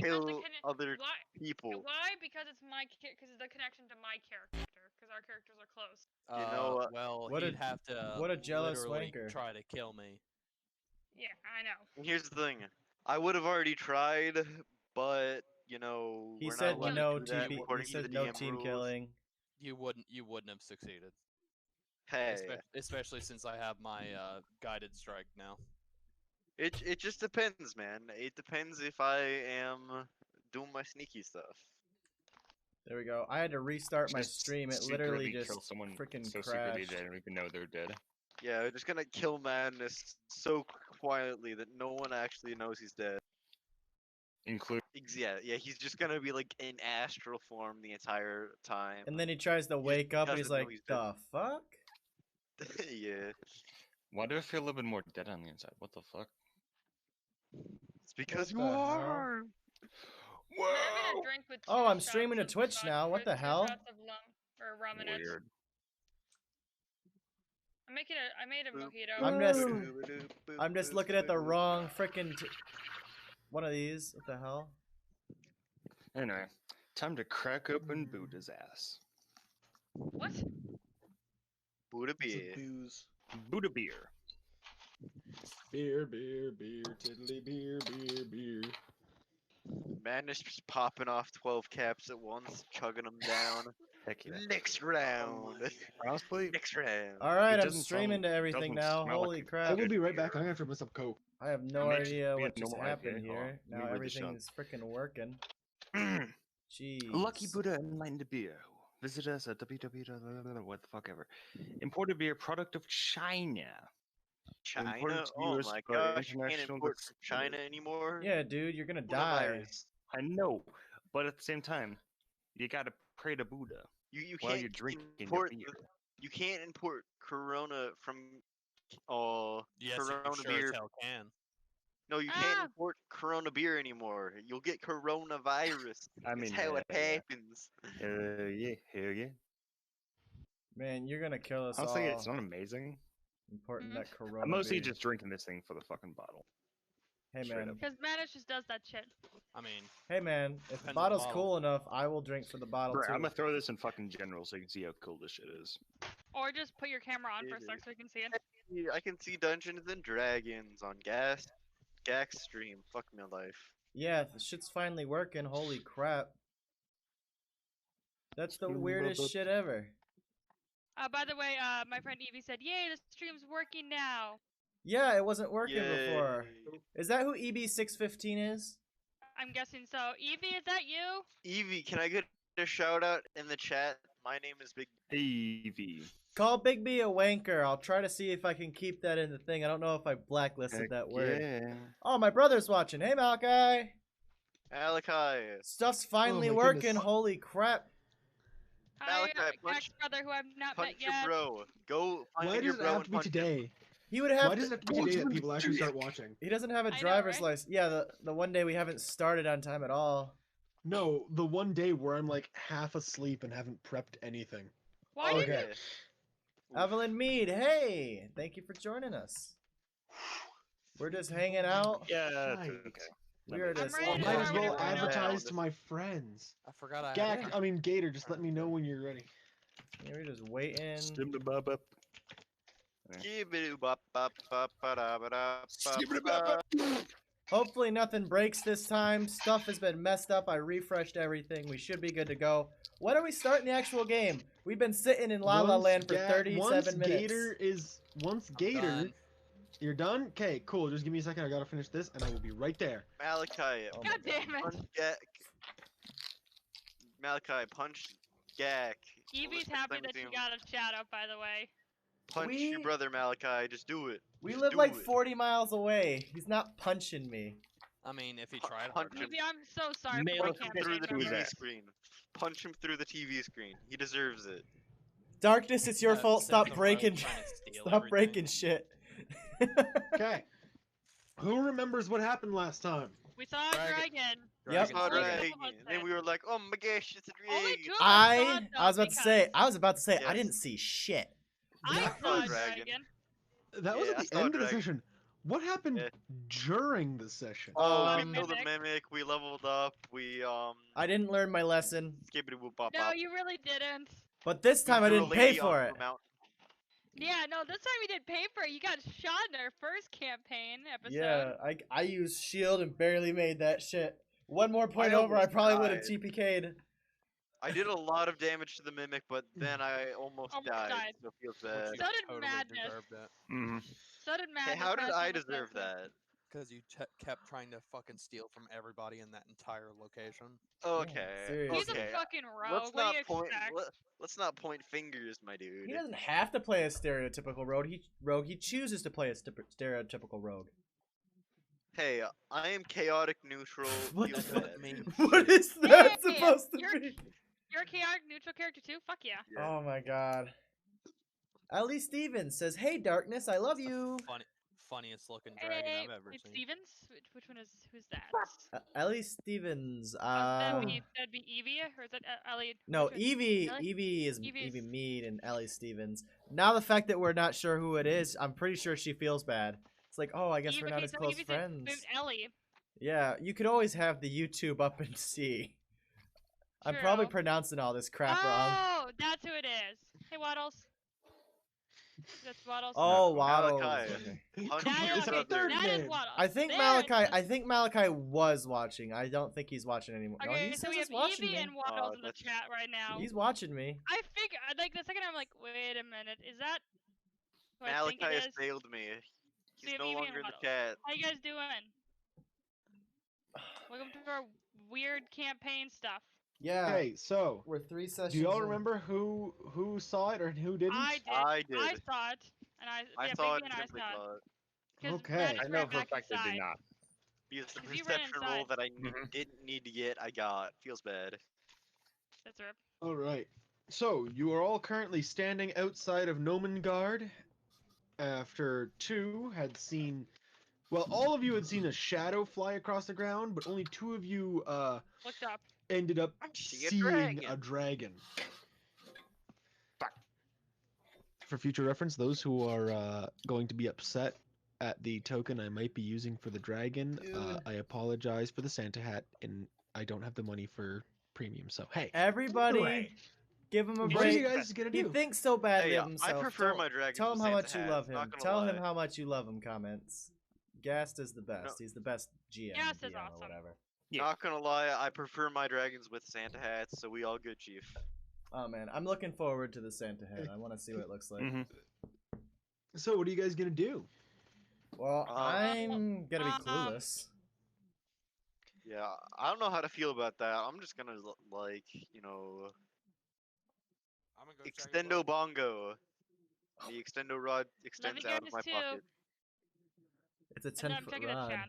kill other people. Why? Because it's because it's the connection to my character. Because our characters are close. You know, well, what he'd a- have to what a jealous literally wanker. try to kill me. Yeah, I know. here's the thing. I would have already tried, but you know, He we're said not allowed no to do that TP. He according to said the no DM team rules. killing. You wouldn't have succeeded. Hey, Especially since I have my guided strike now. it just depends, man. It depends if I am doing my sneaky stuff. There we go. I had to restart my Just stream. It secretly literally just kill someone freaking so secretly crashed. they don't even know they're dead. Yeah, we're just gonna kill Madness so quietly that no one actually knows he's dead. Include Yeah, he's just gonna be like in astral form the entire time. And then he tries to wake up and he's doesn't know like, he's dead. the fuck? Yeah, why do I feel a little bit more dead on the inside? What the fuck? it's because What you the hell? are. I'm having a drink with Oh, two I'm shots streaming to of Twitch shot- now. What two the hell? shots of rum in it. Weird. I made a Boop, mojito. I'm just- boop, boop, I'm just boop, looking at the boop. wrong freaking one of these. What the hell? Anyway, time to crack open Buddha's ass. What? Buddha It's a beer. booze. Buddha beer. Beer, beer, beer, tiddly beer, beer, beer. Madness just popping off 12 caps at once, chugging them down. Heck yeah. Next round. Honestly, Next round. Alright, I'm doesn't streaming to everything now. doesn't smell like Holy a crap. I will be right back. I'm gonna have to put some coke. I have no Maybe idea be a what just normal happened IPA. here. Let Now me read the shot. everything is freaking working. Jeez. Lucky Buddha enlightened beer. Visit us at www. What the fuck ever. Imported beer, product of China. China? Imported to Oh US my by gosh, can't international import from China distributor. anymore? Yeah, dude, you're gonna die. Coronavirus. I know, but at the same time, you gotta pray to Buddha You while can't you're drinking your import beer. you can't import Corona from Yes, Corona you sure beer. as hell can. No, you Ah! can't import Corona beer anymore. You'll get coronavirus. I mean, That's how it happens. yeah, hell yeah. Man, you're gonna kill us Honestly, all. it's not amazing. Important that Corona I'm mostly beer. just drinking this thing for the fucking bottle. Hey straight man, up. Because Manish just does that shit. I mean, hey man, if the Depends on the bottle's bottle. cool enough, I will drink for the bottle Bruh, too. I'm gonna throw this in fucking general so you can see how cool this shit is. Or just put your camera on for a It sec is. so you can see it. Yeah, I can see Dungeons and Dragons on Gak's stream. Fuck my life. Yeah, the shit's finally working. Holy crap. That's the weirdest shit ever. By the way, my friend Evie said, "Yay, the stream's working now." Yeah, it wasn't working before. Yay. Is that who EB615 is? I'm guessing so. Evie, is that you? Evie, can I get a shout out in the chat? My name is Big. Evie. Call Big B a wanker. I'll try to see if I can keep that in the thing. I don't know if I blacklisted Heck that word. Yeah. Oh, my brother's watching. Hey, Malachi. Malachi. Stuff's finally my working. goodness. Holy crap. Hi, Malachi, punch- Jack's brother, who I've not Punch met your yet. bro. Go find Why your does it bro have and to be punch him. today? He would Why have does to, it have to be today that people actually start watching? he doesn't have a I know, driver's right? license. Yeah, the one day we haven't started on time at all. No, the one day where I'm like half asleep and haven't prepped anything. Why Oh, did Okay. yeah. Evelyn Mead, hey! Thank you for joining us. We're just hanging out. Yeah, Right. it's okay. We are I'm just ready to Might as start well whenever I know. advertise to my friends. I forgot I had Gak, it. I mean Gator, just let me know when you're ready. Yeah, we're just waiting. Stim the bub up. Hopefully nothing breaks this time. Stuff has been messed up. I refreshed everything. We should be good to go. When are we starting the actual game? We've been sitting in La La Once Land for Gak- 37 minutes. Once I'm Gator, done. you're done? Okay, cool. Just give me a second. I gotta finish this, and I will be right there. Malachi. Oh my God damn it. Punch Gak. Malachi, punch Gak. Evie's happy that she got a shout out, by the way. Punch your We- brother, Malachi. Just do it. We Just live do like it. 40 miles away. He's not punching me. I mean, if he tried hard punch him. enough. Evie, I'm so sorry Nail for him my Punch him through the camera. Who's TV that? screen. Punch him through the TV screen. He deserves it. Darkness, it's your fault. Since Stop the breaking. road trying to steal Stop everything. breaking shit. Okay. Who remembers what happened last time? We saw a Dragon. dragon. Yep. Saw a Only dragon. two of us And then did. we were like, oh my gosh, it's a Only dragon. two of us saw it, though, I was about to say I Yes. didn't see shit. I That saw a was- dragon. That was Yeah, at I the saw a end of the dragon. session. What happened Yeah. during the session? Oh, we Um, killed a Mimic. mimic. We leveled up. We I didn't learn my lesson, skibbity boop bop No, bop. you really didn't. but this We time I threw a didn't pay lady for onto it. a mountain. Yeah, no, this time you didn't pay for it. You got shot in our first campaign episode. Yeah, I used shield and barely made that shit. One more point I over, I almost probably would have died. TPK'd. I did a lot of damage to the mimic, but then I almost Almost died. died. So it feels Which bad. you So did totally Madness. deserved it. Mm-hmm. So did Hey, Madness. how did Madness I almost deserve died, too. that? Because you kept trying to fucking steal from everybody in that entire location. Okay. seriously. He's Okay. a fucking rogue. Let's What do not you point. expect? Let's not point fingers, my dude. He doesn't have to play a stereotypical rogue. He chooses to play a stereotypical rogue. Hey, I am chaotic neutral. What Feels the fuck? bad. mean, What is Hey, that supposed to you're- be? You're a chaotic neutral character too? Fuck yeah. Yeah. Oh my god. Ellie Stevens says, "Hey Darkness, I love That's the you." funniest looking dragon Hey, I've ever it's seen. Stevens? Which one is, who's that? Ellie Stevens. That'd be Evie? Or is that Ellie? No, which one? Evie. Ellie? Evie is Evie Evie is- Mead and Ellie Stevens. Now the fact that we're not sure who it is, I'm pretty sure she feels bad. It's like, oh, I guess we're not okay, as so close Evie said friends. moved Ellie. Yeah, you could always have the YouTube up and see. I'm probably True. pronouncing all this crap wrong. Oh, that's who it is. Hey, Waddles. That's Waddles. Oh, Waddles. Malachi. Okay. That is, It's a okay, third that is man. Waddles. I think There, Malachi. that's- I think Malachi was watching. I don't think he's watching anymore. No, Okay, he so says we he's have watching Evie me. and Waddles in the that's- chat right now. He's watching me. I figure, like, the second I'm like, wait a minute, is that who I think Malachi it has is? failed me. So He's you have no Evie longer and in the Waddles. chat. How you guys doing? Welcome to our weird campaign stuff. Yeah. Okay, so We're 3 sessions. do y'all in. remember who saw it or who didn't? I did. I I did. saw it, and I yeah, saw Baby it and I and simply saw it. saw it. 'Cause Okay. Madness I I know ran for a back fact I inside. did not. Because the 'Cause you ran perception roll inside. that I Mhm. didn't need to get, I got. Feels bad. That's rip. All right. So you are all currently standing outside of Nomengard after two had seen. Well, all of you had seen a shadow fly across the ground, but only two of you Looked up. ended up See a seeing a dragon. dragon. For future reference, those who are going to be upset at the token I might be using for the dragon, Dude. I apologize for the Santa hat, and I don't have the money for premium. So hey, Everybody, Right. give him a what are you break. guys gonna He do? thinks so badly Hey, of I himself. prefer Don't- my dragons Tell him with how Santa much you hats, love not him. gonna Tell him lie. how much you love him. Comments. Gast is the best. He's the best GM, Gast is DM, or awesome. whatever. Yeah. Not gonna lie, I prefer my dragons with Santa hats, so we all good, Chief. Oh man, I'm looking forward to the Santa head. I want to see what it looks like. Mhm. So what are you guys gonna do? Well, I'm gonna be um, clueless. Yeah, I don't know how to feel about that. I'm just gonna like, you know, I'm gonna go check it extendo out. bongo. The extendo rod extends you out of guys my too. pocket. It's a And 10 I'm foot checking the rod. chat.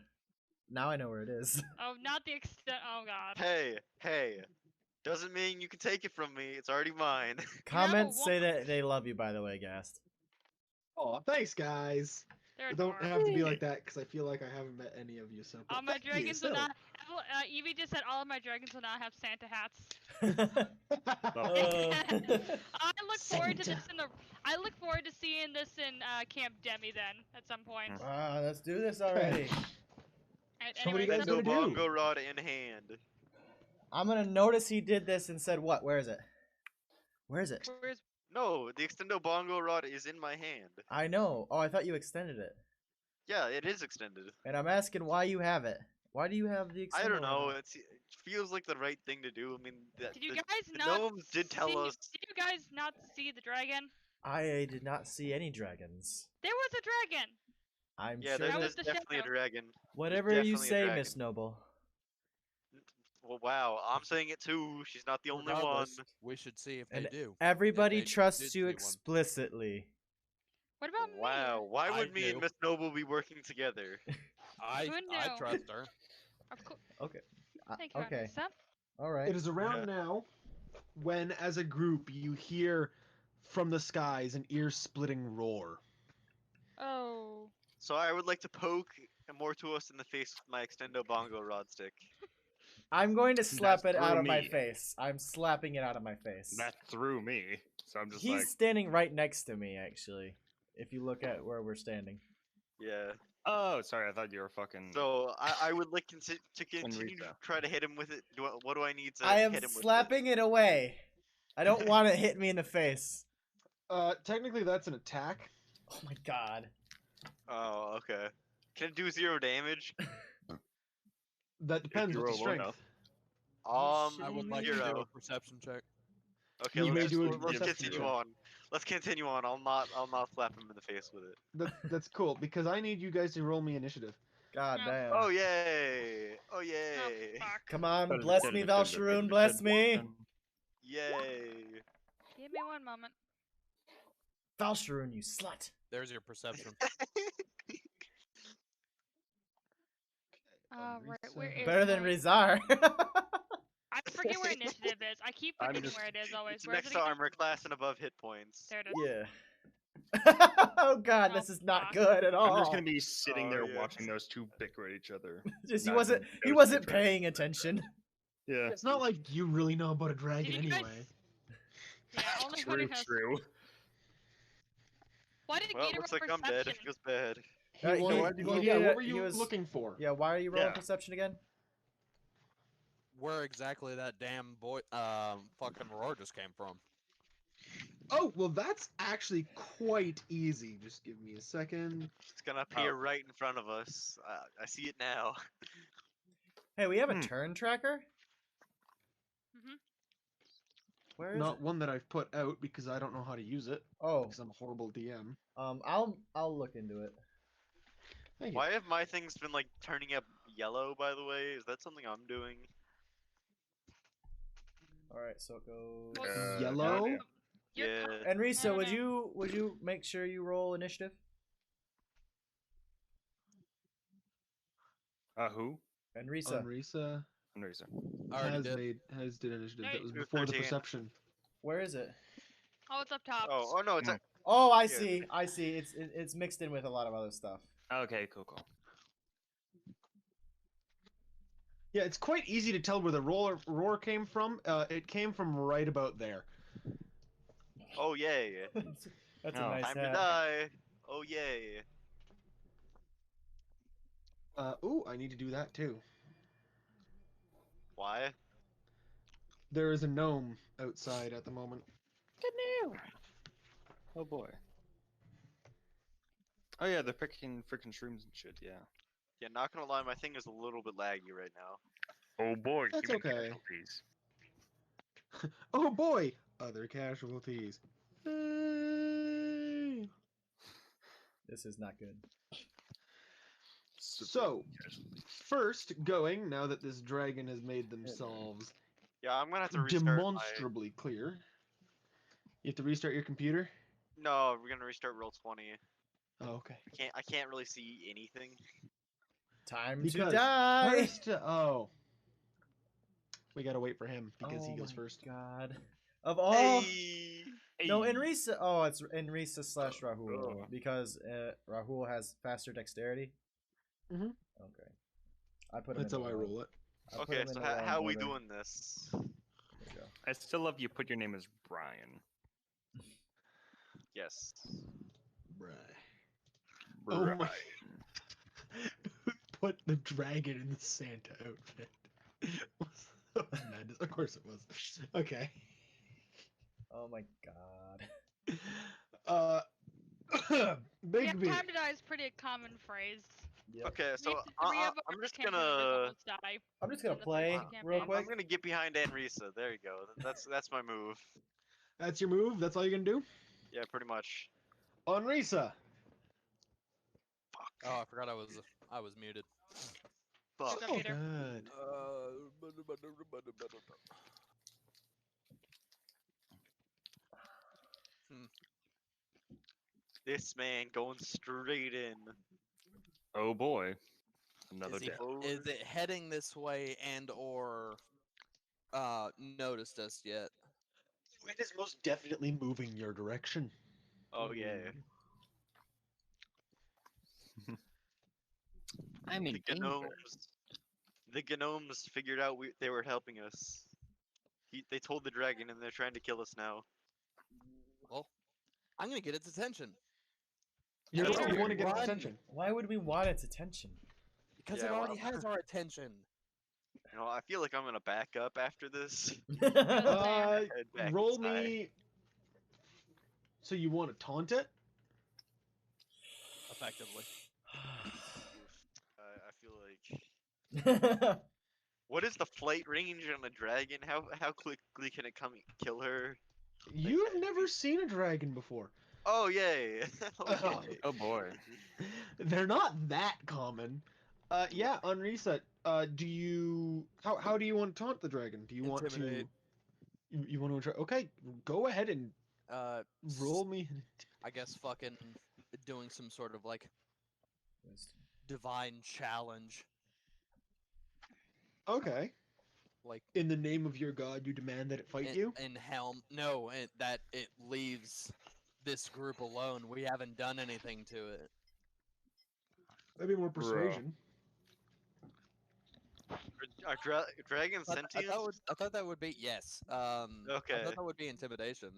Now I know where it is. Oh, not the extent. Oh god. Hey, doesn't mean you can take it from me. It's already mine. Comments what- say that they love you, by the way, Gast. Oh, thanks, guys. They're But don't adorable. have to be like that because I feel like I haven't met any of you. So All my thank you dragons will still. not. Evie just said all of my dragons will not have Santa hats. I look forward to this in the. I look forward to seeing this in Camp Demi then at some point. Let's do this already. So what are you Anyways, guys No gonna do? bongo rod in hand. I'm gonna notice he did this and said what? Where is it? Where is it? where's No, the extendo bongo rod is in my hand. I know. Oh, I thought you extended it. Yeah, it is extended. And I'm asking why you have it. Why do you have the I extended don't know. one? It feels like the right thing to do. I mean, Did you the guys the not gnomes did tell see, us. Did you guys not see the dragon? I did not see any dragons. There was a dragon. I'm Yeah, sure. there's, That there's was the definitely a shadow. dragon. Whatever you definitely a say, dragon. Miss Noble. Well, wow, I'm saying it too. She's not the only one. Regardless, we should see if And they do. Everybody they did trusts see you one. explicitly. What about Wow, why I would me do. and Miss Noble be working together? I Who I knew? trust her. me? Of course. Okay. Thank you, Okay. Anissa. All right. It is around now when, as a group, you hear from the skies an ear-splitting roar. Oh. So I would like to poke Immortuos in the face with my extendo bongo rod stick. I'm going to slap That's it out through of my me. face. I'm slapping it out of my face. That threw me. So I'm just He's like, standing right next to me, actually. If you look at where we're standing. Yeah. Oh, sorry. I thought you were fucking. So I would like to continue to Rita. try to hit him with it. What do I need to I am hit him with? slapping it away. I don't want it hit me in the face. Technically that's an attack. Oh my god. Oh, okay. Can it do 0 damage? That depends. you What's the roll low strength? enough. I would like to do a perception check. Okay, You may let's, do a let's perception continue check. on. Let's continue on. I'll not slap him in the face with it. That's cool because I need you guys to roll me initiative. God No. damn. Oh yay! Oh Oh, yay! fuck. Come on, bless me, Valsharoon, bless me. Yay! Give me one moment. Valsharoon, you slut. There's your perception. Right, where is Better than my- Rizar. I forget where initiative is. I keep I'm forgetting just- where it is always. It's Where is next it to again? armor class and above hit points. There it is. Yeah. Oh god, Oh, this is not fuck. good at all. I'm just gonna be sitting Oh, there yeah. watching those two bicker at each other. Just he not wasn't even he ghosting wasn't each other. paying attention. Yeah. It's not like you really know about a dragon Did you guys- anyway. Yeah, only True, putting us. true. Why did Well, Gator looks roll like I'm dead. perception? It feels bad. He he- wanted- he- well, he- yeah, what were he you was- looking for? Yeah, why are you rolling Yeah. perception again? Where exactly that damn boy, fucking roar just came from? Oh, well, that's actually quite easy. Just give me a second. It's gonna appear right in front of us. I see it now. Hey, we have a Hmm. turn tracker? Mhm. Where is Not it? one that I've put out because I don't know how to use it. Oh, Because I'm a horrible DM. I'll look into it. Thank you. Why have my things been like turning up yellow? By the way, is that something I'm doing? All right, so it goes. Well, Yellow? yeah. You're Yeah. co- Enrisa, don't would know. you make sure you roll initiative? Who? Enrisa. Anrisa No reason. I already did. has did initiative. No, That was you- before the 13. perception. Where is it? Oh, it's up top. Oh no, it's Hmm. a, Oh, I Yeah. see. I see. It's mixed in with a lot of other stuff. Okay, cool. Yeah, it's quite easy to tell where the roar came from. It came from right about there. oh yay. That's Oh. a nice Time to hat. die. Oh yay. Ooh, I need to do that too. Why? There is a gnome outside at the moment. Oh boy. Oh yeah, the freaking shrooms and shit. Yeah. Yeah, not gonna lie, my thing is a little bit laggy right now. Oh boy. That's human okay. casualties. Oh boy! Other casualties. Hey. This is not good. So, first going, now that this dragon has made themselves Yeah, I'm gonna have to restart my... demonstrably clear. You have to restart your computer? No, we're gonna restart roll 20. Oh, okay. I can't really see anything. Time Because to die. first, oh. We gotta wait for him because he Oh goes my first. God. Of all. Hey! No, Enrisa. Oh, it's Enrisa / Rahul Oh. because Rahul has faster dexterity. Mhm. Okay. I put him. That's in how the I wrong- roll it. I put Okay, him in so the wrong how are we order. doing this? There we go. I still love you. Put your name as Brian. Yes. Oh my- Brian. Put the dragon in the Santa outfit. That was madness. Of course it was. Okay. Oh my God. Big Yeah, B. time to die is pretty common phrase. Yep. Okay, so Three of I'm our just campers gonna almost die. I'm just gonna in the play first real campaign. I'm quick. gonna get behind Anrisa. There you go. That's my move. That's your move? That's all you're gonna do? Yeah, pretty much. On Risa. Fuck. Oh, I forgot I was muted. Fuck. Good Oh, Peter. good. This man going straight in. Oh boy. Another Is, he, death. is it heading this way and or noticed us yet? It is most definitely moving your direction. Oh yeah. I'm in The gnomes. The gnomes figured out they were helping us. They told the dragon, and they're trying to kill us now. Well, I'm gonna get its attention. You Peter. want to get its Run. attention. Why would we want its attention? Because Yeah, it already well- has our attention. You know, I feel like I'm gonna back up after this. Uh, Head back roll inside. me. So you want to taunt it? Effectively. I feel like. What is the flight range on a dragon? How quickly can it come and kill her? You've never seen a dragon before. Oh yay! Okay. Oh boy. They're not that common. Yeah, on reset. Do you how do you want to taunt the dragon? Do you want to Intimidate. you want to okay, go ahead and roll me. I guess fucking doing some sort of like divine challenge. Okay. Like In the name of your god, you demand that it fight you? in Helm. No, that it leaves this group alone. We haven't done anything to it. Maybe more persuasion. Are dragons I sentient? thought that would be yes. I Okay. thought that would be intimidation.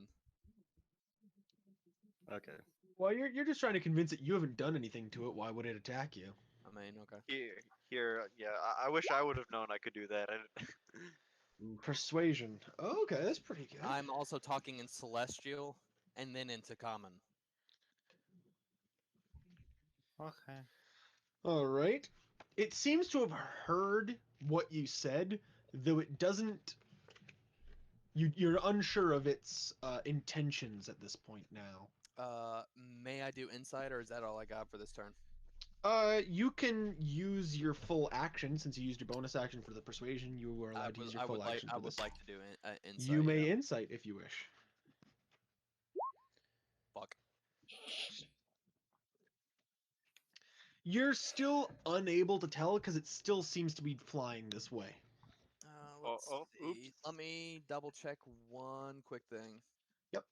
Okay. Well, you're just trying to convince it you haven't done anything to it. Why would it attack you? I mean, okay. Here, yeah. I wish I would have known I could do that. Persuasion. Okay, that's pretty good. I'm also talking in celestial and then into common. Okay. All right. It seems to have heard what you said, though it doesn't. You're unsure of its intentions at this point now. May I do insight, or is that all I got for this turn? You can use your full action since you used your bonus action for the persuasion. You are allowed to use your full action I for would this. like to do insight. You may yeah. insight if you wish. Fuck. You're still unable to tell because it still seems to be flying this way. Let's oh, see. oops. Let me double check one quick thing. Yep.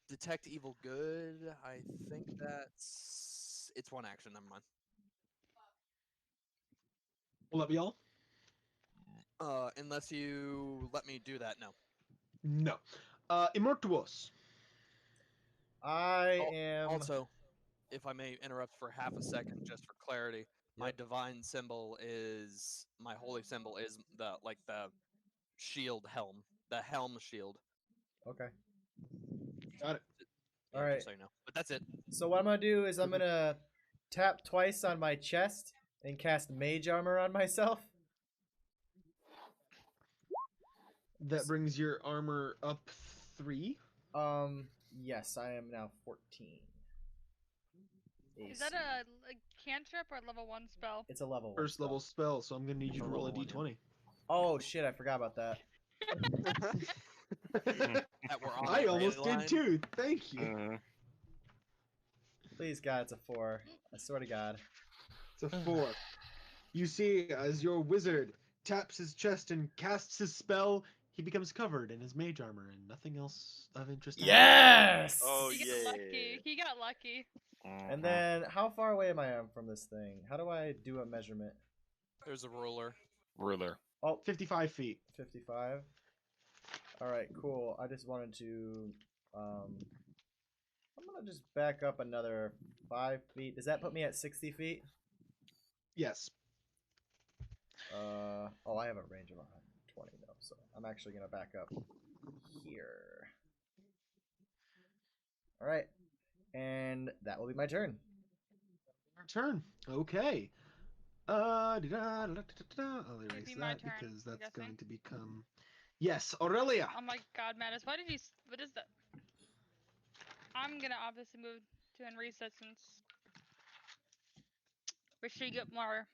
Detect evil good. I think it's one action. Never mind. Will that be all? Unless you let me do that. No. No. Immortuos. I am. Also, if I may interrupt for half a second, just for clarity, my Yep. divine symbol is my holy symbol is the shield helm, the helm shield. Okay. Got it. Yeah, All right. just so you know. But that's it. So what I'm gonna do is I'm gonna tap twice on my chest and cast Mage Armor on myself. That brings your armor up 3. Yes, I am now 14. Is that a cantrip or level 1 spell? It's a level 1 First spell. level spell, so I'm gonna need you to roll a Level 1, d20. Oh shit, I forgot about that. That we're on I the almost rail did line. too. Thank you. Please God, it's a 4. I swear to God. It's a 4. You see, as your wizard taps his chest and casts his spell, he becomes covered in his mage armor, and nothing else of interest. happens. Yes! Oh He got yeah. lucky. He got lucky. And then, how far away am I from this thing? How do I do a measurement? There's a ruler. Ruler. Oh, 55 feet. 55. Alright, cool. I just wanted to, I'm gonna just back up another 5 feet. Does that put me at 60 feet? Yes. Oh, I have a range of 120 though, so I'm actually gonna back up here. Alright. And that will be my turn. Your turn. Okay. I'll erase be my that turn, because I'm that's guessing. going to become. Yes, Aurelia. Oh my god, Mattis, what is that? I'm gonna obviously move to in reset since we should get more.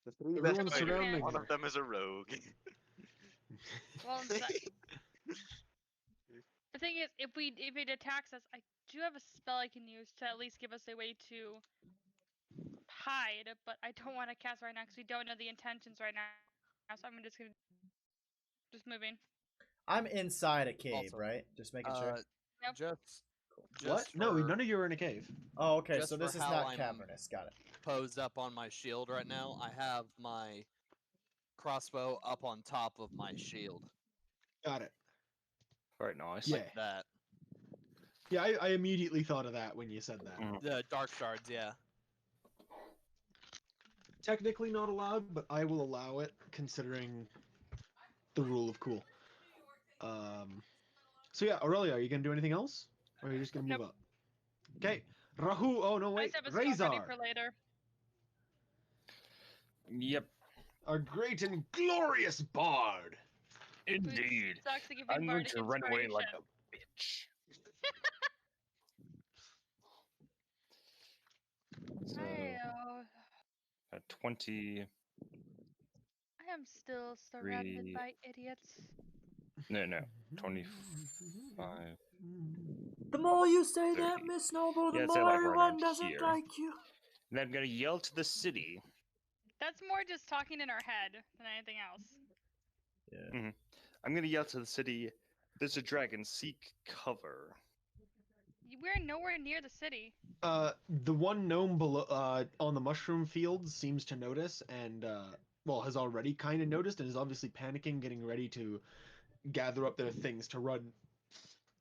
The three Everyone's best fighters, surrounding one her. of them is a rogue. Well, the thing is, if it attacks us, I do have a spell I can use to at least give us a way to hide, but I don't want to cast right now because we don't know the intentions right now. So I'm just gonna moving. I'm inside a cave, Also, right? Just making sure. Yep. Just What? No, none of you are in a cave. Oh, okay, just so this for is how not I'm- cavernous. Got it. posed up on my shield right now. I have my crossbow up on top of my shield. Got it. Very nice. Yeah. Like that. Yeah, I immediately thought of that when you said that. Mm. The dark shards, yeah. Technically not allowed, but I will allow it considering the rule of cool. So yeah, Aurelia, are you gonna do anything else, or are you just gonna move Nope. up? Okay, Rahu. Oh no, I wait, just have a spell ready Razor, for later. Yep, our great and glorious bard. indeed. Sucks to give me I'm going bardic to run away like inspiration. a bitch. So, I 20. am still surrounded Three. by idiots. No, 25. The more you say 30. that, Miss Noble, the Yeah, I'd say, more like, right everyone around doesn't here. like you. And I'm gonna yell to the city. That's more just talking in our head than anything else. Yeah. I'm gonna yell to the city. There's a dragon. Seek cover. We're nowhere near the city. The one gnome below, on the mushroom field seems to notice, and well, has already kind of noticed, and is obviously panicking, getting ready to gather up their things to run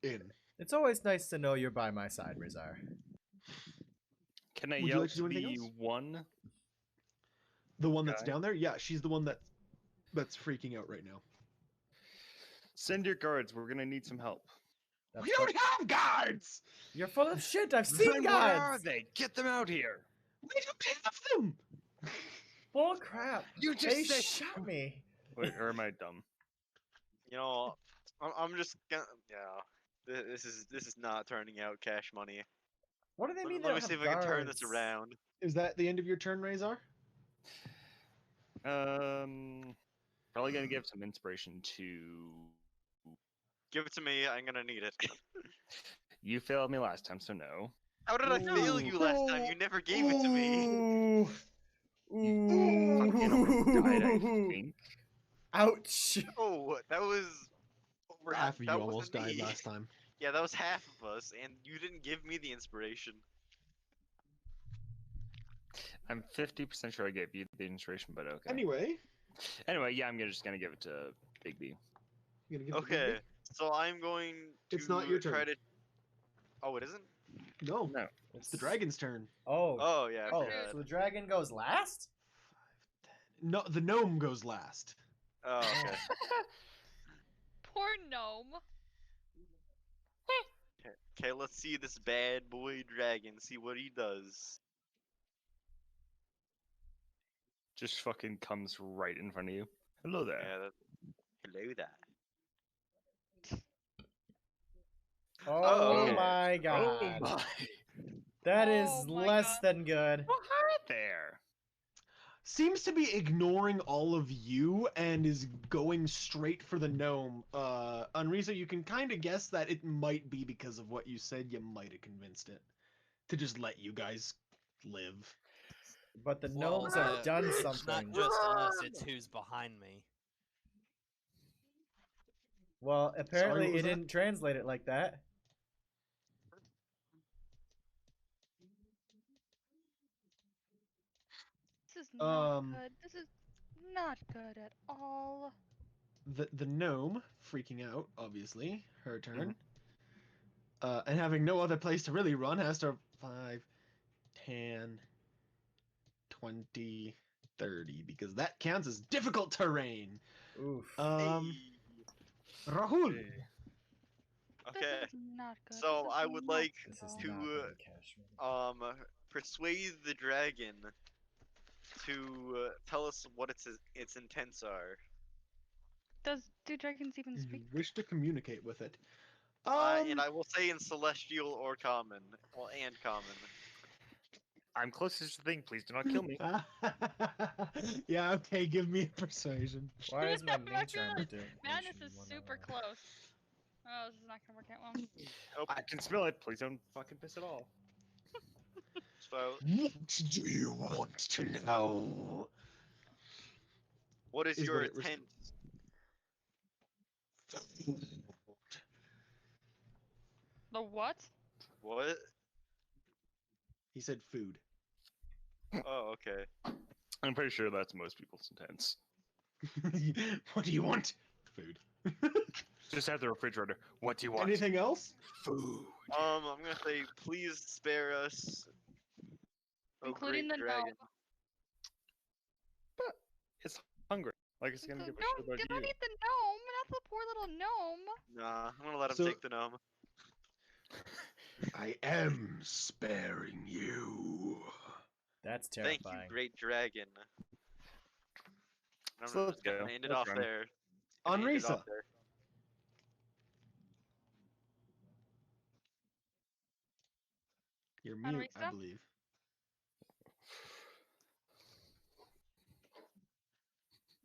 in. It's always nice to know you're by my side, Rizar. Can I Would you yell like to do anything the else? one? The one that's guy? down there? Yeah, she's the one that's freaking out right now. Send your guards. We're gonna need some help. That's We what- don't have guards! You're full of shit. I've seen Then where are guards. they? Get them out here. We don't have them! Bull crap. You just They said- shot me. Wait, or am I dumb? You know, I'm just gonna. Yeah, this is not turning out cash money. What do they mean? Let they me don't see if have I can turn this guards? around. Is that the end of your turn, Razor? Probably gonna give some inspiration to. Give it to me. I'm gonna need it. You failed me last time, so no. How did I fail you last time? You never gave it to me. Ooh. Fucking almost died, I Ooh. think. Ouch. Oh, that was over Half of you that almost wasn't died me. last time. Yeah, that was half of us, and you didn't give me the inspiration. I'm 50% sure I gave you the inspiration, but okay. Anyway, Anyway, yeah, I'm just gonna give it to Big B. you gonna give it to Big Okay, Big? so I'm going to It's not your try turn. to. Oh, it isn't. No, No. it's the dragon's turn. Oh. Oh yeah, I Oh, forgot. so the dragon goes last? No, the gnome goes last. Oh, okay. Poor gnome. Okay, let's see this bad boy dragon. See what he does. Just fucking comes right in front of you. Hello there. Yeah. Hello there. Oh, okay. my Oh god. my. That is Oh my less God. than good. Well, hi there. Seems to be ignoring all of you and is going straight for the gnome. Unrisa, you can kind of guess that it might be because of what you said. You might have convinced it to just let you guys live. But the Well, gnomes have done it's something. not just us, it's who's behind me. Well, apparently what was it that? didn't translate it like that. This is not Um, good. This is not good at all. The gnome freaking out, obviously, her turn. And having no other place to really run, has to 5, 10, 20, 30, because that counts as difficult terrain. Oof. Rahul. Hey. This Okay. is not good. So This is I would not like This is good. to, not good, Cash. persuade the dragon to tell us what its intents are. Do dragons even You speak? wish to communicate with it. And I will say in celestial or common, well, and common. I'm closest to the thing. Please do not kill me. Yeah, okay, give me a persuasion. Why is my I'm not nature gonna- armor doing? Madness is super close. Oh, this is not gonna work out well. I can smell it. Please don't fucking piss it off. So, What do you want to know? what is Is your what it intent? The what? What? He said food. Oh, okay. I'm pretty sure that's most people's intents. What do you want? Food. Just have the refrigerator. What do you want? Anything else? Food. I'm gonna say, please spare us. Oh, Including great the dragon. gnome. But it's hungry. Like it's gonna give a shit Don't, about you. don't eat the gnome. That's the poor little gnome. Nah, I'm gonna let him So- take the gnome. I am sparing you. That's Thank terrifying. you, great dragon. I'm So let's just gonna go. end it Let's off run. there. Gonna end it off Anrisa. there. You're mute, I Anrisa? believe.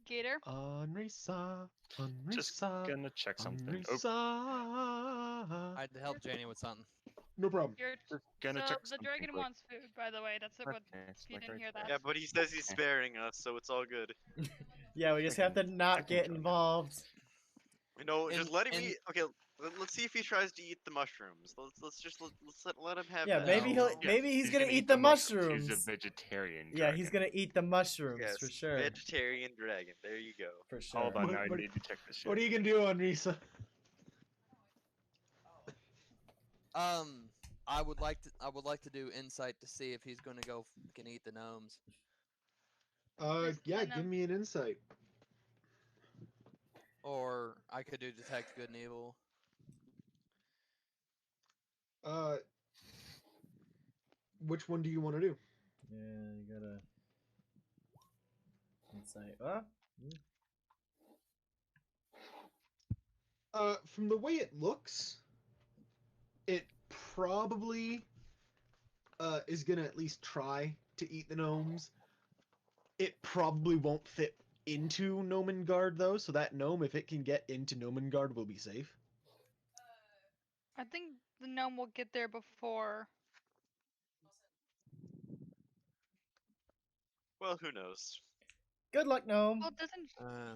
Gator. Anrisa. Just Anrisa. gonna check something. Oh, Anrisa. I had to help Janie with something. No problem. You're just gonna so check the something dragon quick. wants food, by the way. That's it. What Okay, it's if you like didn't right hear there. that? Yeah, but he says he's Okay. sparing us, so it's all good. Yeah, we just have to not get Second involved. You know, just And- let him and- eat. Okay, let's see if he tries to eat the mushrooms. Let him have Yeah, that. maybe you he'll know? maybe he's gonna eat the the mushrooms. He's a vegetarian. Yeah, he's dragon. gonna eat the mushrooms Yes, for sure. vegetarian dragon. There you go. For sure. Hold on, What- now I what- need to check this shit. What are you gonna do, Anrisa? I would like to do insight to see if he's gonna go fucking eat the gnomes. Just Yeah, kind give of- me an insight. Or I could do detect good and evil. Which one do you want to do? Yeah, you gotta insight. Ah, From the way it looks, it probably is gonna at least try to eat the gnomes. It probably won't fit into Nomengard though, so that gnome, if it can get into Nomengard, will be safe. I think the gnome will get there before. Well, who knows? good luck, gnome. Well, doesn't Uh,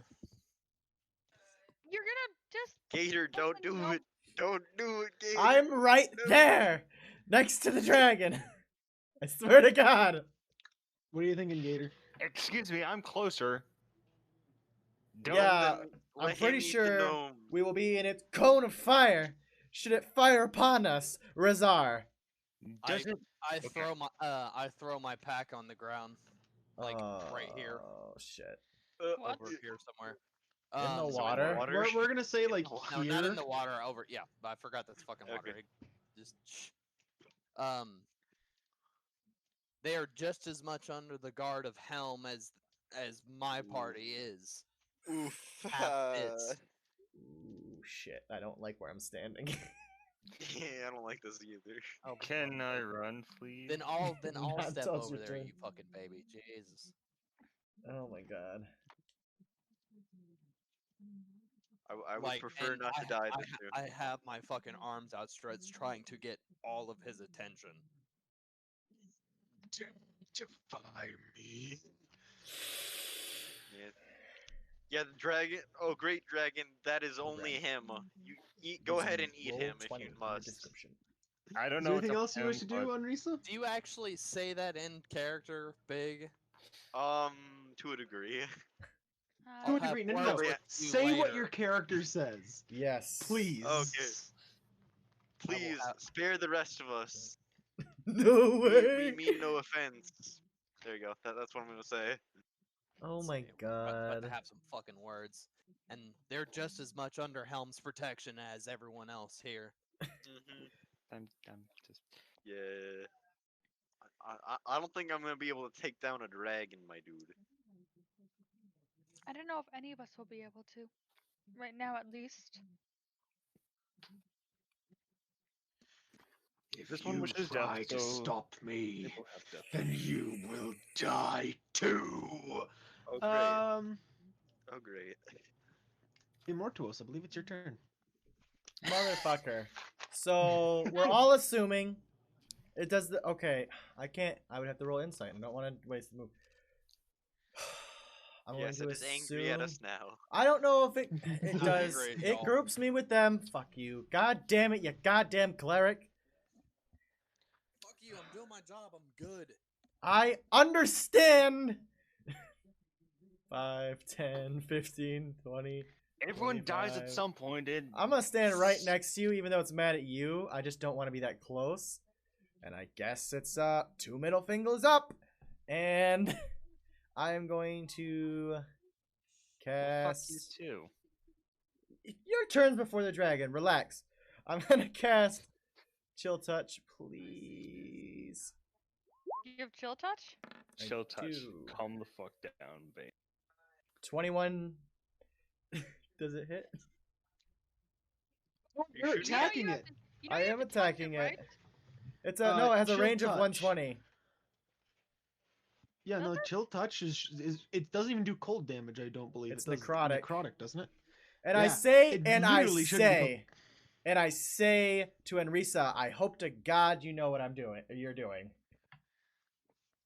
you're gonna just Gator, don't the do gnome- it. Don't do it, Gator. I'm right No. there, next to the dragon. I swear to God. What are you thinking, Gator? Excuse me, I'm closer. Don't. Yeah, Then I'm let him pretty eat the sure gnome. we will be in its cone of fire. Should it fire upon us, Razar? Doesn't I throw my pack on the ground, like right here, Oh shit. What? over here somewhere. In the So water? water? We're gonna say In like the water. No, here. not in the water. Over. Yeah, I forgot that's fucking water. Okay. Just. They are just as much under the guard of Helm as my party is. Oof. Half bits. Ooh, shit. I don't like where I'm standing. Yeah, I don't like this either. Oh, Can I run, please? Then I'll Not step until it's over your there, turn. you fucking baby. Jesus. Oh my god. I would Like, prefer and not to die this soon. I have my fucking arms outstretched, trying to get all of his attention. Defy me. Yeah. Yeah, the dragon. Oh, great dragon. That is only him. You eat. Go ahead and eat Roll him if 20 you in the must. description. I don't Is know. there what's anything up else you with wish to him, do, but Anrisa? Do you actually say that in character, Big? To a degree. To I'll a have degree. No, no, words no. with you Say what later. your character says, Yes. please. Okay. Please have- spare the rest of us. No We way. mean no offense. There you go. That's what I'm gonna say. Oh my We're about to god. have some fucking words, and they're just as much under Helm's protection as everyone else here. Hmm I'm just. Yeah. I don't think I'm gonna be able to take down a dragon, my dude. I don't know if any of us will be able to. Right now, at least. If This one you wishes try death, to so stop me, it will have death. then you will die too. Oh great. Oh great. Immortuos, I believe it's your turn. Motherfucker. So we're all assuming it does the okay. I can't. I would have to roll insight. I don't want to waste the move. I'm Yes, going it to is angry at assume. us now. I don't know if it I'm does. angry at It y'all. groups me with them. Fuck you. God damn it, you goddamn cleric. Fuck you! I'm doing my job. I'm good. I understand. 5, 10, 15, 20, Everyone dies 25. at some point. I'm gonna stand right next to you, even though it's mad at you. I just don't want to be that close. And I guess it's 2 middle fingers up, and I am going to Fuck you cast. too. Your turns before the dragon. Relax. I'm gonna cast Chill Touch, please. You have chill touch? I Chill touch. do. Calm the fuck down, babe. 21. Does it hit? You're shooting it? attacking you it. have to- you know I you am have to touch attacking it. right? It's a no. It has a Chill range of touch. 120. Yeah, no, Does it? chill touch is it doesn't even do cold damage. I don't believe It's it does necrotic. necrotic, doesn't it? And Yeah, I say, it and I literally shouldn't be say, and I say to Enrisa, I hope to God you know what I'm doing. You're doing.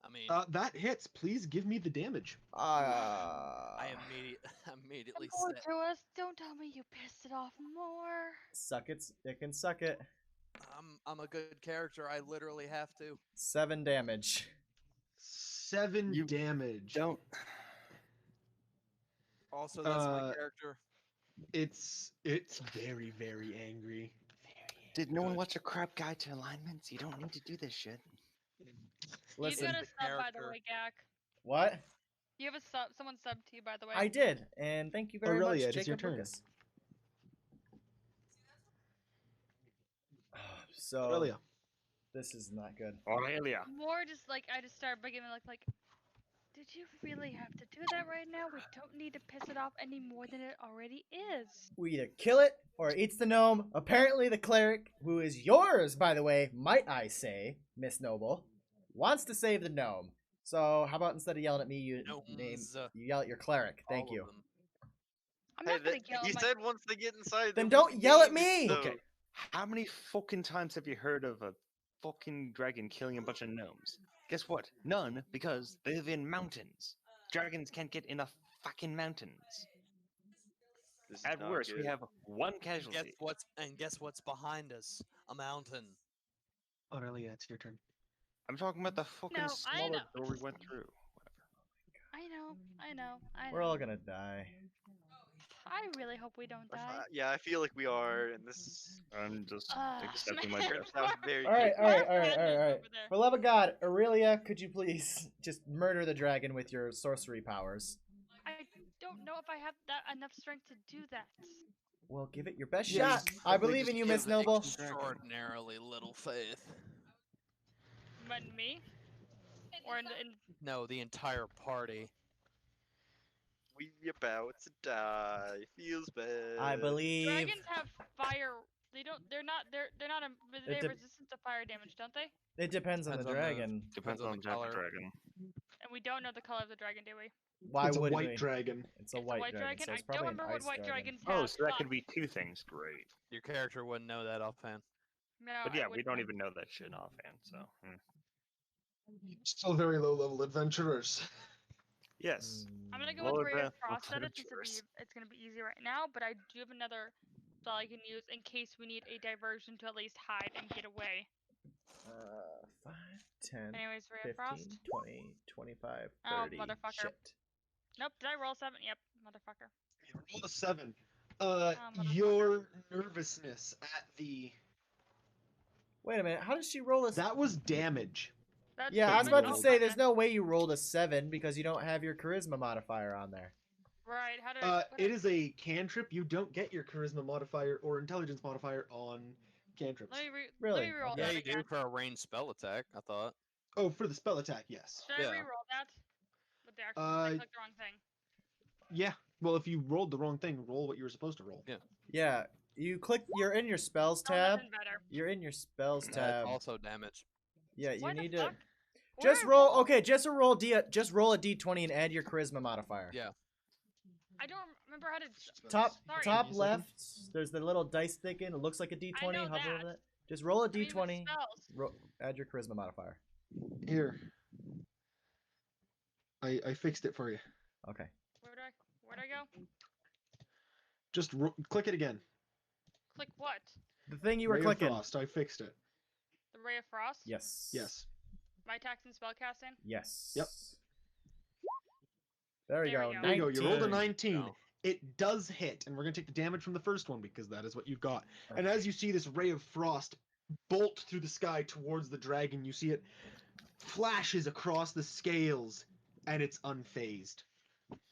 I mean, That hits. Please give me the damage. I immediately Come said, to us. Don't tell me you pissed it off more. Suck it. It can suck it. I'm a good character. I literally have to. 7 damage. 7 You damage. Don't. Also, that's my Uh, character. It's very very angry. Did no one Good. watch a crap guide to alignments? You don't need to do this shit. Listen. You got a The sub, by the character. way, Gak. What? You have a sub. Someone subbed to you, by the way. I did, and thank you very much, Aurelia, it is your Jacob turn. Lucas. So Aurelia. this is not good. Aurelia. More just like I just started begging like, did you really have to do that right now? We don't need to piss it off any more than it already is. We either kill it or it eats the gnome. Apparently, the cleric, who is yours, by the way, might I say, Miss Noble, wants to save the gnome. So how about instead of yelling at me, you Gnomes, you yell at your cleric? Thank all you. of them. I'm Hey, not gonna yell he at my. said once they get inside. Then there won't don't be yell at damage, me! so- Okay. How many fucking times have you heard of a fucking dragon killing a bunch of gnomes? Guess what? None, because they live in mountains. Dragons can't get in the fucking mountains. This is At not worst, we good. have one Guess casualty. guess what's behind us? A mountain. Aurelia, it's your turn. I'm talking about the fucking No, I smaller know. door we went through. I know. We're all gonna die. I really hope we don't die. Yeah, I feel like we are, and this I'm just Ah, accepting my man. death. turns out very All right, quickly. all right, Our all right, all friend right, is all right. over there. For love of God, Aurelia, could you please just murder the dragon with your sorcery powers? I don't know if I have that enough strength to do that. Well, give it your best Yeah, shot. you I probably believe just in you, killed Miss the Noble. ancient dragon. Extraordinarily little faith. But me? Or in No, the entire party. We about to die. Feels bad. I believe. dragons have fire. They're not. They have de- resistance to fire damage, don't they? It depends on the Depends on the- dragon. Depends on the type color. of dragon. And we don't know the color of the dragon, do we? Why It's a would white we? dragon. It's a white dragon. So I it's don't probably an remember what ice white dragon. dragons have. Oh, so that could but- be two things. Great. Your character wouldn't know that offhand. No, But I yeah, we wouldn't don't know. even know that shit offhand, so. Still very low level adventurers. Yes. I'm gonna go Lower with Ray of death, Frost lower at it since adventurers. it's gonna be easy right now, but I do have another spell I can use in case we need a diversion to at least hide and get away. 5, 10, Anyways, Ray of 15, Frost. 20, 25, Oh, 30. motherfucker. Shit. Nope, did I roll 7? Yep, motherfucker. Roll a 7. motherfucker. Your nervousness at the Wait a minute. How does she roll a? that was damage. That's Yeah, I was damage. about to Oh, say okay. there's no way you rolled a 7 because you don't have your charisma modifier on there. Right, how did I put It is a cantrip. You don't get your charisma modifier or intelligence modifier on cantrips. Let me Really? Let me reroll Okay. Yeah, that you again. do for a ranged spell attack, I thought. Oh, for the spell attack, yes. Should I Yeah. reroll that? With the actual Uh, I clicked the wrong thing. Yeah. Well, if you rolled the wrong thing, roll what you were supposed to roll. Yeah. Yeah, you click. You're in your spells Oh, tab. nothing better. You're in your spells It's tab. also damage. Yeah, you Why the need to fuck? just Where- roll. Okay, just roll a d20 and add your charisma modifier. Yeah. I don't remember how to. Top Sorry. top Give me a second. left. There's the little dice thicking. It looks like a d20. know Hover over that. that. Just roll a I mean, with d20. spells. Add your charisma modifier. Here. I fixed it for you. Okay. Where'd I go? Just click it again. Click what? The thing you were Ray of clicking. Frost. I fixed it. The Ray of Frost? Yes. Yes. My attacks and spellcasting? Yes. Yep. There we There go. we go. There you go. You rolled a 19. 19. Go. It does hit, and we're going to take the damage from the first one because that is what you've got. And as you see this ray of frost bolt through the sky towards the dragon, you see it flashes across the scales, and it's unfazed.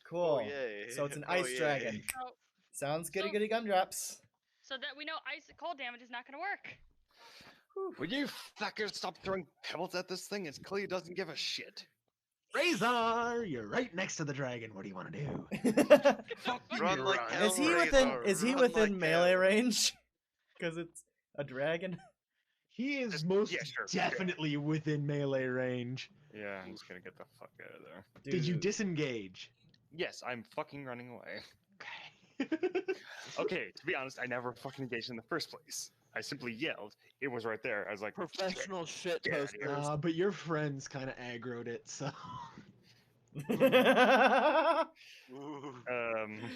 Cool. Oh, yay. So it's an Oh, ice yay. dragon. So, Sounds goody So- goody gumdrops. so that we know ice cold damage is not gonna work. Will you fuckers stop throwing pebbles at this thing? It clearly doesn't give a shit. Razor, you're right next to the dragon. What do you want to do? Run like hell, Is he within? Razor, Is he run within like melee hell. range? Because it's a dragon. He is Just- most yeah, sure. definitely within melee range. Yeah, I'm just gonna get the fuck out of there. Did you Dude. disengage? Yes, I'm fucking running away. Okay. Okay, to be honest, I never fucking engaged in the first place. I simply yelled. It was right there. I was like, Professional shit Get outta posters. here. But your friends kind of aggroed it, so. Ooh.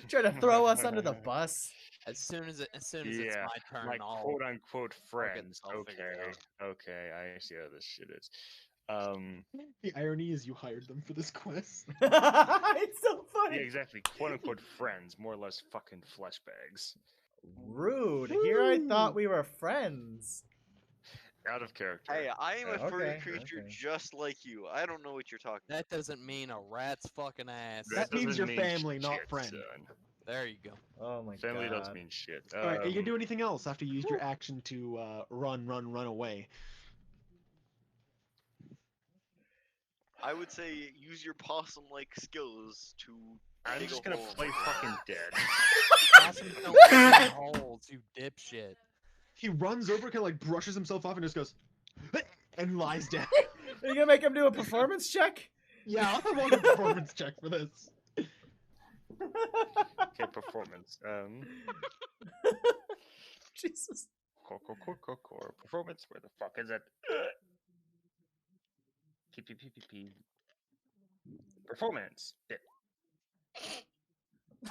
Trying to throw us under the bus. As soon as it's Yeah, my turn, my I'll quote unquote get friends. this all figured Okay, okay, I see how this shit is. The irony is you hired them for this quest. It's so Yeah, funny. exactly. Quote unquote friends, more or less fucking flesh bags. Rude. Here I thought we were friends. Out of character. Hey, I am a furry Okay, creature okay. just like you. I don't know what you're talking That doesn't mean a rat's fucking ass. That means doesn't your family, not shit, friend. son. There you go. Oh my Family god. does mean shit. Alright, are you gonna do anything else after you used your action to run away? I would say use your possum-like skills to I'm dig just a gonna hole. play fucking dead. Possums don't dig holes, you dipshit. He runs over, kind of like brushes himself off, and just goes, and lies down. Are you gonna make him do a performance check? Yeah, I want a performance check for this. Okay, performance. Jesus. Core. Performance. Where the fuck is it? P. Performance. Yeah. I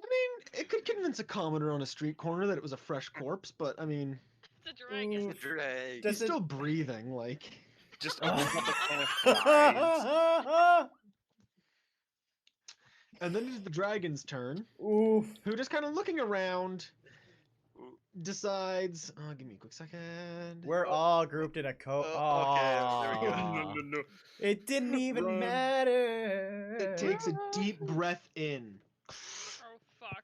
mean, it could convince a commoner on a street corner that it was a fresh corpse, but I mean, It's a dragon. The drag. Does he's it- still breathing, like. Just opens up a can of flies. And then it is the dragon's turn, Oof. who just kind of looking around, Ooh. decides. Oh, give me a quick second. We're all grouped in a coat. Okay, there we go. No. It didn't even Run. matter. It takes a deep breath in Oh fuck.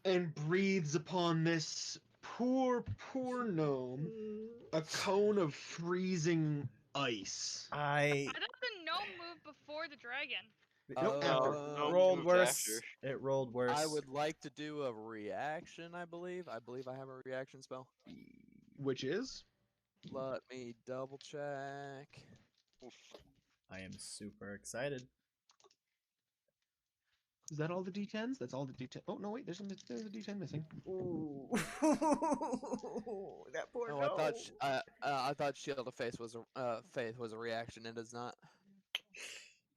and breathes upon this poor gnome a cone of freezing ice. I I thought the gnome moved before the dragon. Nope, after. No, rolled moved worse. after. It rolled worse. I would like to do a reaction, I believe. I believe I have a reaction spell. Which is? Let me double check. Oof. I am super excited. Is that all the d10s? That's all the d10. Oh no, wait. There's a d10 missing. Ooh. That poor No, I thought Shield of Faith was a reaction. It is not.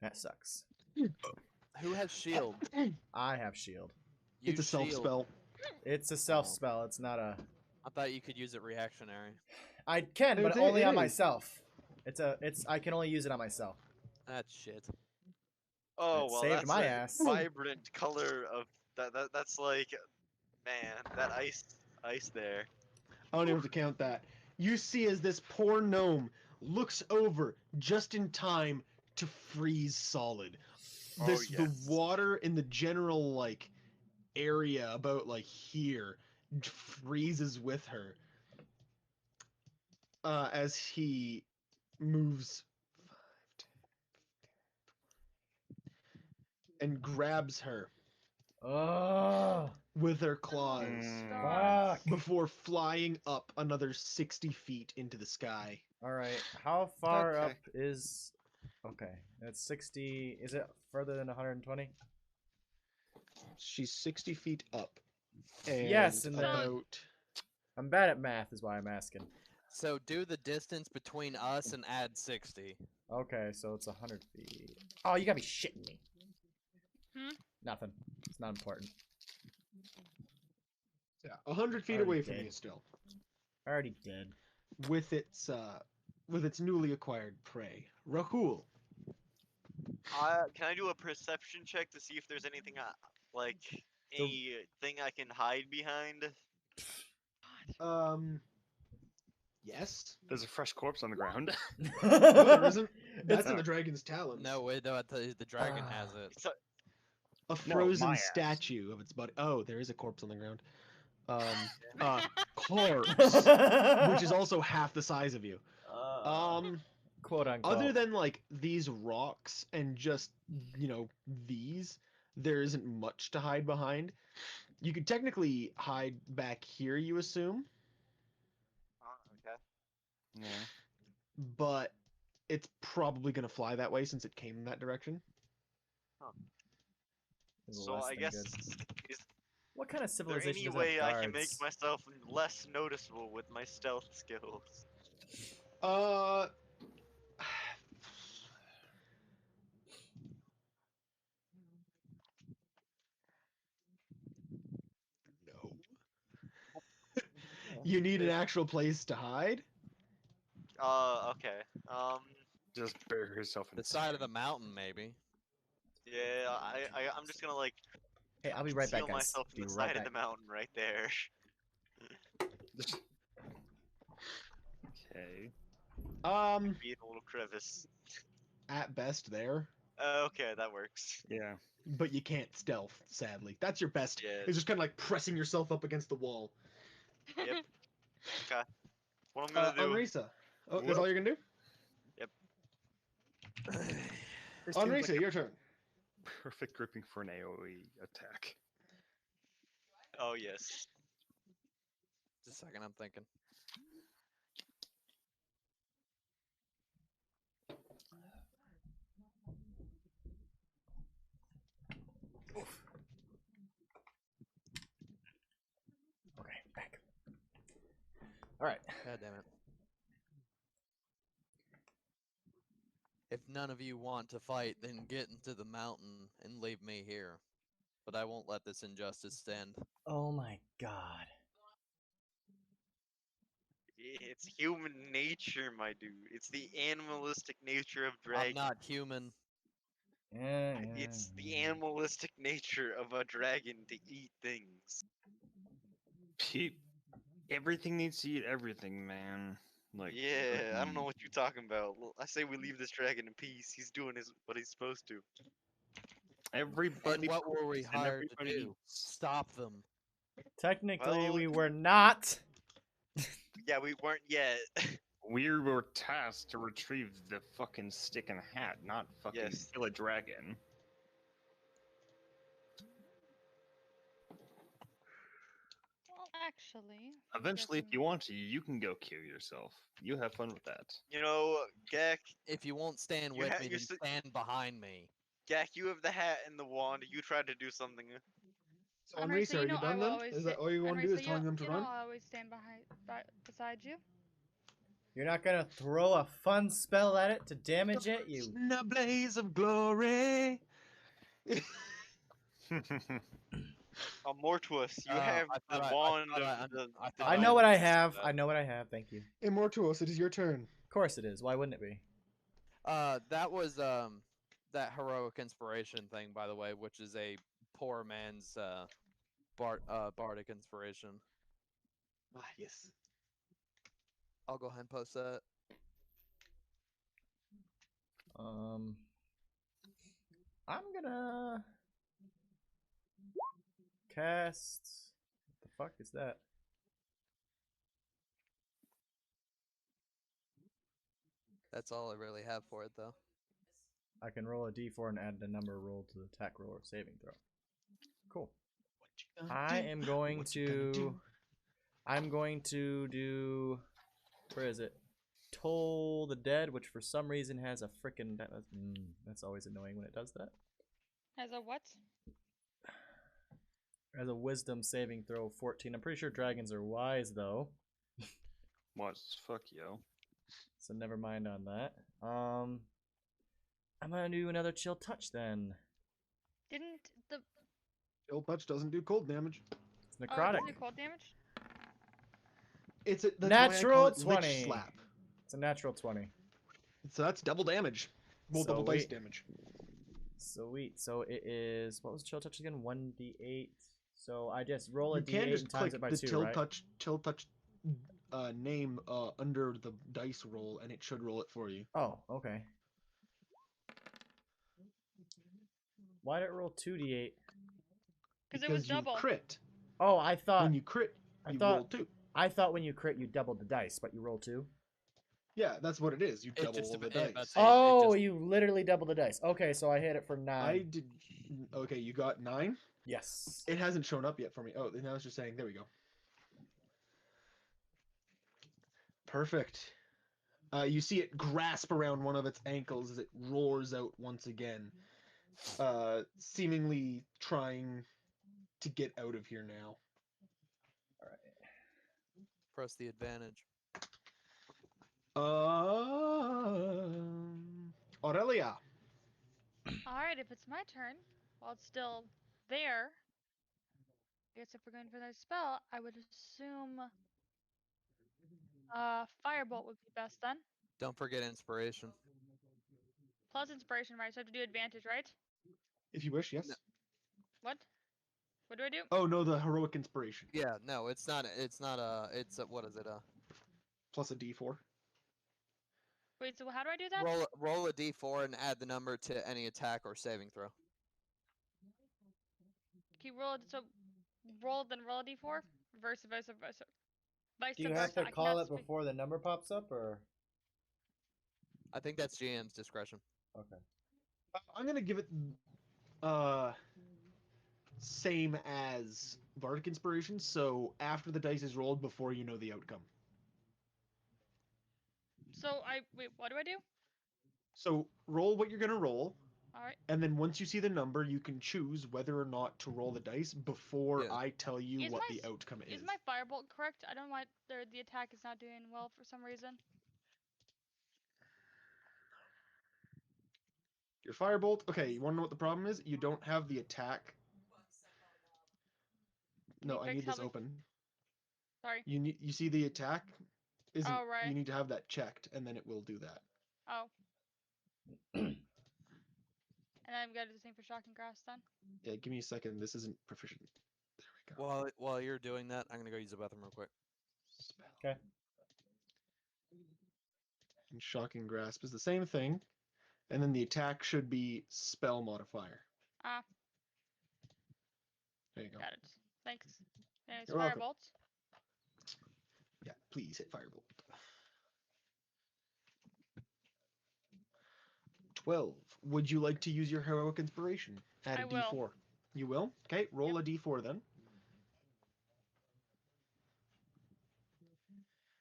That sucks. Who has shield? I have shield. Use It's a self shield. spell. It's a self spell. It's not a. I thought you could use it reactionary. I can, but It only on is. myself. I can only use it on myself. That's shit. Oh It well, saved that's my a ass. vibrant color of that's like, man, that ice there. I don't even have to count that. You see as this poor gnome looks over just in time to freeze solid. Oh, The yes. water in the general like area about like here freezes with her. As he moves 5, 10, 15, and grabs her Oh, with her claws fuck. before flying up another 60 feet into the sky. All right. How far Okay. up is? Okay, that's 60. Is it further than 120? She's 60 feet up. And Yes, and then- about I'm bad at math, is why I'm asking. So do the distance between us and add 60. Okay, so it's 100 feet. Oh, you gotta be shitting me. Hmm? Nothing. It's not important. 100 feet Already away from did. you still, I already did. with its newly acquired prey, Rahul. Can I do a perception check to see if there's anything like anything I can hide behind? Yes. There's a fresh corpse on the ground. No, there isn't. That's It's in the dragon's talons. No, wait, no, the dragon has it. It's a, A No, frozen my ass. statue of its body. Oh, there is a corpse on the ground. Corpse, which is also half the size of you. Quote unquote. Other than like these rocks and just these, there isn't much to hide behind. You could technically hide back here, you assume, okay. Yeah. but it's probably gonna fly that way since it came in that direction. Is So less I than guess good. is What kind of there civilization any doesn't way have I can make guards? myself less noticeable with my stealth skills? Uh. No. You need an actual place to hide? Okay. Just bury yourself in The side of the mountain, maybe. Yeah, I'm just gonna like Hey, I'll be right back, conceal guys. myself in Be the right side of back. the mountain right there. Okay. Be in a little crevice. At best there, Okay, that works. Yeah. but you can't stealth, sadly. That's your best. Yeah. It's just kind of like pressing yourself up against the wall. Yep. Okay. What I'm gonna do? Anrisa. Oh, that's Well- all you're gonna do? This seems Anrisa, like your turn. a perfect grouping for an AoE attack. Oh yes. Just a second, I'm thinking. Okay, back. All right. God damn it. If none of you want to fight, then get into the mountain and leave me here. But I won't let this injustice stand. Oh my god. It's human nature, my dude. It's the animalistic nature of I'm dragon. not human. Yeah. It's the animalistic nature of a dragon to eat things. Everything needs to eat everything, man. Like Yeah, I don't know freaking- what you're talking about. I say we leave this dragon in peace. He's doing what he's supposed to. Everybody. And what were we and hired to everybody do? eats. Stop them. Technically, Well- we were not. Yeah, we weren't yet. We were tasked to retrieve the fucking stick and hat, not fucking Yes. kill a dragon. Well, actually. Eventually, if doesn't- you want to, you can go kill yourself. You have fun with that. You know, Gak, If you won't stand You with ha- me, you then s- stand behind me. Gak, you have the hat and the wand. You tried to do something. So, Anrisa, Anrisa, are you I done will then? always Is that all you want to do is Anrisa, telling them to run? I'll always stand beside you. You're not gonna throw a fun spell at it to damage it, you. In a blaze of glory. Mortuus, you Oh, have I the thought I- I wand thought I of un- the. I the thought I know divine what I beast, have. uh, I know what I have. Thank you. Immortuos, it is your turn. Of course it is. Why wouldn't it be? That was that heroic inspiration thing, by the way, which is a poor man's bardic inspiration. Ah, yes. I'll go ahead and post that. I'm gonna cast. What the fuck is that? That's all I really have for it, though. I can roll a d4 and add the number rolled to the attack roll or saving throw. Cool. I am going to. I'm going to do. Where is it? Toll the Dead, which for some reason has a frickin' that's always annoying when it does that. As a what? As a wisdom saving throw of 14. I'm pretty sure dragons are wise though, What? Fuck yo. so never mind on that. I'm gonna do another chill touch then. Didn't the Chill touch doesn't do cold damage. It's oh, necrotic. doesn't it cold damage? It's a that's Natural why I call it Lich 20. slap. It's a natural 20. So that's double damage. Well, So double dice wait. damage. Sweet. So it is, what was chill touch again? 1d8. So I just roll a You d8 can just and times click it by the 2, tilt right? touch name under the dice roll, and it should roll it for you. Oh, okay. Why did it roll 2d8? Because it was You double. crit. Oh, I thought When you crit, I you thought- roll 2. I thought when you crit you doubled the dice, but you roll 2. Yeah, that's what it is. You It double just the dep- dice. that's it. Oh, just- you literally double the dice. Okay, so I hit it for 9. I did. Okay, you got 9. Yes. It hasn't shown up yet for me. Oh, now it's just saying. There we go. Perfect. You see it grasp around one of its ankles as it roars out once again, seemingly trying to get out of here now. Press the advantage. Aurelia. Alright, if it's my turn, while it's still there, I guess if we're going for another spell, I would assume Firebolt would be best then. Don't forget inspiration. Plus inspiration, right? So I have to do advantage, right? If you wish, yes. No. What? What do I do? Oh no, the heroic inspiration Yeah, no, it's not. It's not a. It's a, what is it? plus a D4. Wait, so how do I do that? Roll a d4 and add the number to any attack or saving throw. Can you roll it? So roll then roll a d4? Vice versa. Vice Do you versa. have to I call cannot it speak- before the number pops up, or? I think that's GM's discretion. Okay. I'm gonna give it same as bardic inspiration. So after the dice is rolled, before you know the outcome. So wait. What do I do? So roll what you're gonna roll, All right. and then once you see the number, you can choose whether or not to roll the dice before Yeah. I tell you Is what my the outcome is. Is my firebolt correct? I don't know why the attack is not doing well for some reason. Your firebolt. Okay, you want to know what the problem is? You don't have the attack. Can you No, I fix need how this we- open. Sorry. You see the attack isn't. Oh, right. You need to have that checked, and then it will do that. Oh. And then I'm gonna do the same for shocking grasp then. Yeah, give me a second. This isn't proficient. There we go. While you're doing that, I'm gonna go use the bathroom real quick. Spell. Okay. And shocking grasp is the same thing, and then the attack should be spell modifier. Ah, There you go. got it. Thanks. Anyways, You're welcome. firebolt. Yeah, please hit firebolt. 12. Would you like to use your heroic inspiration? Add a I will. D4. You will? Okay, roll a D4 then.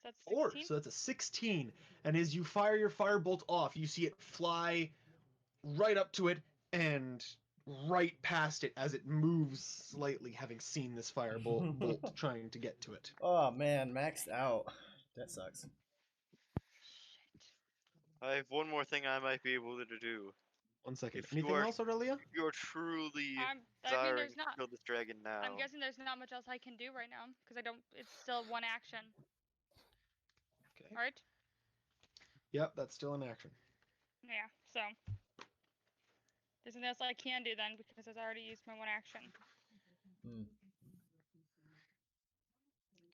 That's 4. 16. So that's a 16. And as you fire your firebolt off, you see it fly right up to it and right past it as it moves slightly, having seen this firebolt bolt trying to get to it. Oh man, maxed out. That sucks. I have one more thing I might be able to do. 1 second. If you Anything are- else, Aurelia? If you're truly I mean, desiring there's to not. kill this dragon now, I'm guessing there's not much else I can do right now because I don't. It's still one action. Okay. All right. Yep, that's still in action. Yeah. So there's nothing else I can do then because I've already used my one action. Hmm.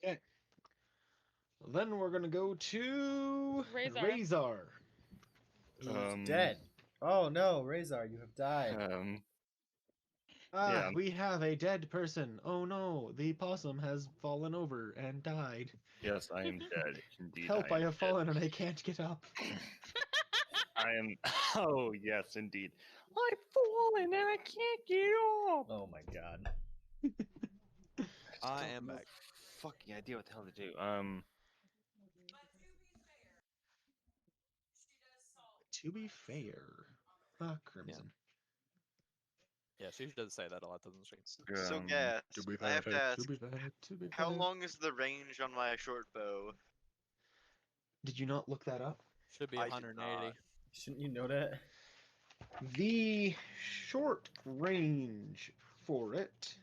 Okay. Then we're gonna go to Razor. Razor. Who's dead? Oh no, Razor, you have died. Ah, Yeah. we have a dead person. Oh no, the possum has fallen over and died. Yes, I am dead. Indeed. Help, I am have dead. fallen and I can't get up. I am. Oh, yes, indeed. I've fallen and I can't get up. Oh my god. just I don't am know back. Fucking idea what the hell to do. To be fair. Ah, Crimson. Yeah, she does say that a lot, doesn't she? so Um, gas. I have to ask, to be fair, to be how fair. long is the range on my short bow? Did you not look that up? Should be I did 180. not. Shouldn't you know that? The short range for it,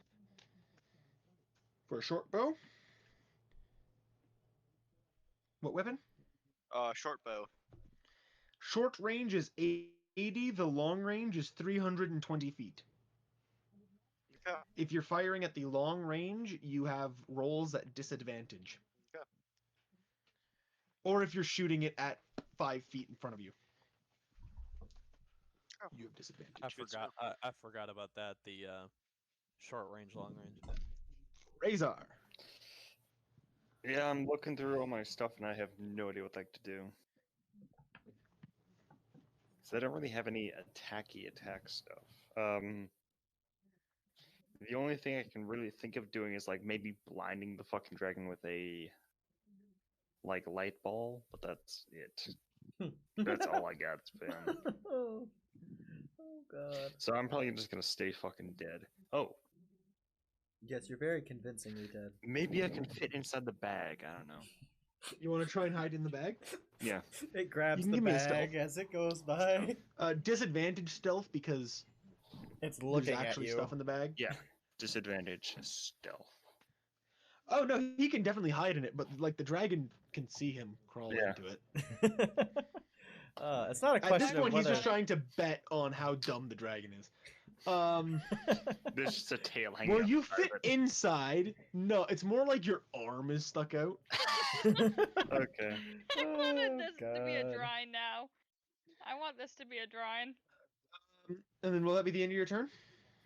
for a short bow. What weapon? Short bow. Short range is 80. The long range is 320 feet. Okay. If you're firing at the long range, you have rolls at disadvantage. Okay. Or if you're shooting it at 5 feet in front of you, Oh. you have disadvantage. I Good to forgot. I forgot about that. The short range, long range. Razor. Yeah, I'm looking through all my stuff and I have no idea what like to do. So I don't really have any attacky attack stuff. The only thing I can really think of doing is like maybe blinding the fucking dragon with a like light ball, but that's it. That's all I got, spam. Oh god. So I'm probably just gonna stay fucking dead. Oh, Yes, you're very convincingly dead. maybe I can fit inside the bag. I don't know. You want to try and hide in the bag? Yeah. It grabs can the give me a stealth. bag as it goes by. Disadvantage stealth because It's there's looking at actually you. stuff in the bag. Yeah. Disadvantage stealth. Oh no, he can definitely hide in it, but like the dragon can see him crawl Yeah. into it. It's not a At question this point, of he's whether. just trying to bet on how dumb the dragon is. There's just a tail hanging Well, out you the side fit of it. inside. No, it's more like your arm is stuck out. Okay. I wanted Oh, this to be a God. drawing now. I want this to be a drawing. And then will that be the end of your turn?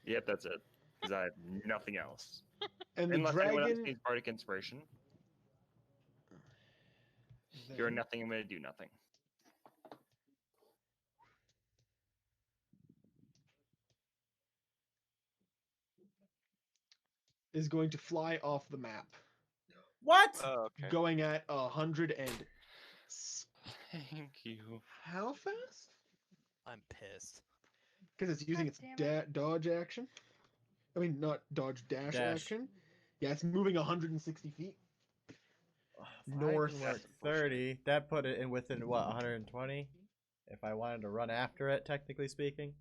Yep, that's it. Because I have nothing else. And the Unless anyone else dragon. needs bardic inspiration. You're nothing, I'm gonna do nothing. Is going to fly off the map, What? Oh, okay. going at 100 and. Thank you. How fast? I'm pissed. Because it's using God its damn it. dodge action. I mean, not dodge, dash Dash. action. Yeah, it's moving 160 feet. If North. I can work That's bullshit. 30. That put it in within what, 120? If I wanted to run after it, technically speaking.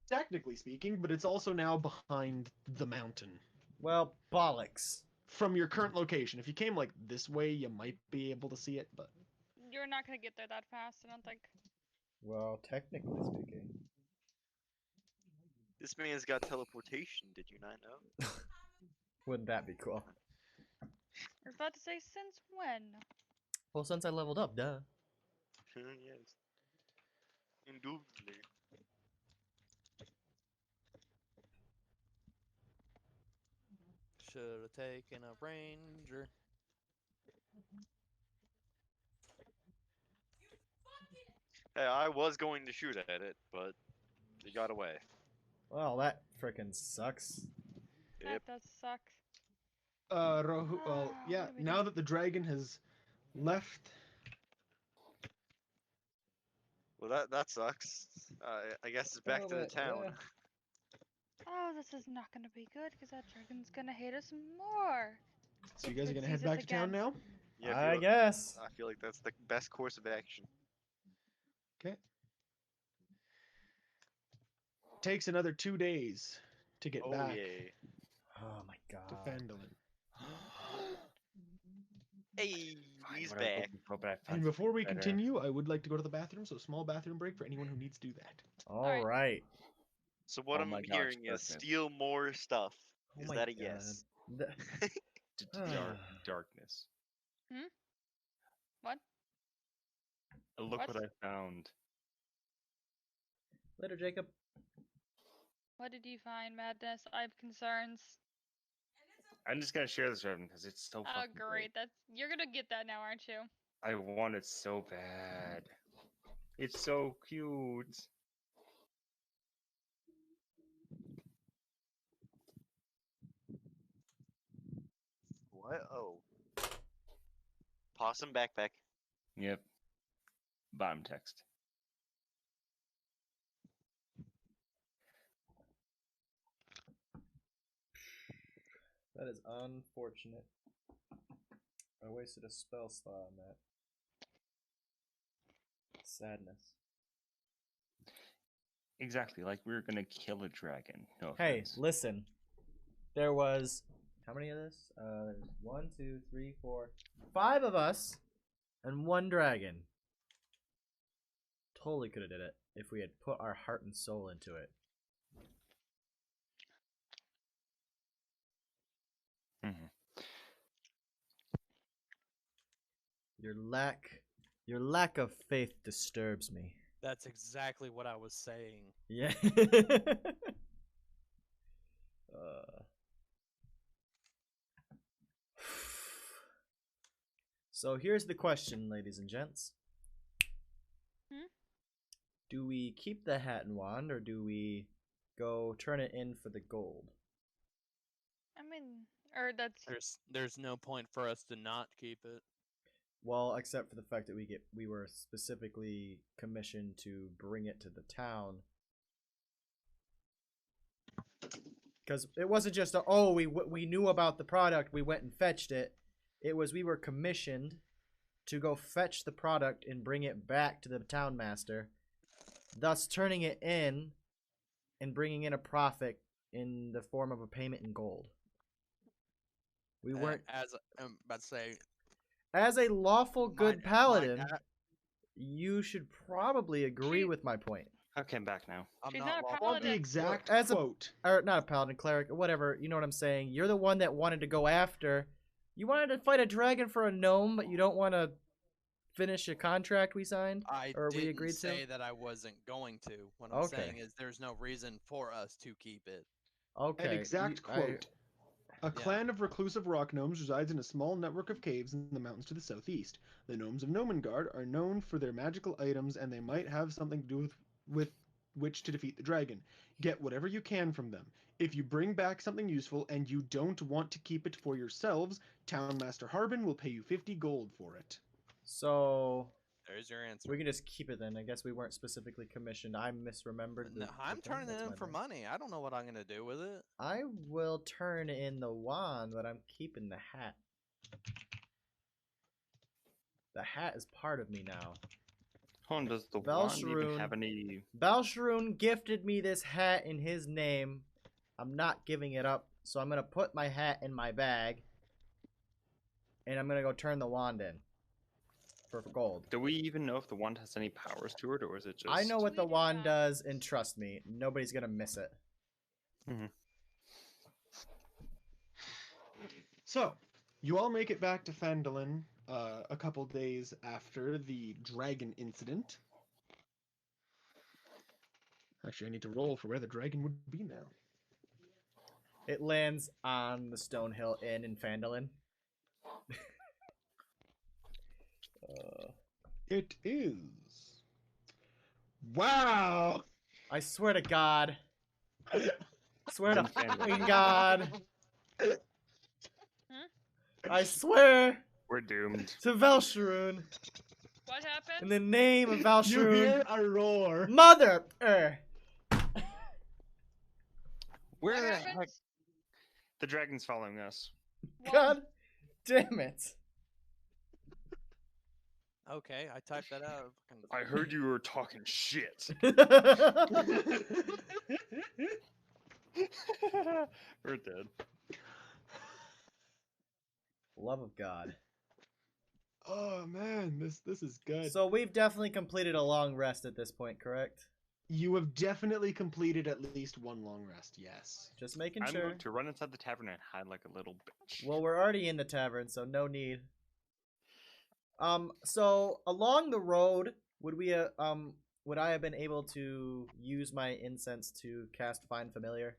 Technically speaking, but it's also now behind the mountain. Well, bollocks. From your current location. If you came like this way, you might be able to see it, but You're not gonna get there that fast, I don't think. Well, technically speaking. This man's got teleportation. Did you not know? Wouldn't that be cool? I was about to say, since when? Well, since I leveled up, duh. Yes. Indubitably. Should have taken a ranger. Hey, I was going to shoot at it, but it got away. Well, that frickin' sucks. Yep. That does suck. Rohu, well, Ah, yeah, what do we now do? that the dragon has left, Well, that sucks. I guess it's back to the town. Oh, this is not gonna be good, because that dragon's gonna hate us more. so you If guys are it gonna sees head us back to town again. now? Yeah, I guess. I feel like that's the best course of action. Okay. Takes another 2 days to get Oh back yeah. Oh my to god. Phandalin. Hey, Fine, he's what I was back. looking for, but I found And before we something better. continue, I would like to go to the bathroom, so small bathroom break for anyone who needs to do that. All right. So what Oh I'm my gosh, hearing is darkness. steal more stuff. Oh Is my that a god. yes? Darkness. What? Look What? what I found. Later, Jacob. What did you find, Madness? I have concerns. I'm just gonna share this with him because it's so Oh, fucking great. That's you're gonna get that now, aren't you? I want it so bad. It's so cute. What? Oh. Possum backpack. Yep. Bottom text. That is unfortunate. I wasted a spell slot on that. Sadness. Exactly, like we were gonna kill a dragon. No Hey, offense. listen. There was how many of this? There's 1, 2, 3, 4, 5 of us, and 1 dragon. Totally could have did it if we had put our heart and soul into it. Mhm. Your lack of faith disturbs me. That's exactly what I was saying. Yeah. uh. So here's the question, ladies and gents. Hmm? Do we keep the hat and wand, or do we go turn it in for the gold? I mean, or that's There's no point for us to not keep it. Well, except for the fact that we were specifically commissioned to bring it to the town. Because it wasn't just we knew about the product, we went and fetched it. It was we were commissioned to go fetch the product and bring it back to the town master, thus turning it in and bringing in a profit in the form of a payment in gold. We weren't As I'm about to say, as a lawful good Mind paladin. hat. You should probably agree She- with my point. Okay, I'm back now. I'm She's not not a lawful. Well, paladin. the exact As a- quote. Or not a paladin, cleric, whatever. You know what I'm saying? You're the one that wanted to go after. You wanted to fight a dragon for a gnome, but you don't want to finish a contract we signed I or we didn't agreed say to. that I wasn't going to. What I'm Okay. saying is there's no reason for us to keep it. Okay. An exact quote. A Yeah. clan of reclusive rock gnomes resides in a small network of caves in the mountains to the southeast. The gnomes of Nomengard are known for their magical items, and they might have something to do with which to defeat the dragon. Get whatever you can from them. If you bring back something useful and you don't want to keep it for yourselves, Town Master Harbin will pay you 50 gold for it. So There's your answer. we can just keep it then. I guess we weren't specifically commissioned. I misremembered. No, I'm thing. turning That's it my in for bad. money. I don't know what I'm gonna do with it. I will turn in the wand, but I'm keeping the hat. The hat is part of me now. Hold on, does the wand even Valsharoon. have any... Balsharoon gifted me this hat in his name. I'm not giving it up, so I'm gonna put my hat in my bag, and I'm gonna go turn the wand in for gold. Do we even know if the wand has any powers to it, or is it just... I know what the We do wand not. does, and trust me, nobody's gonna miss it. So, you all make it back to Phandalin a couple days after the dragon incident. Actually, I need to roll for where the dragon would be now. It lands on the Stonehill Inn in Phandalin. It is. Wow! I swear to God. Swear to In Phandalin. fucking God. Hmm? I swear We're doomed. to Valsharoon. What happened? In the name of You Valsharoon. hear a roar. Mother! Where What the happened? heck? The dragon's following us. Well, God damn it. Okay, I typed that out. Fucking- I heard you were talking shit. We're dead. Love of God. Oh man, this is good. So we've definitely completed a long rest at this point, correct? You have definitely completed at least one long rest, yes. Just making I'm sure. going to run inside the tavern and hide like a little bitch. Well, we're already in the tavern, so no need. So along the road, would I have been able to use my incense to cast Find Familiar?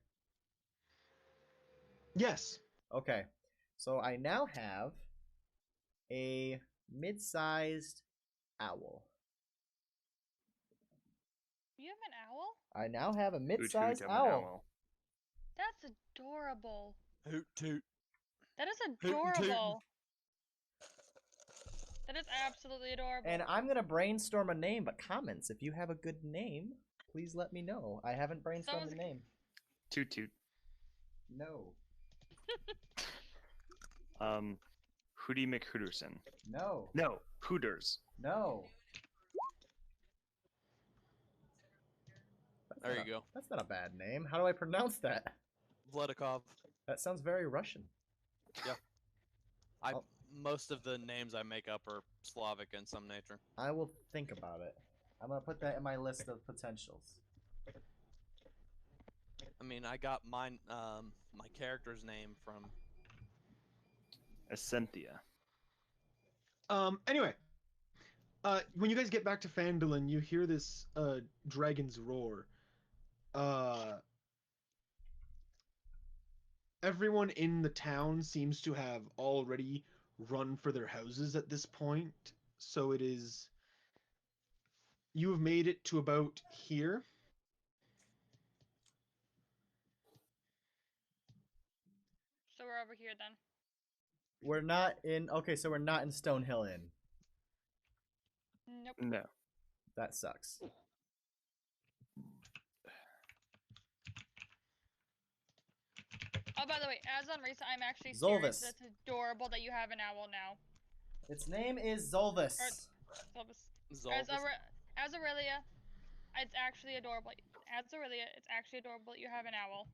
Yes. Okay. So I now have a mid-sized owl. you have an owl? I now have a Hoot, hoot, mid-sized I'm an owl. That's adorable. Hoot toot. That is Hootin' tootin'. adorable. That is absolutely adorable. And I'm gonna brainstorm a name, but comments, if you have a good name, please let me know. I haven't brainstormed Someone's- a name. Toot toot. No. Hootie McHooterson. No. No, Hooters. No. That's There not you a- go. That's not a bad name. How do I pronounce that? Vladikov. That sounds very Russian. I Oh. most of the names I make up are Slavic in some nature. I will think about it. I'm gonna put that in my list of potentials. I mean, I got mine my character's name from Cynthia. Anyway, when you guys get back to Phandalin, you hear this dragon's roar. Everyone in the town seems to have already run for their houses at this point, so it is. You have made it to about here. So we're over here then. We're not in. Okay, so we're not in Stonehill Inn. Nope. No. That sucks. Oh, by the way, as on Risa, I'm actually Zolvis. serious. That's adorable that you have an owl now. Its name is Zolvis. Zolvis. Zolvis. As Aurelia, it's actually adorable. As Aurelia, it's actually adorable that you have an owl.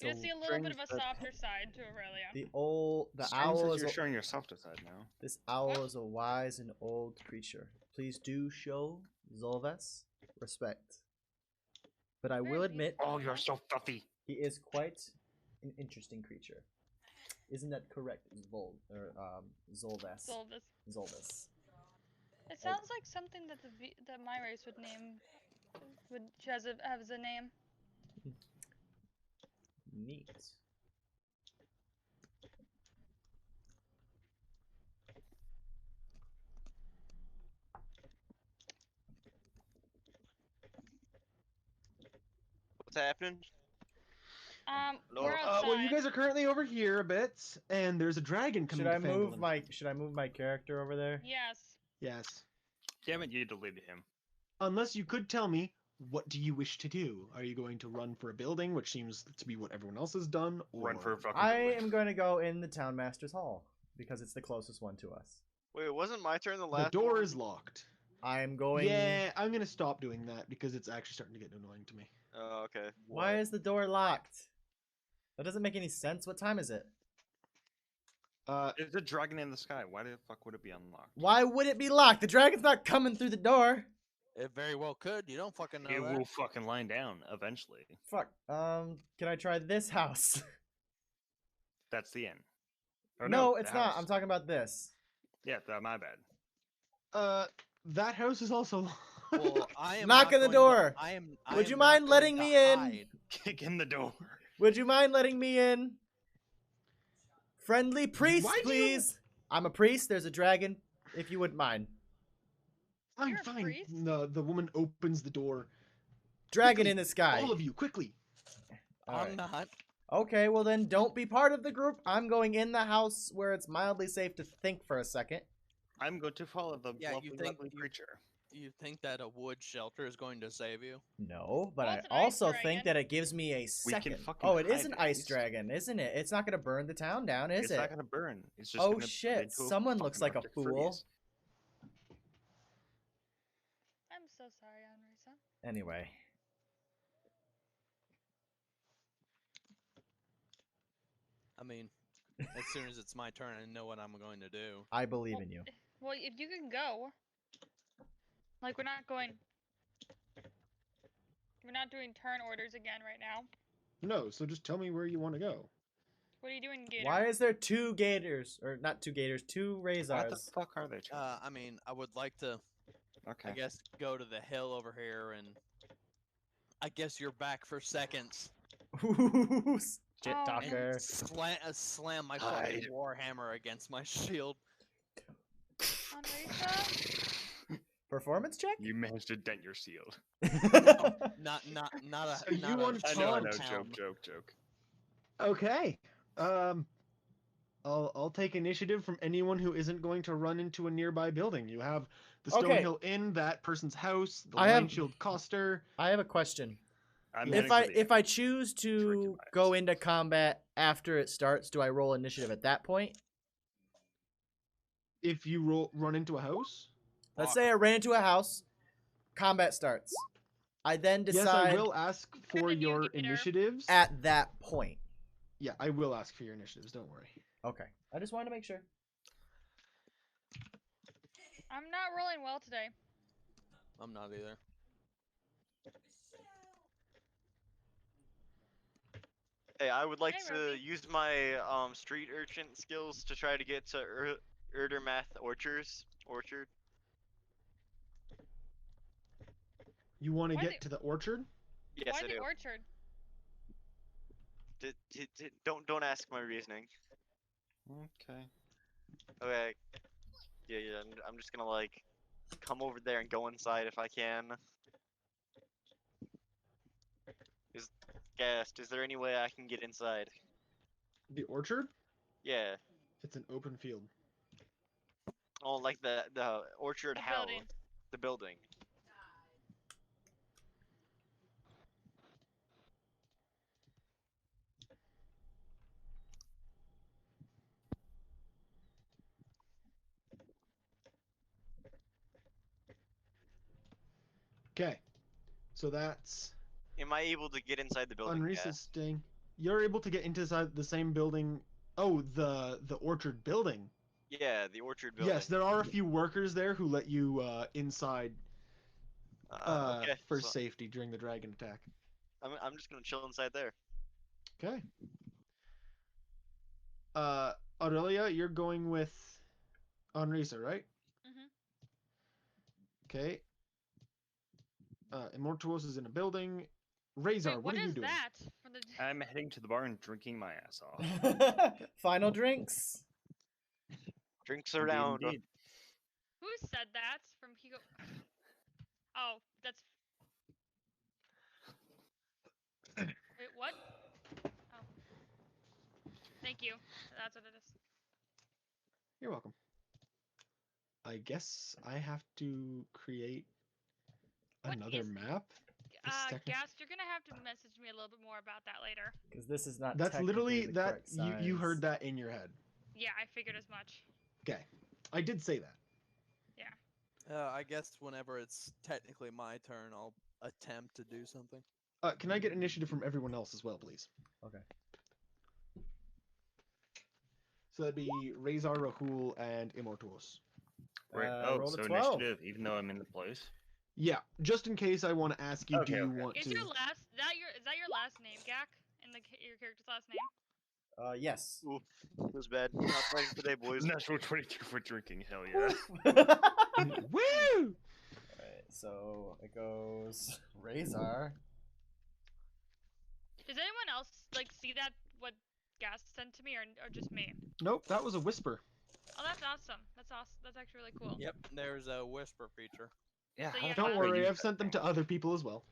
You just see a little bit of a softer side to Aurelia. The Strange owl that is you're showing your softer side now. this owl What? is a wise and old creature. Please do show Zolvis respect. But I will Very admit, Oh, you're so fluffy. he is quite an interesting creature. Isn't that correct, Zolvis? Zolvis. Zolvis. It sounds like something that that my race would name. Would has a name. Neat. What's happening? We're outside. Well, you guys are currently over here a bit, and there's a dragon coming. Should I to move Phandalin. Should I move my character over there? Yes. Yes. Damn it, you deleted him. Unless you could tell me, what do you wish to do? Are you going to run for a building, which seems to be what everyone else has done? Or... Run for a fucking I building. am going to go in the Town Master's Hall because it's the closest one to us. Wait, it wasn't my turn the The last door one? is locked. I am going. Yeah, I'm gonna stop doing that because it's actually starting to get annoying to me. Oh, okay. Why is the door locked? That doesn't make any sense. What time is it? There's a dragon in the sky. Why the fuck would it be unlocked? Why would it be locked? The dragon's not coming through the door. It very well could. You don't fucking know It that. will fucking line down eventually. Fuck. Can I try this house? That's the end. Or no, the it's not. house. I'm talking about this. Yeah, my bad. That house is also locked. Well, I am Knock not on the going door. To, I am. I Would am you not mind going letting to me in? hide. Kick in the door. Would you mind letting me in? Friendly priest, Why do you- please. I'm a priest. There's a dragon. If you wouldn't mind. I'm You're a fine. priest? The woman opens the door. Dragon Quickly, in the sky. All of you, quickly. All I'm right. not. Okay, well then don't be part of the group. I'm going in the house where it's mildly safe to think for a second. I'm going to follow the Yeah, you lovely, think lovely you- creature. You think that a wood shelter is going to save you? No, but Well, I it's an ice also dragon. think that it gives me a We second. can fucking Oh, it is hide an at ice least. dragon, isn't it? It's not going to burn the town down, is It's it? not gonna burn. It's just Oh, gonna shit, turn into a someone looks fucking like a Arctic fool. freeze. I'm so sorry, Anrisa. Anyway. I mean, as soon as it's my turn, I know what I'm going to do. I believe in you. Well, if you can go. Like, we're not going. We're not doing turn orders again right now. No, so just tell me where you want to go. What are you doing, Gator? Why is there two gators? Or not two gators, two What the razors. fuck are they? Charlie? I mean, I would like to, Okay. I guess, go to the hill over here, and I guess you're back for seconds. Shit Oh, talker. And slam my Hide. fucking warhammer against my shield. Anrisa? Performance check? You managed to dent your shield. Not a. So you not want a to I know, pound. joke. Okay. I'll take initiative from anyone who isn't going to run into a nearby building. You have the Okay. Stonehill Inn, that person's house, the I have- Lion Shield Coster. I have a question. I'm If heading to the If I choose to Drinking go vibes. into combat after it starts, do I roll initiative at that point? If you run into a house, Let's Fuck. say I ran into a house, combat starts. I then yes, I decide will ask for Couldn't you, your Gator? initiatives. at that point. Yeah, I will ask for your initiatives. Don't worry. Okay. I just wanted to make sure. I'm not rolling well today. I'm not either. Hey, I would like Hey, to Ruby. use my street urchin skills to try to get to Erdermath Orchard. You want to Why get the- to the orchard? Yes, Why I the do. orchard? Don't ask my reasoning. Okay. Okay. Yeah. I'm just gonna like come over there and go inside if I can. Is there any way I can get inside? The orchard? Yeah. It's an open field. Oh, like the orchard The house, building. the building. Okay. So that's Am I able to get inside the building? Yeah. unresisting. You're able to get inside the same building. Oh, the orchard building. Yeah, the orchard building. Yes, there are a few workers there who let you inside Okay. for So safety during the dragon attack. I'm just gonna chill inside there. Okay. Aurelia, you're going with Anrisa, right? Mhm. Okay. Immortuos is in a building. Razor, Wait, what are you is doing? that? For the... I'm heading to the bar and drinking my ass off. Final drinks. Drinks Indeed, around. indeed. Who said that? From Higo. Oh, that's. Wait, what? Oh. Thank you. That's what it is. You're welcome. I guess I have to create What another is- map. This is techni- Gas, you're gonna have to message me a little bit more about that later. Because this is not. That's literally technically the that correct you size. heard that in your head. Yeah, I figured as much. Okay. I did say that. I guess whenever it's technically my turn, I'll attempt to do something. Can I get initiative from everyone else as well, please? Okay. So that'd be Razor, Rahul, and Immortuos. Right. Roll So the 12. initiative, even though I'm in the place. Yeah, just in case I want to ask you, Okay, do you okay. want Is to? your last is that your last name, Gak? Your character's last name? Yes. Ooh, it was bad. Not fighting today, boys. Natural 22 for drinking. Hell yeah. Woo! Alright, so it goes Razor. Does anyone else see that what Gas sent to me, or just me? Nope, that was a whisper. Oh, that's awesome. That's awesome. That's actually really cool. Yep, there's a whisper feature. Yeah. So how yeah, the fuck Don't do I worry, use I've that sent them thing? to other people as well.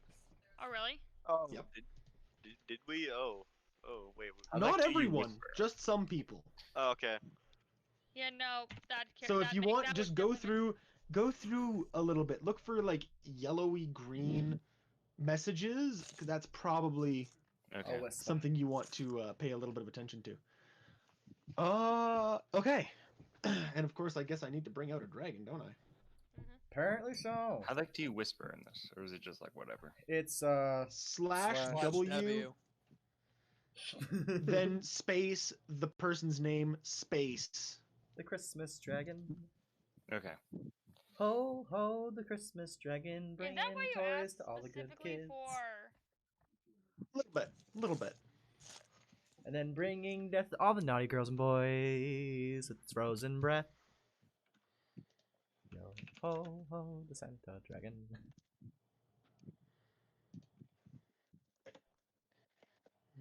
Oh, really? Oh, Yep. Did we? Oh, wait. I Not like to use everyone, whisper. just some people. Oh, okay. Yeah, no. So if you want, just go through a little bit. Look for like yellowy green messages, because that's probably Okay. Oh, whisper. something you want to pay a little bit of attention to. Okay. And of course, I guess I need to bring out a dragon, don't I? Apparently so. How do you whisper in this, or is it just like whatever? It's Slash Slash W, then space the person's name, space. the Christmas dragon. Okay. Ho ho, the Christmas dragon, Is bringing that why you toys asked to all the good specifically kids. for? Little bit. And then bringing death to all the naughty girls and boys with frozen breath. Yo ho ho, the Santa dragon.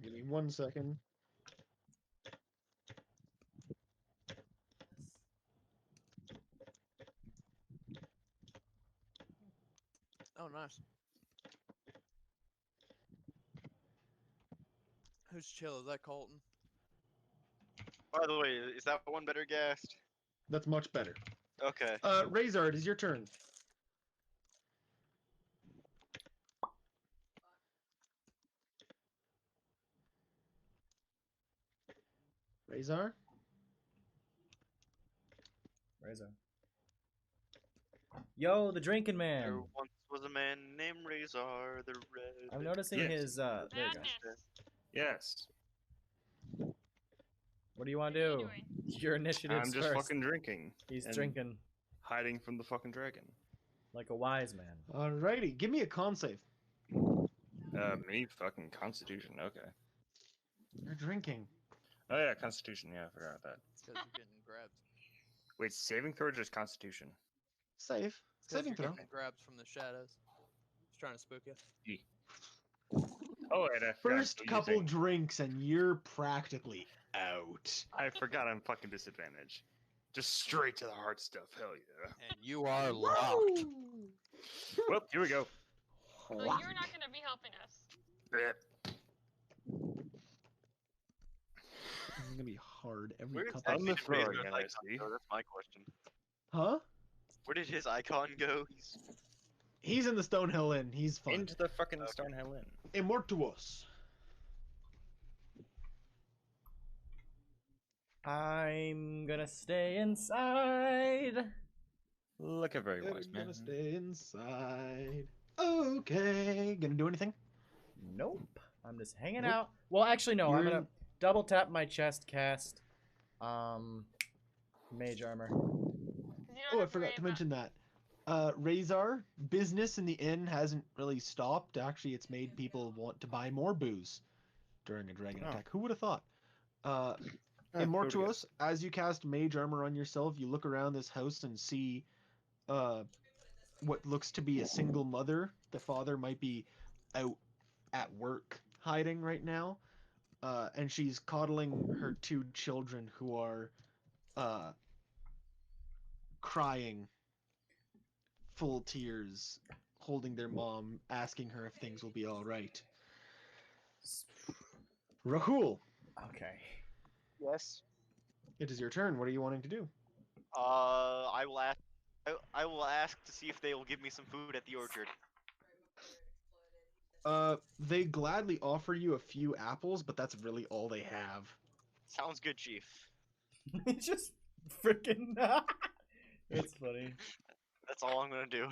Give me 1 second. Oh, nice. Who's chill? Is that Colton? By the way, is that one better gassed? That's much better. Okay. Razor, it is your turn. Razor? Razor. Yo, the drinking man. There once was a man named Razor the Red. I'm noticing Yes. his there you go. Madness. Yes. What do you want What to are you do? doing? Your initiative I'm just first. fucking drinking. He's and drinking hiding from the fucking dragon. like a wise man. Alrighty, give me a con save. Me fucking constitution. Okay. You're drinking. Oh yeah, Constitution. Yeah, I forgot about that. It's because you're getting grabbed. Wait, saving throw or just Constitution? Save. It's because Saving you're throw. getting grabbed from the shadows. Just trying to spook you. Oh, and I forgot I'm First still couple using- drinks and you're practically out. I forgot I'm fucking disadvantaged. Just straight to the hard stuff. Hell yeah. And you are locked. Well, here we go. So you're not gonna be helping us. Bleh. This is gonna be hard every Where couple. exactly I'm the did throwing Razor's NSC. icon go? That's my question. Huh? Where did his icon go? He's in the Stonehill Inn. He's fine. Into the fucking Stonehill Inn. Immortuos. I'm gonna stay inside. Look at very I'm wise man. gonna stay inside. Okay. Gonna do anything? Nope. I'm just hanging Nope. out. Well, actually, no. I'm You're gonna in- double tap my chest, cast, mage armor. 'Cause you don't Oh, I have forgot worry to about- mention that. Razor, business in the inn hasn't really stopped. Actually, it's made people want to buy more booze during a dragon Oh. attack. Who would have thought? Ah, who would've Immortuos, as you cast mage armor on yourself, you look around this house and see what looks to be a single mother. The father might be out at work hiding right now. And she's coddling her two children who are crying, full tears, holding their mom, asking her if things will be all right. Rahul, Okay. Yes. it is your turn. What are you wanting to do? I will ask. I will ask to see if they will give me some food at the orchard. They gladly offer you a few apples, but that's really all they have. Sounds good, Chief. It's just freaking. It's funny. That's all I'm gonna do.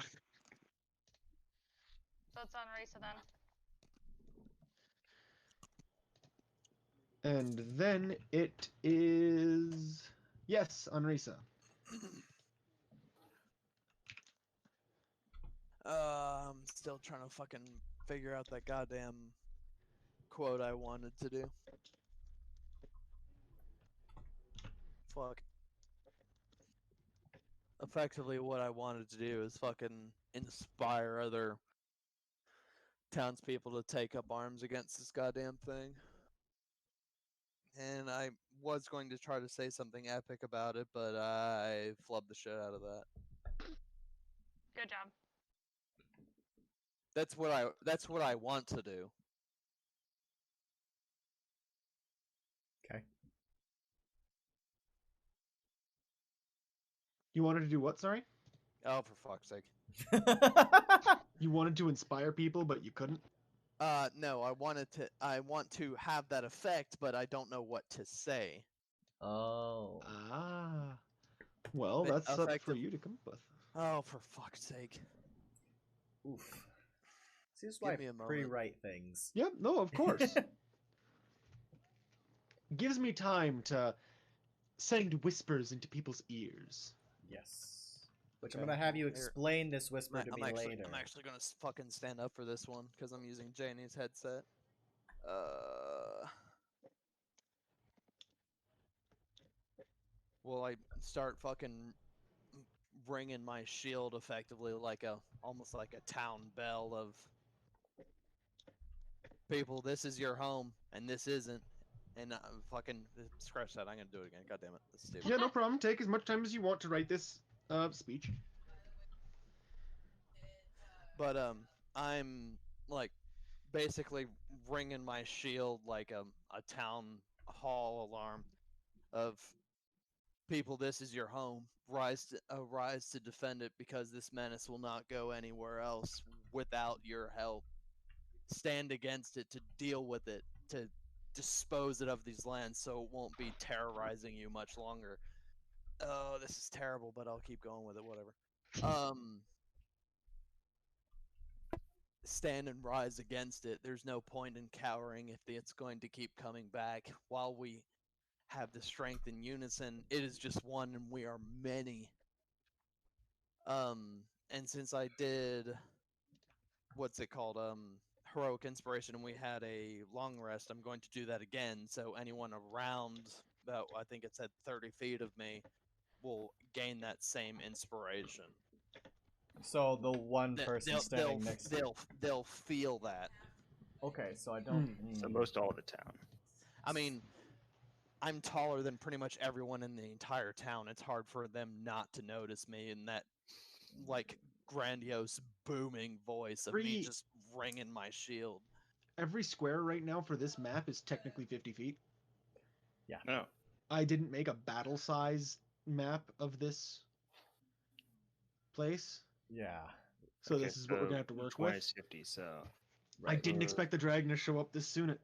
So it's on Risa then. And then it is yes, Anrisa. I'm still trying to fucking figure out that goddamn quote I wanted to do. Fuck. Effectively, what I wanted to do is fucking inspire other townspeople to take up arms against this goddamn thing. And I was going to try to say something epic about it, but I flubbed the shit out of that. Good job. That's what I want to do. Okay. You wanted to do what, sorry? Oh, for fuck's sake. You wanted to inspire people, but you couldn't? No, I want to have that effect, but I don't know what to say. Oh. Ah. Well, Bit that's up for effective. you to come up with. Oh, for fuck's sake. Oof. See, this is why Give me a I moment. pre-write things. Yep, no, of course. Gives me time to send whispers into people's ears. Yes. Which I'm Okay, gonna have you here. explain this whisper to me later. I'm actually gonna fucking stand up for this one because I'm using Janie's headset. Will I start fucking ringing my shield effectively like almost like a town bell of people? This is your home, and this isn't. And fucking scratch that. I'm gonna do it again. God damn it, that's stupid. Yeah, no problem. Take as much time as you want to write this speech. But I'm like basically ringing my shield like a town hall alarm of people. This is your home. Rise to defend it because this menace will not go anywhere else without your help. Stand against it to deal with it, to dispose it of these lands so it won't be terrorizing you much longer. Oh, this is terrible, but I'll keep going with it, whatever. Stand and rise against it. There's no point in cowering if it's going to keep coming back. While we have the strength in unison, it is just one and we are many. And since I did what's it called? heroic inspiration and we had a long rest, I'm going to do that again. So anyone around about, I think it said 30 feet of me, will gain that same inspiration. So the one person They'll standing next to you. they'll feel that. Okay, so I don't. So most all of the town. I mean, I'm taller than pretty much everyone in the entire town. It's hard for them not to notice me in that, like, grandiose, booming voice of me Free- just ringing my shield. Every square right now for this map is technically 50 feet. No. I didn't make a battle size map of this place, Yeah. so Okay, this is what we're so gonna have to each work one with. is 50, so I didn't Uh, expect the dragon to show up this soon at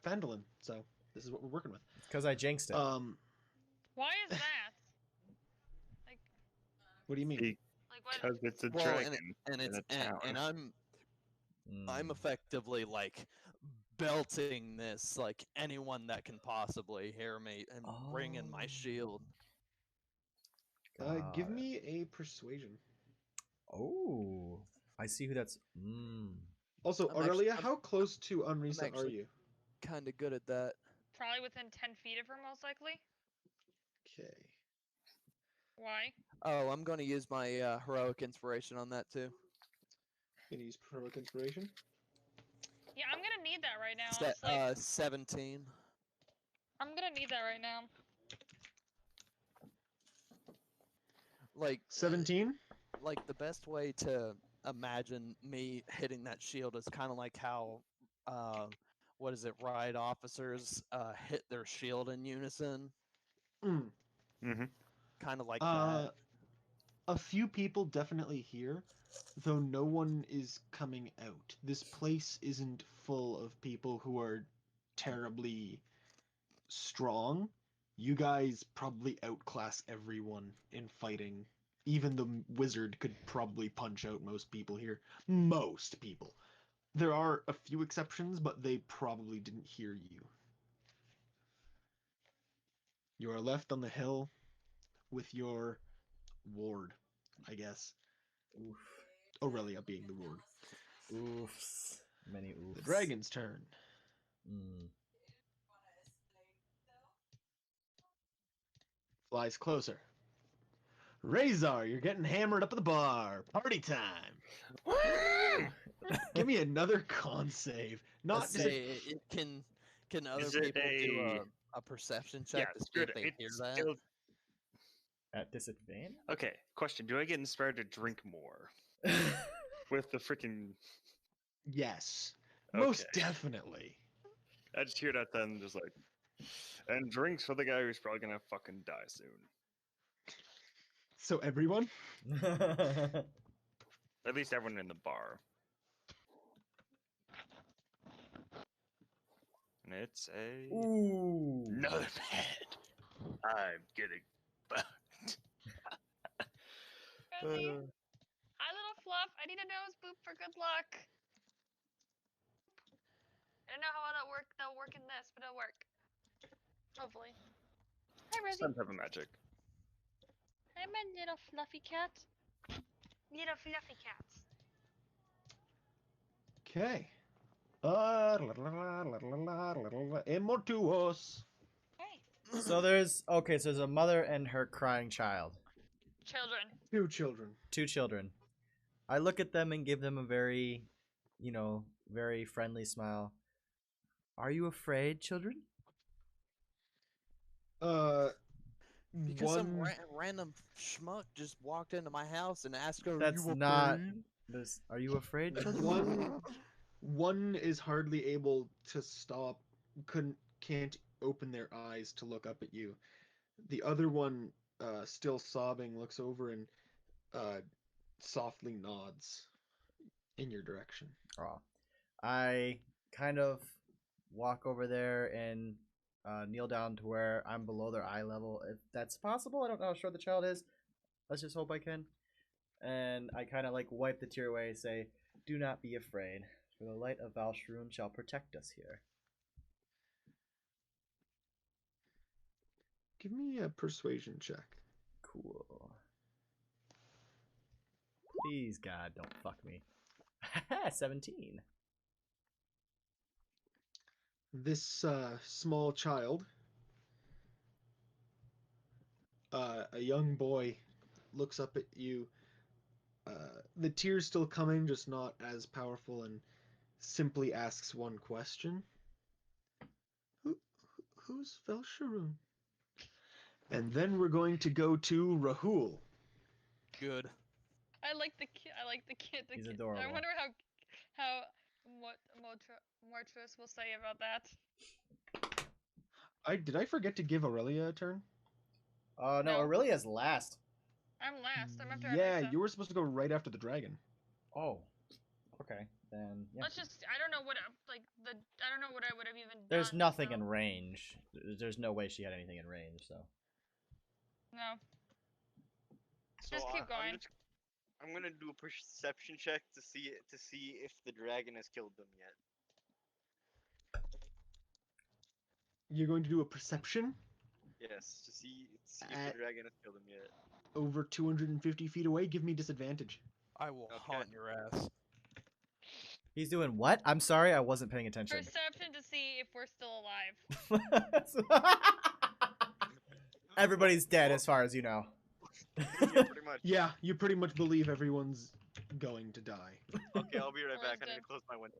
Phandalin, so this is what we're working with. Because I jinxed it. Why is that? Like, What do you mean? like what? because it's a Well, dragon and in it's a town. and I'm Mm. effectively like belting this like anyone that can possibly hear me and ringing my Oh. shield. Give Got it. me a persuasion. Oh, I see who that's. Also, I'm Aurelia, actually- how close to Unrisa are actually- you? Kind of good at that. Probably within 10 feet of her, most likely. Okay. Why? Oh, I'm going to use my heroic inspiration on that too. Gonna use heroic inspiration. Yeah, I'm gonna need that right now. Set, Honestly. 17. I'm gonna need that right now. Like 17. Like the best way to imagine me hitting that shield is kind of like how what is it, riot officers hit their shield in unison, Mm. Mm-hmm. kind of like that. A few people definitely here, though no one is coming out. This place isn't full of people who are terribly strong. You guys probably outclass everyone in fighting. Even the wizard could probably punch out most people here. Most people. There are a few exceptions, but they probably didn't hear you. You are left on the hill with your ward, I guess. Oof. Aurelia being the ward. Oofs. Many oofs. The dragon's turn. Mm. Flies closer. Razor, you're getting hammered up at the bar. Party time. Give me another con save. Not Let's just say can other Is it people do a- a perception check Yeah, to see screw if it. they hear It's that? still At disadvantage. okay. Question: do I get inspired to drink more with the freaking? yes. Most Okay. definitely. I just hear that then, just like, and drinks for the guy who's probably gonna fucking die soon. So everyone? At least everyone in the bar. And it's a Ooh. another bed. I'm getting bugged. Rosie, hi little fluff. I need a nose boop for good luck. I don't know how that'll work in this, but it'll work. Hopefully. Hi Rosie. Some type of magic. Hi my little fluffy cat. Little fluffy cats. Okay. Immortuos. Hey. So there's okay. So there's a mother and her crying child. Children. 2 children. 2 children. I look at them and give them a very, very friendly smile. Are you afraid, children? Because some One random schmuck just walked into my house and asked her, That's "You not. afraid?" This. Are you afraid, children? one is hardly able to stop, can't open their eyes to look up at you. The other one, still sobbing, looks over and softly nods in your direction. Oh. I kind of walk over there and kneel down to where I'm below their eye level, if that's possible. I don't know how short the child is. Let's just hope I can. And I kind of like wipe the tear away, say, "Do not be afraid, for the light of Valshroom shall protect us here." Give me a persuasion check. Cool. Please, God, don't fuck me. 17. this small child, a young boy, looks up at you. The tears still coming, just not as powerful, and simply asks one question: Who's Velsharoon? And then we're going to go to Rahul. Good. I like the kid. I like the kid. The He's kid. adorable. I wonder what Mortress will say about that. Did I forget to give Aurelia a turn? No, No. Aurelia's last. I'm last. I'm after Yeah, Anrisa. you were supposed to go right after the dragon. Oh. Okay, then yeah. Let's just. I don't know what I don't know what I would have even There's done. nothing so. in range. There's no way she had anything in range, so. No. So Just keep going. I'm gonna do a perception check to see if the dragon has killed them yet. You're going to do a perception Yes, to see if At- the dragon has killed them yet. over 250 feet away. Give me disadvantage. I will Okay. haunt your ass. He's doing what? I'm sorry, I wasn't paying attention. Perception to see if we're still alive. Everybody's dead as far as you know. Yeah, pretty much. Yeah, you pretty much believe everyone's going to die. Okay, I'll be right Or back. is I need dead. to close my window.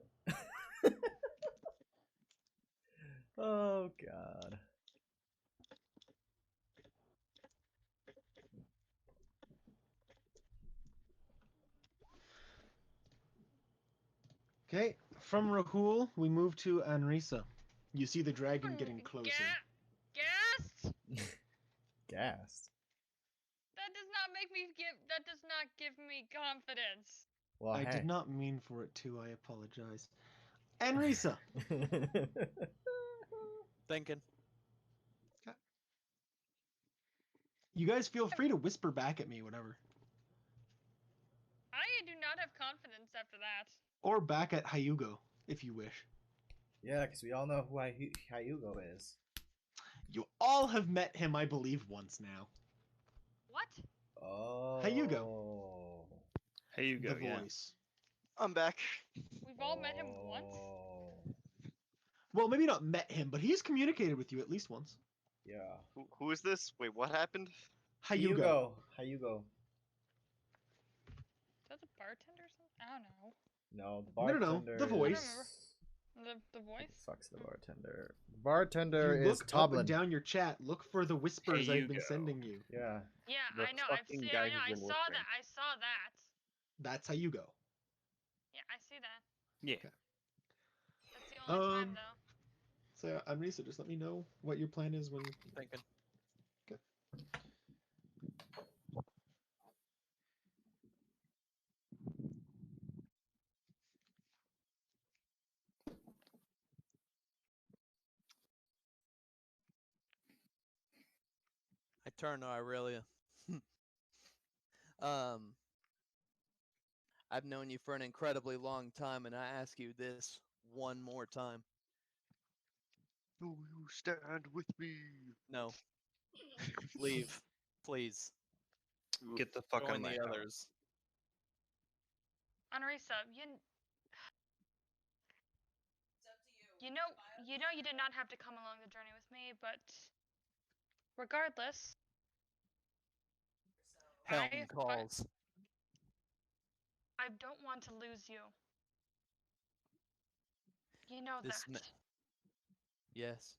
Oh god. Okay, from Rahul, we move to Anrisa. You see the dragon getting closer. Gassed. Gassed. That does not make me give. That does not give me confidence. Well, I hey. did not mean for it to, I apologize. Anrisa! Thinking. You guys feel free to whisper back at me, whatever. I do not have confidence after that. Or back at Hyugo, if you wish. Yeah, because we all know who Hyugo is. You all have met him, I believe, once now. What? Oh. Hey, you go. The Yeah. voice. I'm back. We've all met him once. Oh. Well, maybe not met him, but he's communicated with you at least once. Yeah. Who is this? Wait, what happened? Hyugo. Hyugo. Is that the bartender or something? I don't know. No, the No, bartender. the voice. The voice? Fuck's the bartender. The bartender You is look up and Toblin. down your chat. Look for the whispers I've been Hyugo. sending you. Yeah. Yeah, The I know. fucking I guy know. I who's been saw whispering. that. I saw that. That's Hyugo. Yeah, I see that. Yeah. Okay. That's the only time though. So, Anrisa, just let me know what your plan is when. Thinking. I turn to Aurelia. I've known you for an incredibly long time, and I ask you this one more time. Do you stand with me? No. Leave. Please. Get the fuck Join on my the tower. others. Anrisa, you know you did not have to come along the journey with me, but regardless, Helm I calls. I don't want to lose you. You know This that. Yes.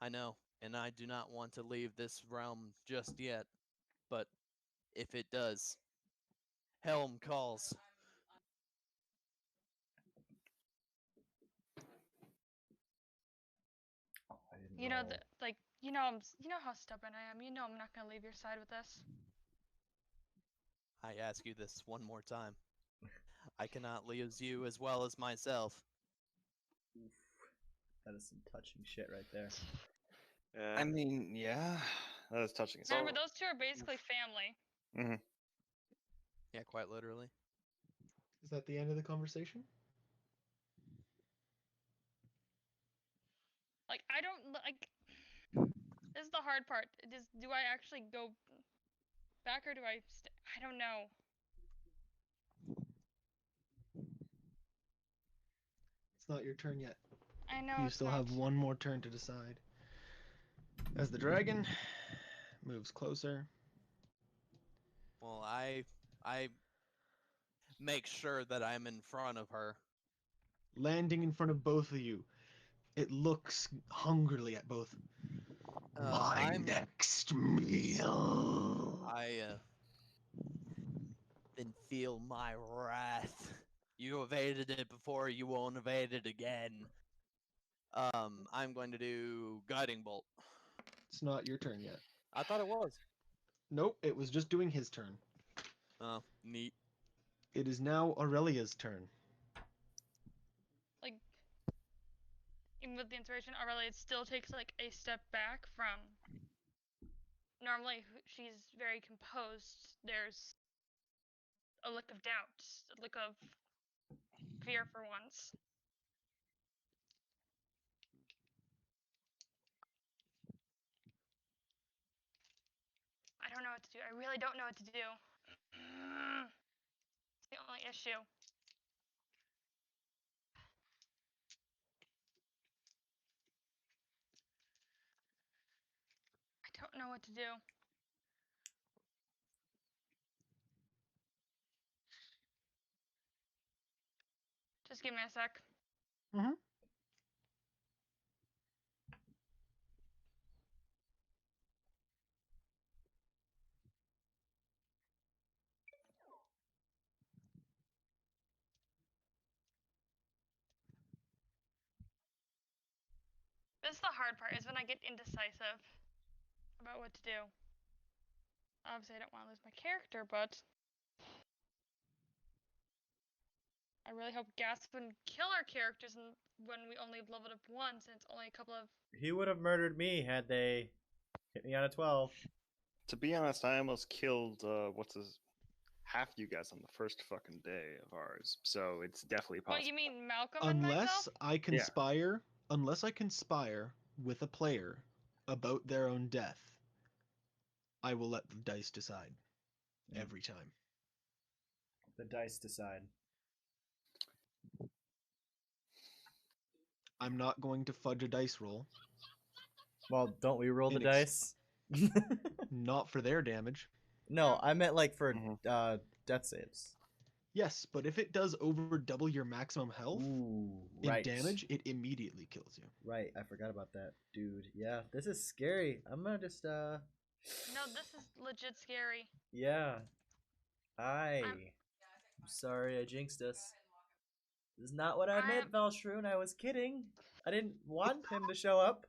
I know, and I do not want to leave this realm just yet. But if it does, Helm calls. I didn't You know roll. you know how stubborn I am. You know I'm not gonna leave your side with this. I ask you this one more time. I cannot lose you as well as myself. Oof. That is some touching shit right there. I mean, yeah. That is touching. Remember, those two are basically family. Mm-hmm. Yeah, quite literally. Is that the end of the conversation? Like I don't like. This is the hard part. Do I actually go back or do I? I don't know. It's not your turn yet. I know You it's still not. have one more turn to decide. As the dragon moves closer, Well, I make sure that I'm in front of her. landing in front of both of you, it looks hungrily at both. My I'm next meal. I then feel my wrath. You evaded it before, you won't evade it again. I'm going to do guiding bolt. It's not your turn yet. I thought it was. Nope, it was just doing his turn. Oh, neat. It is now Aurelia's turn. Like, even with the inspiration, Aurelia still takes like a step back from. Normally, she's very composed. There's a look of doubt, a look of fear for once. I don't know what to do. I really don't know what to do. It's the only issue. I don't know what to do. Just give me a sec. Mhm. This is the hard part, is when I get indecisive about what to do. Obviously, I don't want to lose my character, but I really hope Gas wouldn't kill our characters when we only leveled up once, and it's only a couple of. He would have murdered me had they hit me on a 12. To be honest, I almost killed half you guys on the first fucking day of ours. So it's definitely possible. What, you mean Malcolm and myself? Unless I conspire with a player about their own death, I will let the dice decide every time. The dice decide. I'm not going to fudge a dice roll. Well, don't we roll the In dice? Not for their damage. No, I meant like for Mhm. death saves. Yes, but if it does over double your maximum health Ooh, in right. damage, it immediately kills you. Right, I forgot about that, dude. Yeah, this is scary. I'm gonna just No, this is legit scary. yeah. I'm sorry I jinxed us. This is not what I meant, Valshroon. I was kidding. I didn't want him to show up.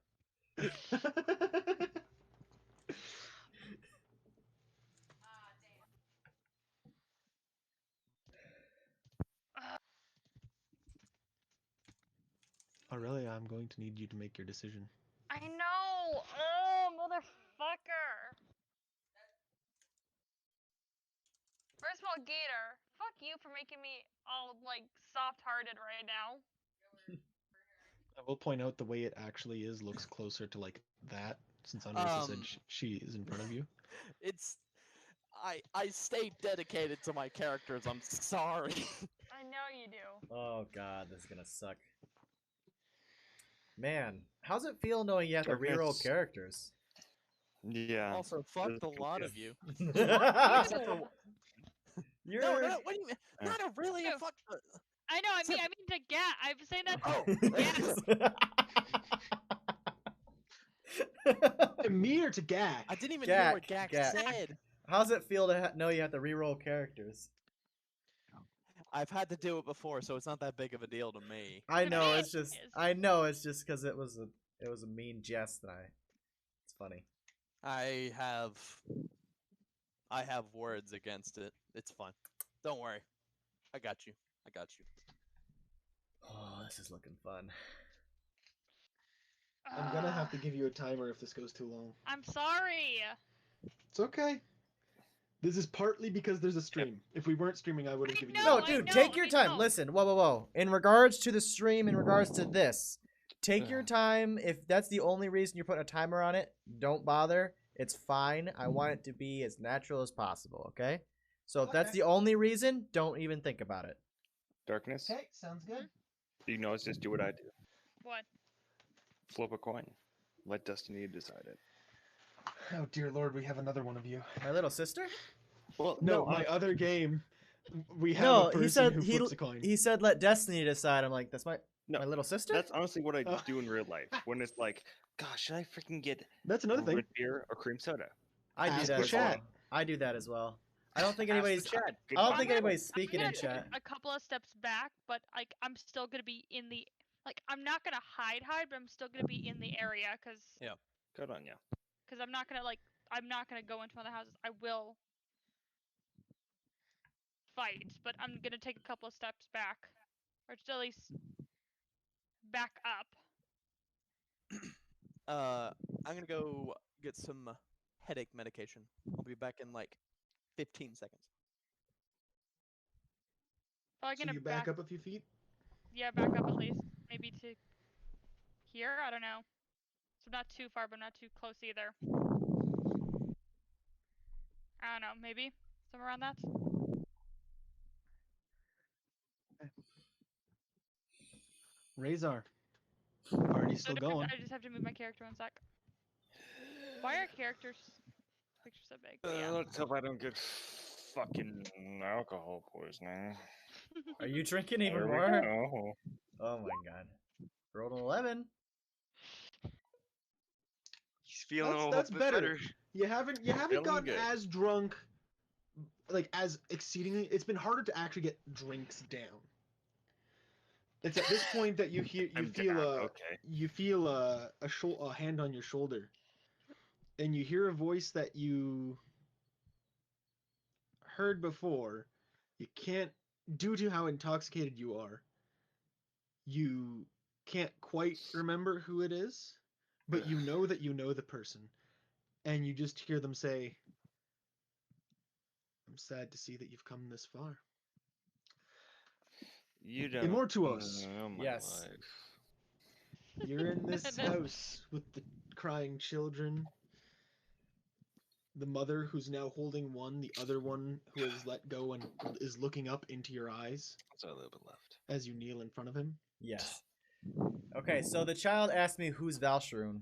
Aurelia, I'm going to need you to make your decision. I know! Oh, motherfucker! First of all, Gator, fuck you for making me all, like, soft-hearted right now. I will point out the way it actually is looks closer to like that, since Andressa said she is in front of you. It's I stay dedicated to my characters. I'm sorry. I know you do. Oh god, this is gonna suck. Man, how's it feel knowing you have to reroll characters? Yeah. Also, fuck the lot of you. Except for You're... No, what do you mean? Not a really a fuck. I know. I mean to Gat. I'm saying that. To me or to Gak? I didn't even hear what Gak said. How's it feel to know you have to reroll characters? I've had to do it before, so it's not that big of a deal to me. I know it's just because it was a mean jest that it's funny. I have words against it. It's fine. Don't worry. I got you. I got you. Oh, this is looking fun. I'm gonna have to give you a timer if this goes too long. I'm sorry. It's okay. This is partly because there's a stream. If we weren't streaming, I would have given you. No, dude, take your time. Listen, whoa. In regards to the stream, in regards to this, take your time. If that's the only reason you're putting a timer on it, don't bother. It's fine. I want it to be as natural as possible, okay? So if that's the only reason, don't even think about it. Darkness. Okay, sounds good. You know, it's just do what I do. What? Flip a coin. Let destiny decide it. Oh dear lord, we have another one of you. My little sister? Well, No, my other game. We have a No, person he said who flips a coin. he said let destiny decide. I'm like, that's my No, my little sister? that's honestly what I Oh. do in real life. When it's like, gosh, should I freaking get That's another thing. root beer or cream soda? I do Ask that the as chat. well. I do that as well. I don't think Ask the anybody's chat. Good I don't fucking think point. anybody's speaking I'm in gonna chat. take a couple of steps back, but like I'm still gonna be in the like I'm not gonna hide, but I'm still gonna be in the area because Yeah. Good on you. I'm not gonna go into other houses. I will fight, but I'm gonna take a couple of steps back, or just at least back up. I'm gonna go get some headache medication. I'll be back in like 15 seconds. Probably So gonna you back up a few feet? Yeah, back up at least maybe to here. I don't know. So not too far, but not too close either. I don't know. Maybe somewhere around that. Razor. Are you still going? I just have to move my character one sec. Why are characters pictures so big? But yeah. Let's hope I don't get fucking alcohol poisoning. Are you drinking even There we more? go. Oh my god. Rolled an 11. He's feeling a little That's bit better. You haven't Feeling gotten good. as drunk, like as exceedingly. It's been harder to actually get drinks down. It's at this point that you I'm feel down, a okay. you feel a hand on your shoulder, and you hear a voice that you heard before. You can't, due to how intoxicated you are, you can't quite remember who it is, but you know that you know the person, and you just hear them say, "I'm sad to see that you've come this far." You don't Immortuos. know my Yes. life. You're in this house with the crying children, the mother who's now holding one, the other one who has let go and is looking up into your eyes What's a little bit left? as you kneel in front of him. Yes. Okay, so the child asked me who's Valsharoon.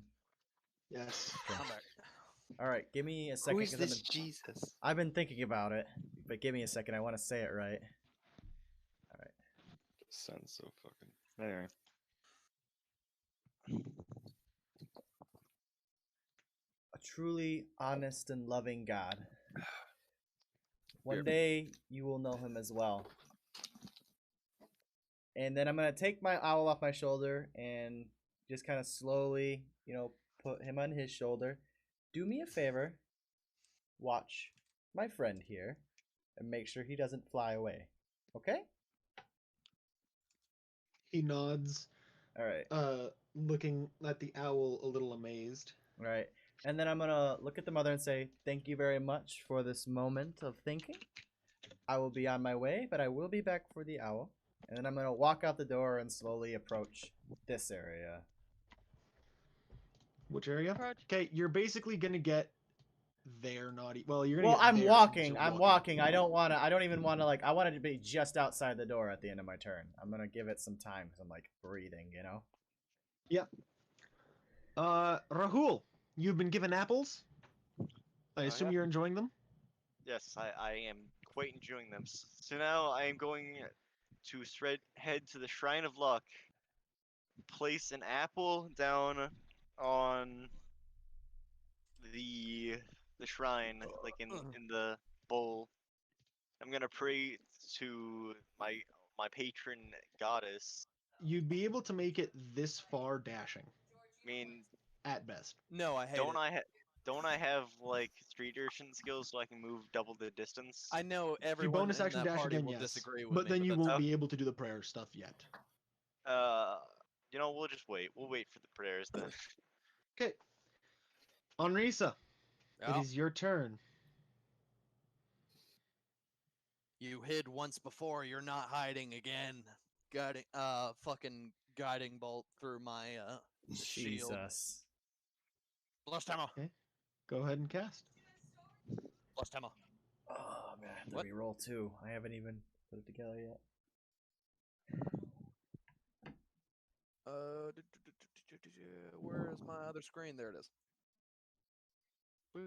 Yes. I'm back. Alright, give me a second. Who is 'cause this Jesus? I've been thinking about it, but give me a second. I want to say it right. Sounds so fucking. Anyway. A truly honest and loving God. One Yep. day you will know him as well. And then I'm going to take my owl off my shoulder and just kind of slowly, put him on his shoulder. Do me a favor. Watch my friend here and make sure he doesn't fly away. Okay? He nods, All right. looking at the owl a little amazed. All right. And then I'm going to look at the mother and say, "Thank you very much for this moment of thinking. I will be on my way, but I will be back for the owl." And then I'm going to walk out the door and slowly approach this area. Which area? Approach. Okay, you're basically gonna get there, well, you're gonna Well, get I'm there walking. since I'm you're walking. I don't even want to, I want it to be just outside the door at the end of my turn. I'm going to give it some time because I'm, breathing, Rahul, you've been given apples. I assume yeah. you're enjoying them. Yes, I am quite enjoying them. So now I am going to head to the Shrine of Luck, place an apple down on the shrine, like in the bowl. I'm gonna pray to my patron goddess. You'd be able to make it this far dashing, I mean, at best. No, I hate don't it. don't I have like street urchin skills so I can move double the distance? I know If you everyone bonus in action that dash party again, will yes. disagree with But me, then you that's won't okay. be able to do the prayer stuff yet. We'll just wait. We'll wait for the prayers then. Okay. Onrisa, Yeah. it is your turn. You hid once before, you're not hiding again. Fucking guiding bolt through my shield. Jesus. Blast hammer. Okay. Go ahead and cast. Blast hammer. Oh, man. Let What? me roll 2. I haven't even put it together yet. Where is my other screen? There it is. No.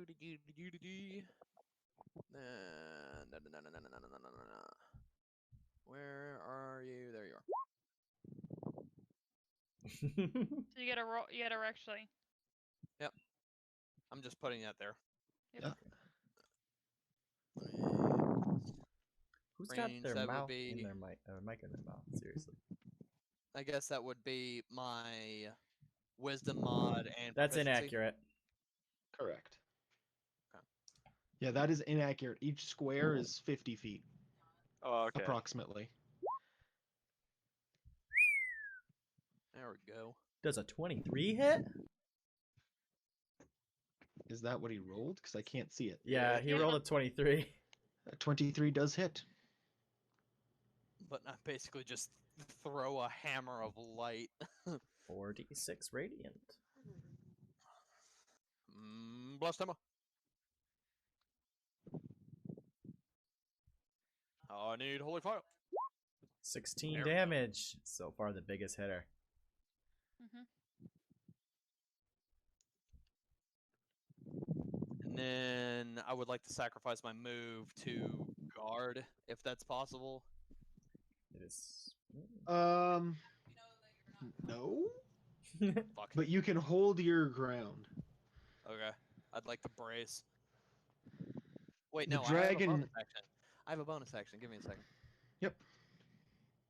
Where are you? There you are. So you gotta roll. You gotta actually. I'm just putting that there. Yep. Who's got Range, their that would mouth be- in their mic, mic in their mouth? Seriously. I guess that would be my wisdom mod and That's proficiency. inaccurate. Correct. Okay. Yeah, that is inaccurate. Each square is 50 feet, Oh, okay. approximately. There we go. Does a 23 hit? Is that what he rolled? Because I can't see it. Yeah, he Yeah. rolled a 23. 23 does hit. But I basically just throw a hammer of light. 4d6 radiant. Blast hammer. I need holy fire. 16 There we go. damage. So far, the biggest hitter. Mhm. And then I would like to sacrifice my move to guard, if that's possible. It is. No. Fuck. But you can hold your ground. Okay. I'd like to brace. Wait, The no, I have a dragon- bonus action. I have a bonus action. Give me a second. Yep.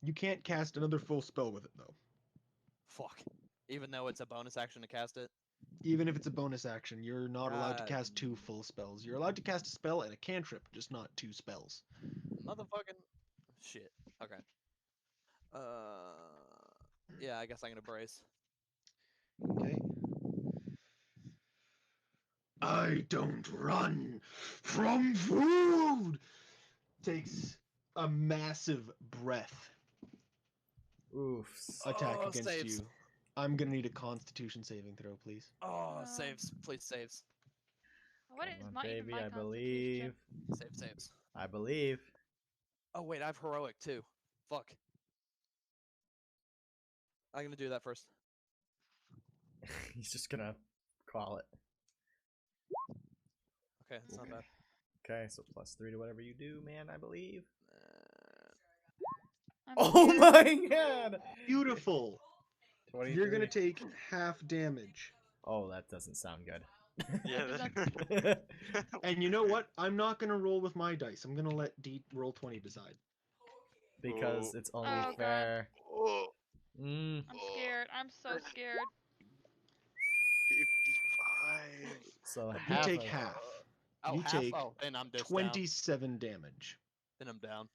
You can't cast another full spell with it, though. Fuck. Even though it's a bonus action to cast it? Even if it's a bonus action, you're not allowed to God. cast 2 full spells. You're allowed to cast a spell and a cantrip, just not 2 spells. Motherfucking shit. Okay. Yeah, I guess I'm gonna brace. Okay. I don't run from food! Takes a massive breath Oof. attack Oh, against saves. you. I'm gonna need a constitution saving throw, please. Oh, No. saves. Please saves. What Come is on, my even baby, my I constitution believe. check? Saves. I believe. Oh, wait, I have heroic too. Fuck. I'm gonna do that first. He's just gonna call it. Okay, that's not bad. Okay, so +3 to whatever you do, man, I believe. I'm Oh scared. my god! Beautiful! 23. You're gonna take half damage. Oh, that doesn't sound good. Yeah. Does And you know what? I'm not gonna roll with my dice. I'm gonna let D roll 20 decide. Because it's only Oh, God. fair. Oh, Mm. I'm scared. I'm so scared. 55. So You half take of- half. Oh, You half? take Oh, then I'm just down. 27 damage. Then I'm down.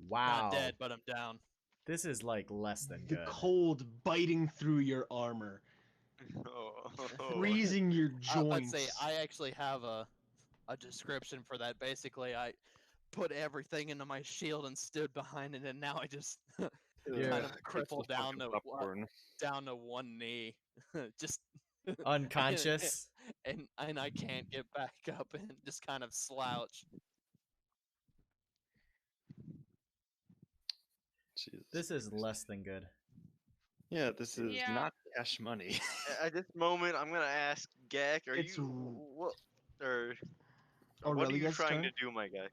Wow. Not dead, but I'm down. This is like less than The good. cold biting through your armor, Oh. freezing your Let's joints. say I actually have a description for that. Basically, I put everything into my shield and stood behind it, and now I just You're- kind of It's cripple the down fucking to popcorn. down to one knee, just Unconscious. and I can't get back up and just kind of slouch. Jesus. This is less than good. Yeah, this is Yeah. not cash money. At this moment, I'm gonna ask Gak, are It's you what or what are you Aurelia's trying to turn? do, my guy?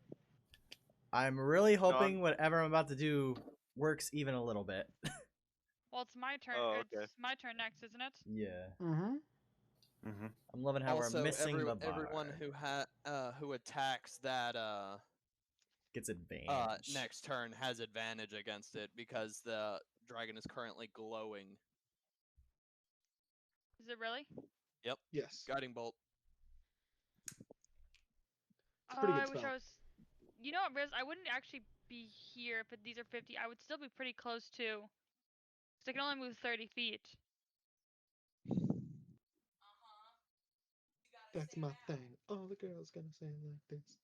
I'm really I'm- hoping whatever I'm about to do works even a little bit. Well, it's my turn. Oh, okay. It's my turn next, isn't it? Yeah. Mm-hmm. Mm-hmm. I'm loving how Also, we're missing the bar. everyone who attacks that Gets advantage. next turn has advantage against it because the dragon is currently glowing. Is it really? Yes. Guiding bolt. It's a pretty good I wish spell. I was. You know what, Riz? I wouldn't actually be here if these are 50. I would still be pretty close too. Because I can only move 30 feet. That's my thing. All the girls gonna say it like this.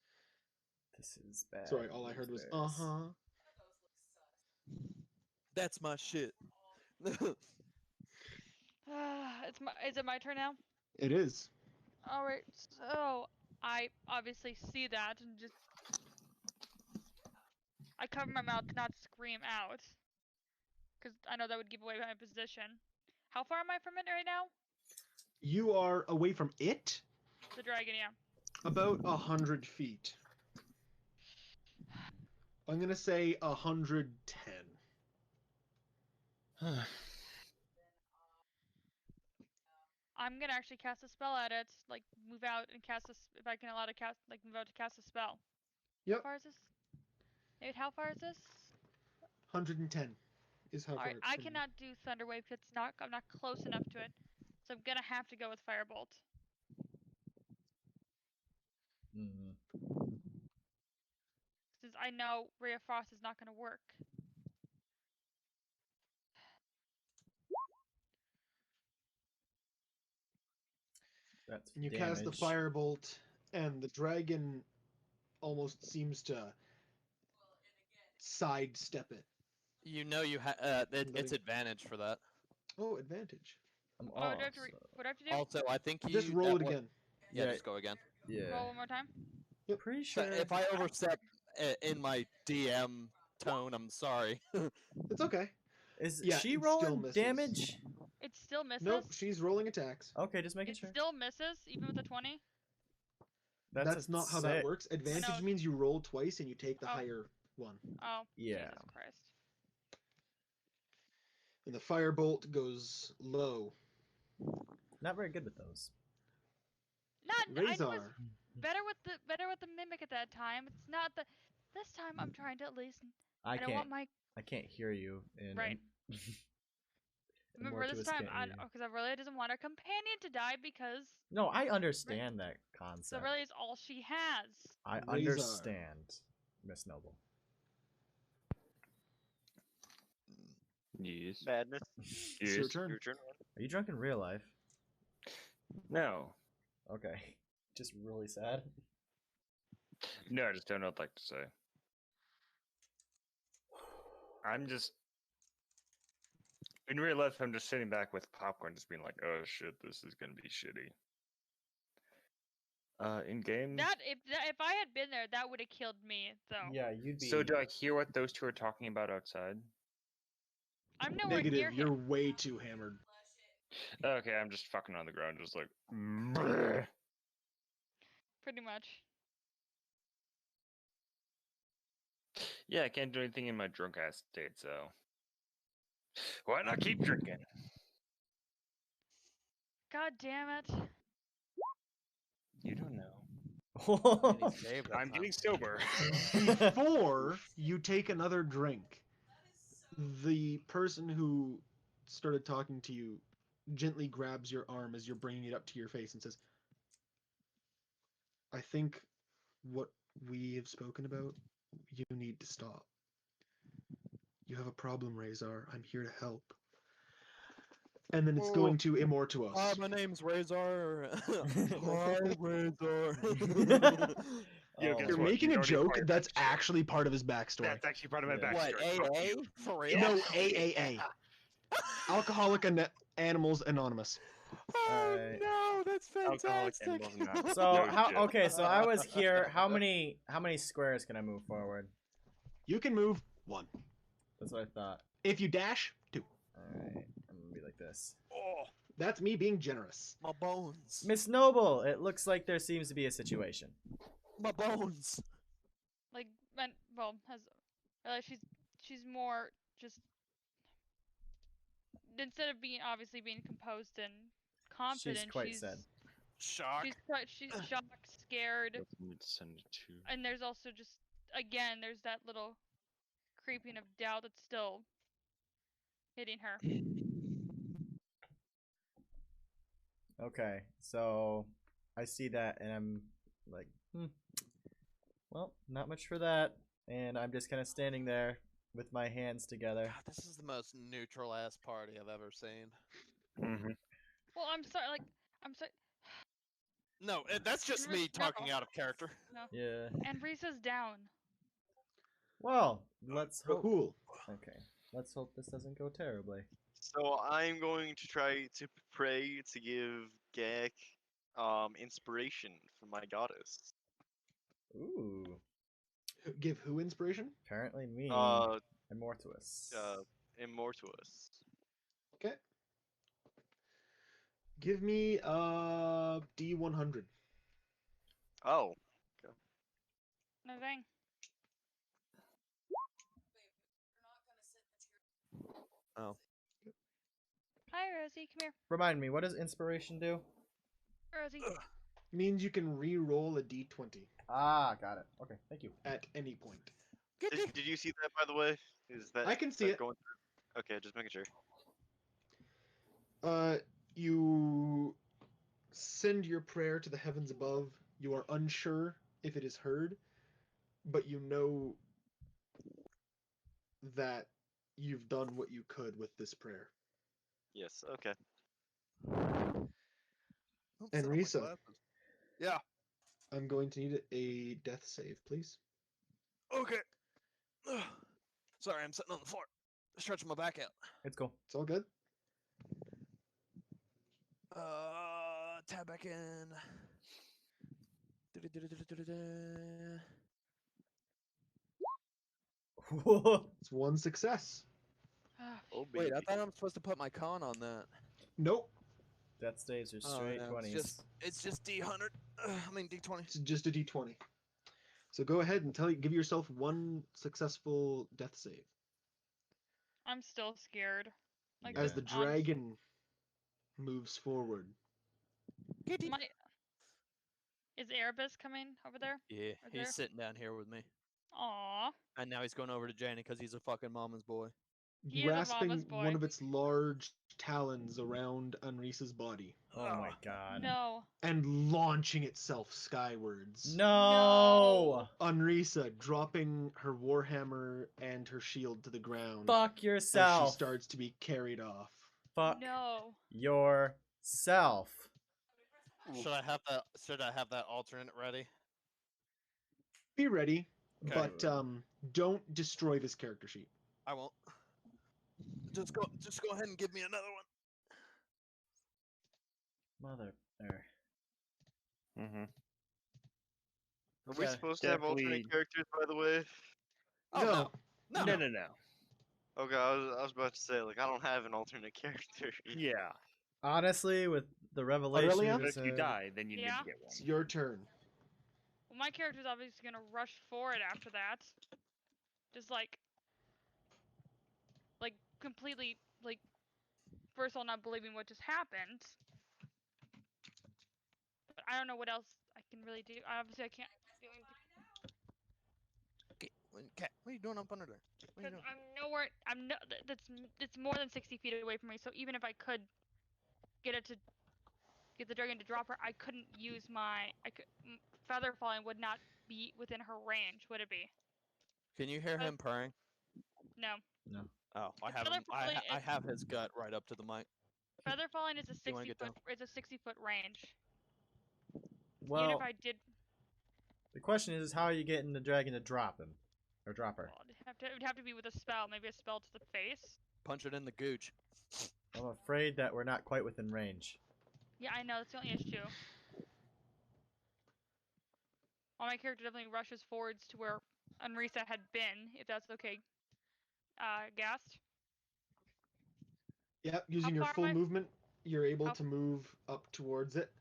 This is bad. Sorry, all I heard was news. uh-huh. That's my shit. Is it my turn now? It is. All right. So I obviously see that and just I cover my mouth to not scream out. And I just Because I know that would give away my position. How far am I from it right now? You are away from it The dragon, yeah. about 100 feet. I'm gonna say 110. I'm gonna actually cast a spell at it, like move out and cast a. If I can allow to cast, like move out to cast a spell. How Yep, far is this? David, how far is this? 110 is how All far right, it's I from you. cannot do Thunderwave. It's not. I'm not close enough to it, so I'm gonna have to go with Firebolt. Mhm. Since I know Ray of Frost is not gonna work. That's And you damage. cast the firebolt, and the dragon almost seems to sidestep it. You know you it's Letting- advantage for that. Oh, advantage. I'm Oh, off. do I have to So. what do I have to do? Also, I think you Just roll it again. Yeah, Yeah. just go again. Yeah. Roll one more time. Pretty So sure. if I overstep in my DM tone, I'm sorry. It's okay. Is Yeah, she it still rolling misses. damage? It still misses. Nope, she's rolling attacks. Okay, just making It sure. still misses, even with a 20. That's a not how that six. works. Advantage know. means you roll twice and you take the Oh. higher one. Oh, Yeah. Jesus Christ. And the firebolt goes low. Not very good with those. Not. I was Razor. better with the mimic at that time. It's not the. This time I'm trying to at least. I don't can't. want my. I can't hear you. And Right. Remember this Mortuus time, can't hear you. because Aurelia doesn't want her companion to die because No, I understand that concept. Aurelia is all she has. I Razor. understand, Miss Noble. Yes. Madness. It's your Yes. turn. Your turn. Are you drunk in real life? No. Okay. Just really sad. No, I just don't know what I'd like to say. I'm just in real life. I'm just sitting back with popcorn, just being like, "Oh shit, this is gonna be shitty." In game. If I had been there, that would have killed me though. Yeah, you'd be. So do I hear what those two are talking about outside? I'm nowhere near Negative. him. You're way too hammered. Okay, I'm just fucking on the ground, just like. "Brr." Pretty much. Yeah, I can't do anything in my drunk ass state, so why not keep drinking? God damn it. You don't know. Any save that I'm time. getting sober. Before you take another drink, the person who started talking to you gently grabs your arm as you're bringing it up to your face and says, I think what we have spoken about, you need to stop. You have a problem, Razor. I'm here to help. And then it's Oh. going to immortal us. My name's Razor. Hi, Razor. Yo, guess You're what? making You a don't need joke part of that's that story. actually part of his backstory. That's actually part of my Yeah. backstory. What, Fuck AA? you. For real? No, AAA. Alcoholic Animals Anonymous. Oh Alright. no, that's Alcoholic fantastic. Animals Anonymous. So No how? shit. Okay, so I was here. How many squares can I move forward? You can move 1. That's what I thought. If you dash, 2. All right, I'm gonna be like this. Oh, That's me being generous. my bones. Miss Noble, it looks like there seems to be a situation. My bones. Like, well, she's more just instead of obviously being composed and confident. She's quite sad. Shock. She's shocked, scared, Let me send it to. and there's also just again there's that little creeping of doubt that's still hitting her. Okay, so I see that and I'm like, well, not much for that. And I'm just kind of standing there with my hands together. God, this is the most neutral ass party I've ever seen. Mm-hmm. Well, I'm sorry. Like, I'm sorry. No, that's just me talking No. out of character. No. Yeah. And Risa's down. Well, let's hope. Cool. Okay, let's hope this doesn't go terribly. So I'm going to try to pray to give Gak inspiration from my goddess. Ooh, Give who inspiration? apparently me, Uh, Immortuous. Immortus. Okay. Give me D100. Oh. No thing. Oh. Hi, Rosie. Come here. Remind me, what does inspiration do? Rosie. Means you can re-roll a D20 Ah, got it. Okay, thank you. at any point. Did you see that, by the way? Is that I can see that it. going through? Okay, just making sure. You send your prayer to the heavens above. You are unsure if it is heard, but you know that you've done what you could with this prayer. Yes. Okay. Oops, And I don't like Risa, glasses. Yeah. I'm going to need a death save, please. Okay. Sorry, I'm sitting on the floor, stretching my back out. It's cool. It's all good. Tab back in. It's one success. Oh Wait, baby. I thought I'm supposed to put my con on that. Nope, Death staves are Oh, straight no, 20s. it's just D100. I mean D20. it's just a D20. So go ahead and give yourself one successful death save. I'm still scared. Like As Yeah. the dragon moves forward. My... Is Erebus coming over there? Yeah, Right he's there? sitting down here with me, Aw. and now he's going over to Janie because he's a fucking mama's boy. He is a Grasping mama's boy. one of its large talons around Anrisa's body Oh my god. No. and launching itself skywards. No! Anrisa dropping her warhammer and her shield to the ground Fuck as she yourself. starts to be carried off. Fuck No. yourself. Should I have that alternate ready? Be ready, Okay. but don't destroy this character sheet. I won't. Just go ahead and give me another one. Mother. Mm-hmm. Are we Yeah, supposed to have definitely- alternate characters, by the way? Oh no. No, No. no, no. Okay, I was about to say, like, I don't have an alternate character. Yeah. Honestly, with the revelation Aurelia? you But just if you said- die, then you need Yeah? to get one. It's your turn. Well, my character's obviously gonna rush forward after that. Just like completely, like, first of all, not believing what just happened. But I don't know what else I can really do. Obviously, I can't do anything. Cat, what are you doing up under there? What are you Because doing? I'm nowhere. I'm no. That's more than 60 feet away from me. So even if I could get the dragon to drop her, I couldn't use my. Feather falling would not be within her range, would it be? Can you hear him purring? No. No. Oh, I It's have feather him. I falling have his gut right up to the mic. Feather falling is a You wanna 60 get foot. down? It's a 60-foot range. Even Well, if I did, the question is, how are you getting the dragon to drop him? Or drop her? well, it would have to be with a spell. Maybe a spell to the face. Punch it in the gooch. I'm afraid that we're not quite within range. Yeah, I know. That's the only issue. Well, my character definitely rushes forwards to where Unrisa had been, if that's okay. Gast. Yeah, using your far am full I- movement, you're able How- to move up towards it.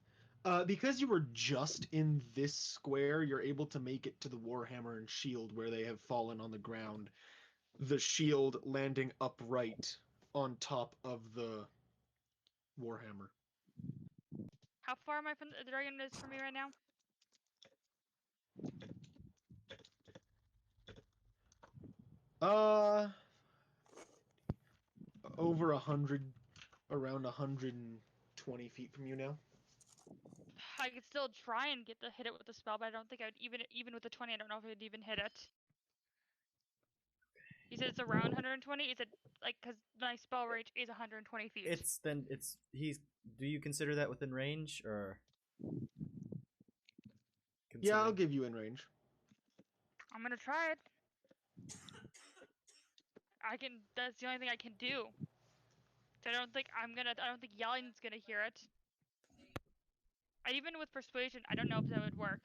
Because you were just in this square, you're able to make it to the warhammer and shield where they have fallen on the ground. The shield landing upright on top of the warhammer. How far am I from the dragon is from me right now? Over 100, around 120 feet from you now. I could still try and hit it with the spell, but I don't think I'd even with the 20. I don't know if I'd even hit it. You said it's around 120. Is it like because my spell range is 120 feet? Do you consider that within range or? Yeah, I'll Consider- give you in range. I'm gonna try it. That's the only thing I can do. So I don't think yelling's gonna hear it. Even with persuasion, I don't know if that would work.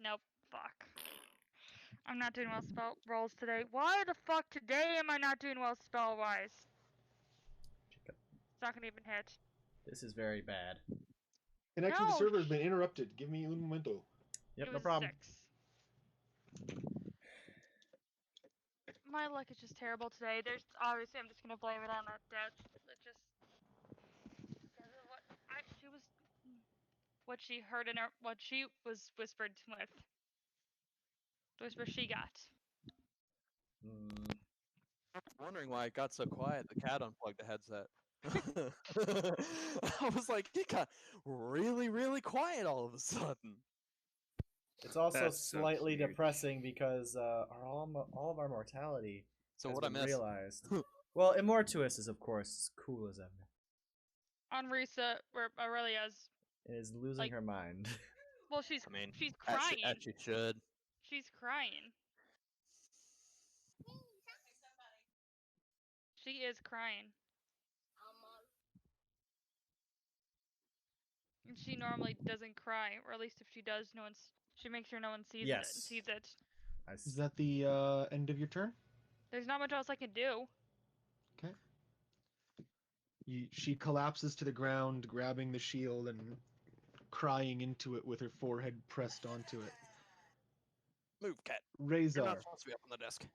Nope. Fuck. I'm not doing well spell rolls today. Why the fuck today am I not doing well spell wise? It's not gonna even hit. This is very bad. Connection to No, server has been interrupted. Give me un momento. Yep, it no was problem. 6. My luck is just terrible today. There's obviously I'm just gonna blame it on that death. It just because of what she heard in her what she was whispered with. The whisper she got. Mm, I'm wondering why it got so quiet. The cat unplugged the headset. I was like, it got really, really quiet all of a sudden. it's also That's so slightly cute. depressing because all of our mortality So has what I been missed? realized. Well, Immortuous is of course as cool as ever. On Risa, where Aurelia's And is losing Like- her mind. well, she's I mean, she's as crying. she should. She's crying. She is crying. And she normally doesn't cry, or at least if she does, she makes sure no one sees Yes. it. Sees it. Is that the end of your turn? There's not much else I can do. Okay. She collapses to the ground, grabbing the shield and crying into it with her forehead pressed onto it. Move, cat. You're Razor. not supposed to be up on the desk.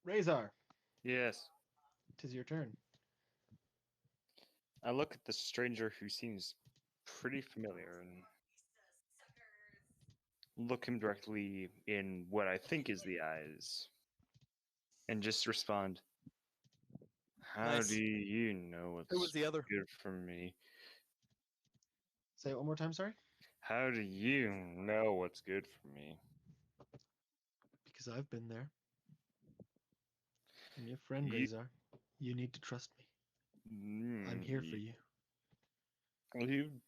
Razor. Yes. 'Tis your turn. I look at the stranger who seems pretty familiar and look him directly in what I think is the eyes and just respond, How Nice. do you know what's Who was the other? good for me? Say it one more time, sorry. How do you know what's good for me? Because I've been there. I'm your friend, You- Razor. You need to trust me. I'm here for you. You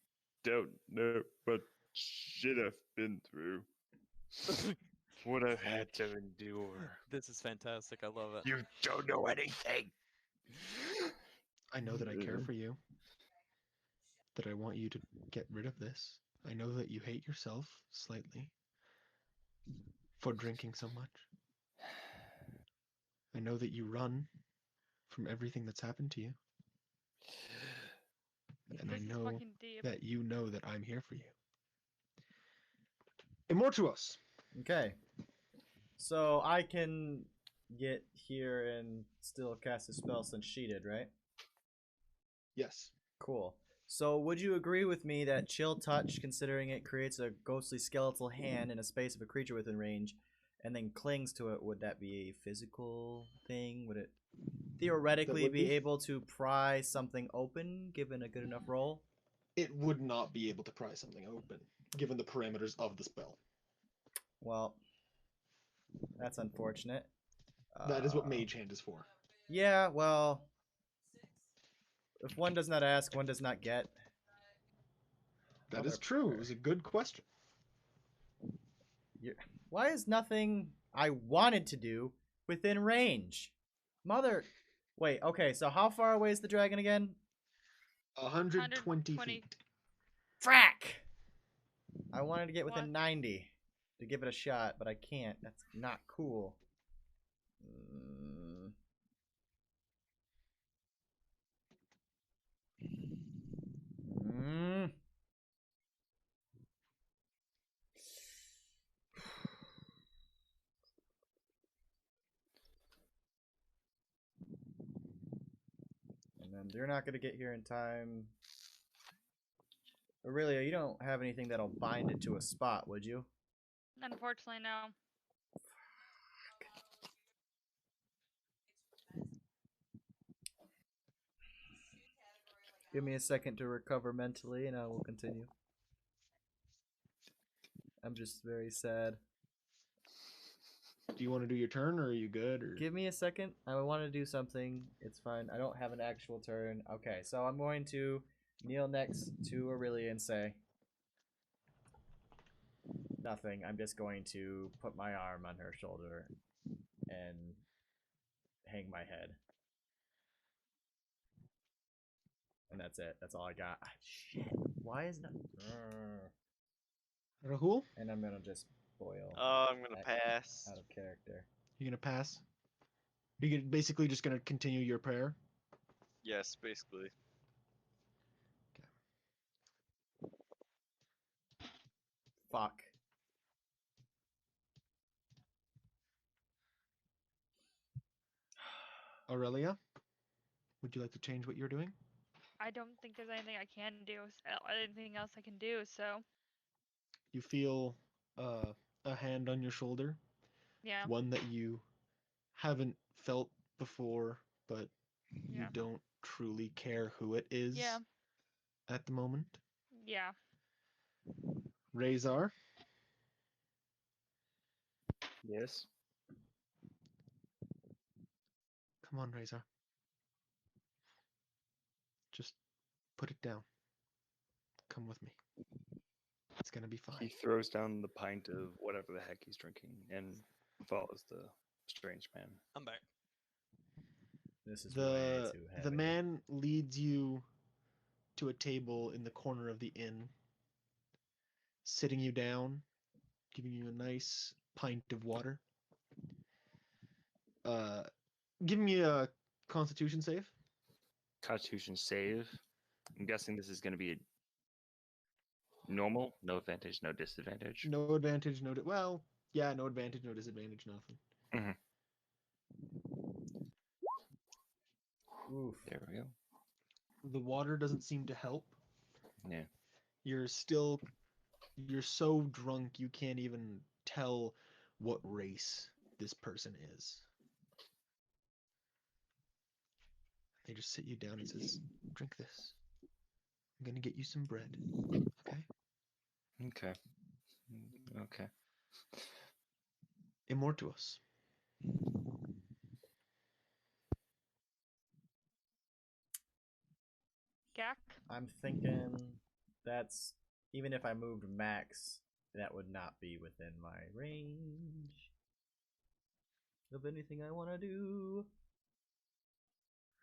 don't know what shit I've been through. What I've had to endure. This is fantastic. I love it. You don't know anything. I know that I care for you. That I want you to get rid of this. I know that you hate yourself slightly for drinking so much. I know that you run from everything that's happened to you. And This I is know fucking deep. that you know that I'm here for you. Immortuous. Okay. So I can get here and still cast a spell since she did, right? Yes. Cool. So would you agree with me that Chill Touch, considering it creates a ghostly skeletal hand in a space of a creature within range, and then clings to it, would that be a physical thing? Would it theoretically would be be. able to pry something open, given a good enough roll? It would not be able to pry something open, given the parameters of the spell. Well, that's unfortunate. That is what Mage Hand is for. Yeah, well, if one does not ask, one does not get. That is true. It was a good question. Why is nothing I wanted to do within range? Mother. Wait, okay, so how far away is the dragon again? 120 120. feet. Frack! I wanted to get within What? 90 to give it a shot, but I can't. That's not cool. Mm. And then they're not going to get here in time. Aurelia, you don't have anything that'll bind it to a spot, would you? Unfortunately, no. Give me a second to recover mentally, and I will continue. I'm just very sad. Do you want to do your turn, or are you good? Or Give me a second. I want to do something. It's fine. I don't have an actual turn. Okay, so I'm going to kneel next to Aurelia and say nothing. I'm just going to put my arm on her shoulder and hang my head. And that's it. That's all I got. Ah, shit. Why is that? Rahul? And I'm gonna just foil. I'm gonna Out- pass. Out of character. You're gonna pass. You're basically just gonna continue your prayer. Yes, basically. Fuck. Aurelia, would you like to change what you're doing? I don't think there's anything I can do. Anything else I can do. So You feel a hand on your shoulder, yeah, one that you haven't felt before, but you yeah, don't truly care who it is yeah, at the moment. yeah. Razor, Yes. come on, Razor. Just put it down. Come with me. It's gonna be He fine. throws down the pint of whatever the heck he's drinking and follows the strange man. I'm back. This is way The too heavy. the man leads you to a table in the corner of the inn, sitting you down, giving you a nice pint of water. Uh, give me a Constitution save. Constitution save. I'm guessing this is going to be a normal, no advantage, no disadvantage. No advantage, well, yeah, no advantage, no disadvantage, nothing. Oof. There we go. The water doesn't seem to help. Yeah. You're so drunk you can't even tell what race this person is. They just sit you down and says, "Drink this. I'm gonna get you some bread. Okay? Okay. Okay. Immortuos." Gak. I'm thinking that's even if I moved max, that would not be within my range of anything I want to do.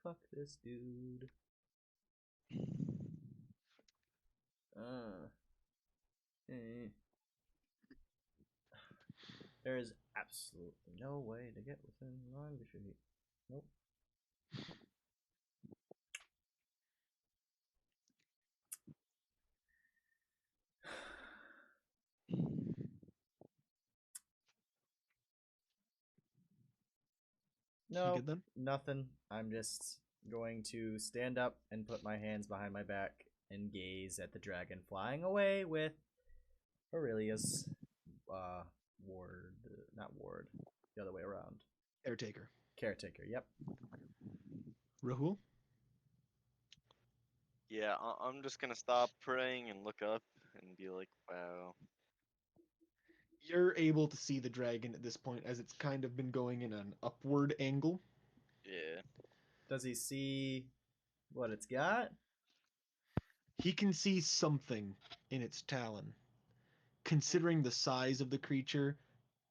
Fuck this dude. Eh. There is absolutely no way to get within line of shoot. Nope. You No, good then? nothing. I'm just going to stand up and put my hands behind my back and gaze at the dragon flying away with Aurelia's ward, not ward, the other way around. Caretaker. Caretaker, yep. Rahul? Yeah, I'm just gonna stop praying and look up and be like, wow. You're able to see the dragon at this point as it's kind of been going in an upward angle. Yeah. Does he see what it's got? He can see something in its talon. Considering the size of the creature,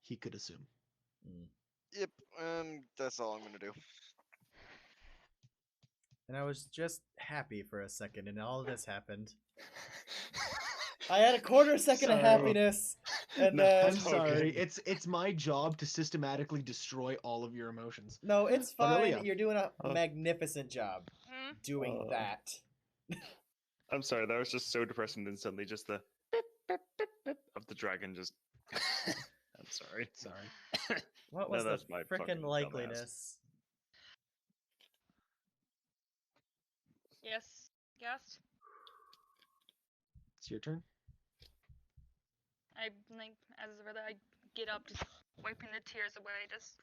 he could assume. Yep. That's all I'm gonna do. And I was just happy for a second, and all this happened. I had a quarter second of Sorry. happiness, and No, then I'm It's all sorry. good. It's my job to systematically destroy all of your emotions. no, it's fine. Aurelia. You're doing a Oh. magnificent job Hmm? doing that. I'm sorry, that was just so depressing. Then suddenly, just the beep, beep, beep, beep of the dragon just. I'm sorry. Sorry. What No, was that's the my freaking fucking dumbass. likeliness? Yes. Yes. It's your turn. I like as a brother, I get up, just wiping the tears away, just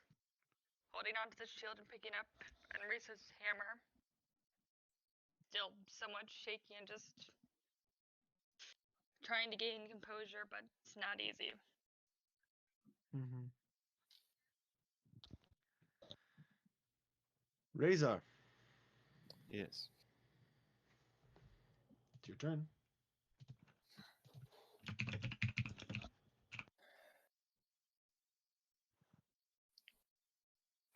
holding onto the shield and picking up Enrisa's hammer. Still somewhat shaky and just trying to gain composure, but it's not easy. Mm-hmm. Razor, Yes. it's your turn.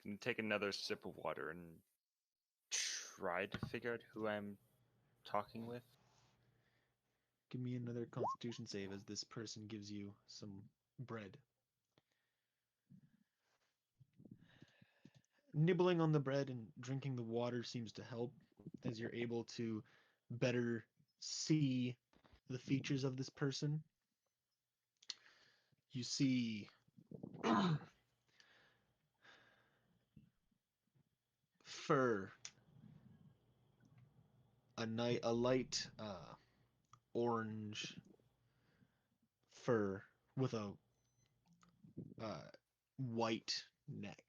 Can take another sip of water and try to figure out who I'm talking with. Give me another Constitution save as this person gives you some bread. Nibbling on the bread and drinking the water seems to help, as you're able to better see the features of this person. You see fur, a light orange fur with a white neck.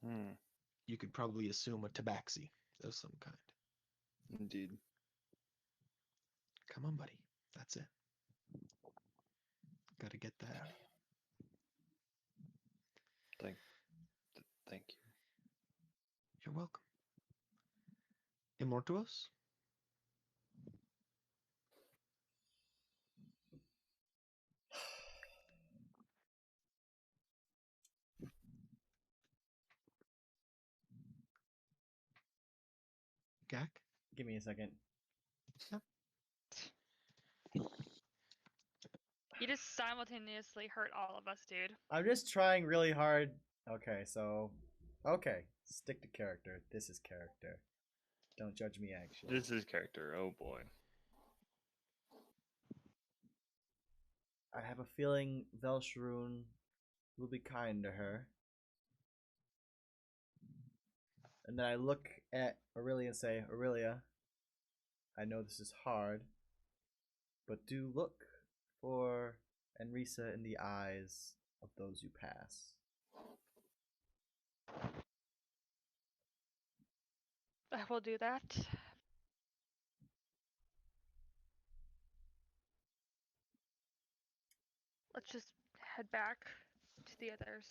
Hmm. You could probably assume a tabaxi of some kind. Indeed. Come on, buddy. That's it. Gotta get that. Thank you. You're welcome. Immortuos? Gak? Give me a second. You just simultaneously hurt all of us, dude. I'm just trying really hard. Okay, so. Okay, stick to character. This is character. Don't judge me, actually. This is character. Oh boy. I have a feeling Velsharoon will be kind to her. And then I look at Aurelia and say, Aurelia, I know this is hard, but do look for Enrisa in the eyes of those you pass. I will do that. Let's just head back to the others.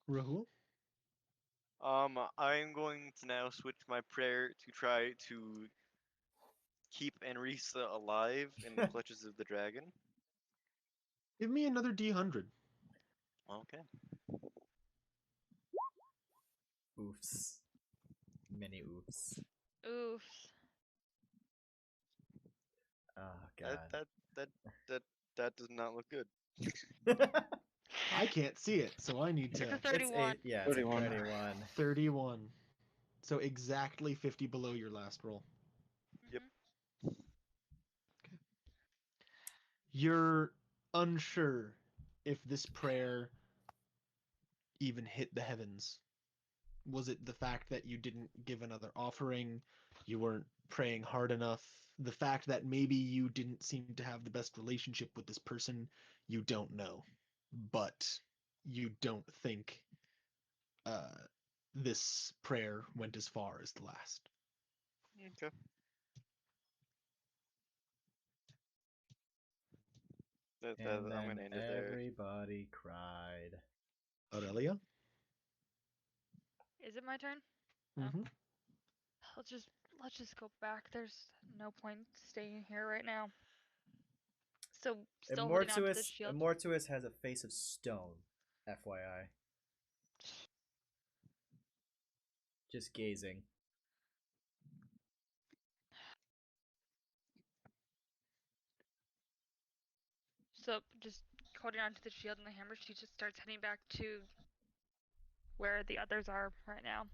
Rahul? I'm going to now switch my prayer to try to keep Enrisa alive in the clutches of the dragon. Give me another D100. Okay. Oofs. Many oofs. Oof. Oh, That God. that does not look good. I can't see it, so I need It's a to. 31. It's 31. a 31. 31. So exactly 50 below your last roll. Yep. Mhm. You're unsure if this prayer even hit the heavens. Was it the fact that you didn't give another offering? You weren't praying hard enough? The fact that maybe you didn't seem to have the best relationship with this person? You don't know. But you don't think this prayer went as far as the last. Okay. And I'm then gonna end it there. everybody cried. Aurelia? Is it my turn? Mm-hmm. Let's just go back. There's no point staying here right now. So still holding on to the shield. Immortuous has a face of stone, FYI. Just gazing. So just holding on to the shield and the hammer, she just starts heading back to where the others are right now.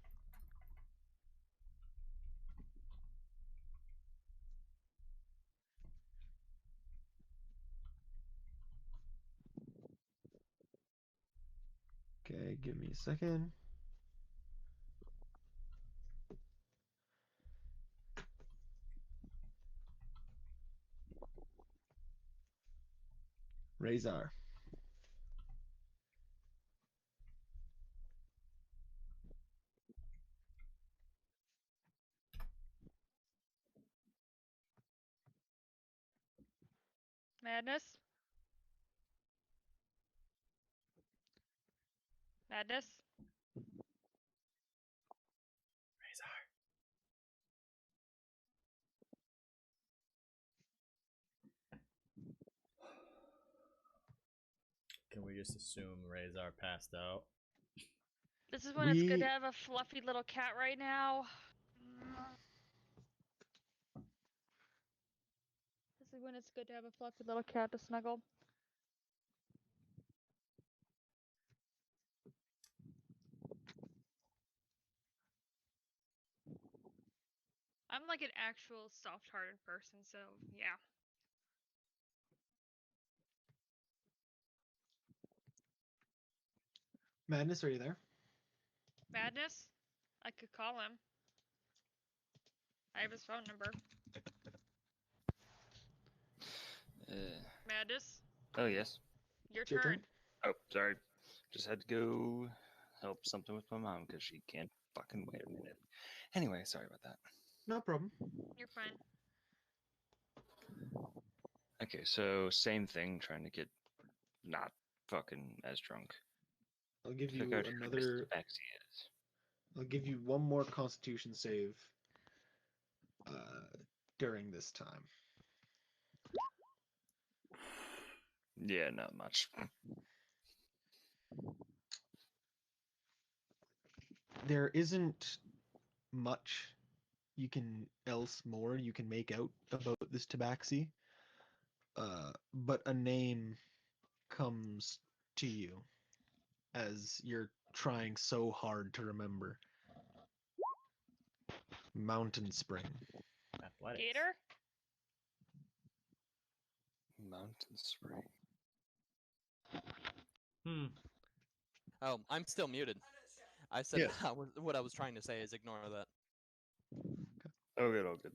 Okay, give me a second. Razor. Madness? Madness? Can we just assume Razor passed out? This is when it's good to have a fluffy little cat right now. when it's good to have a fluffy little cat to snuggle. I'm like an actual soft-hearted person, so yeah. Madness, are you there? Madness? I could call him. I have his phone number. Madness, Oh yes. your It's your turn. turn. Oh, sorry. Just had to go help something with my mom because she can't fucking wait a minute. Anyway, sorry about that. No problem. You're fine. Okay, so same thing, trying to get not fucking as drunk. I'll give Figure you out who Mr. another. Tabaxi is. I'll give you one more Constitution save. During this time. Yeah, not much. There isn't much you can make out about this tabaxi. But a name comes to you as you're trying so hard to remember. Mountain Spring. Athletics. Gator? Mountain Spring. Hmm. Oh, I'm still muted. I said Yes. what I was trying to say is ignore that. Oh good, oh good.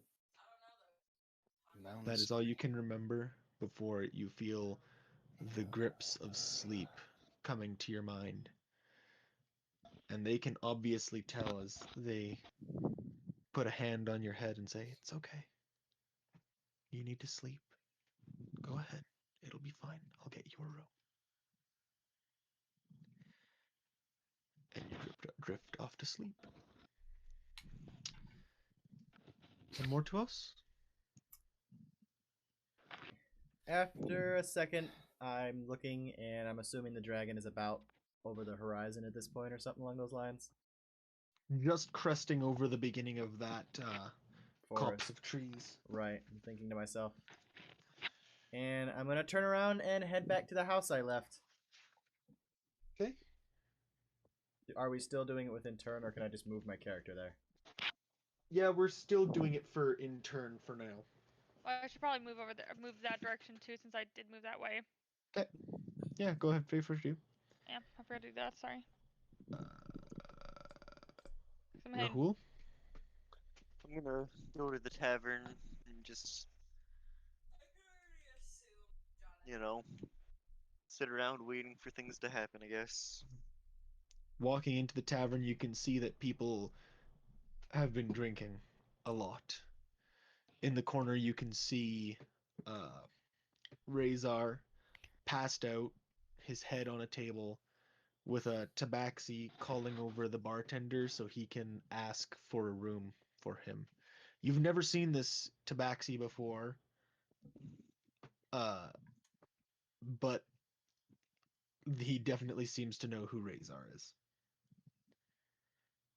Mountain That is all you can remember before you feel the grips of sleep coming to your mind. And they can obviously tell as they put a hand on your head and say, "It's okay. You need to sleep. Go ahead. It'll be fine. I'll get you a room." And you drift off to sleep. And more to us? After a second, I'm looking and I'm assuming the dragon is about over the horizon at this point or something along those lines. Just cresting over the beginning of that copse Forest. of trees. Right, I'm thinking to myself. And I'm gonna turn around and head back to the house I left. Okay. Are we still doing it within turn, or can I just move my character there? Yeah, we're still doing it for in turn for now. Well, I should probably move over there, move that direction too, since I did move that way. Okay. Yeah, go ahead. Faye first, you. Yeah, I forgot to do that. Sorry. I'm heading. Rahul? I'm gonna go to the tavern and just, you know, sit around waiting for things to happen, I guess. Walking into the tavern, you can see that people have been drinking a lot. In the corner, you can see Razar passed out, his head on a table, with a tabaxi calling over the bartender so he can ask for a room for him. You've never seen this tabaxi before, but he definitely seems to know who Razar is.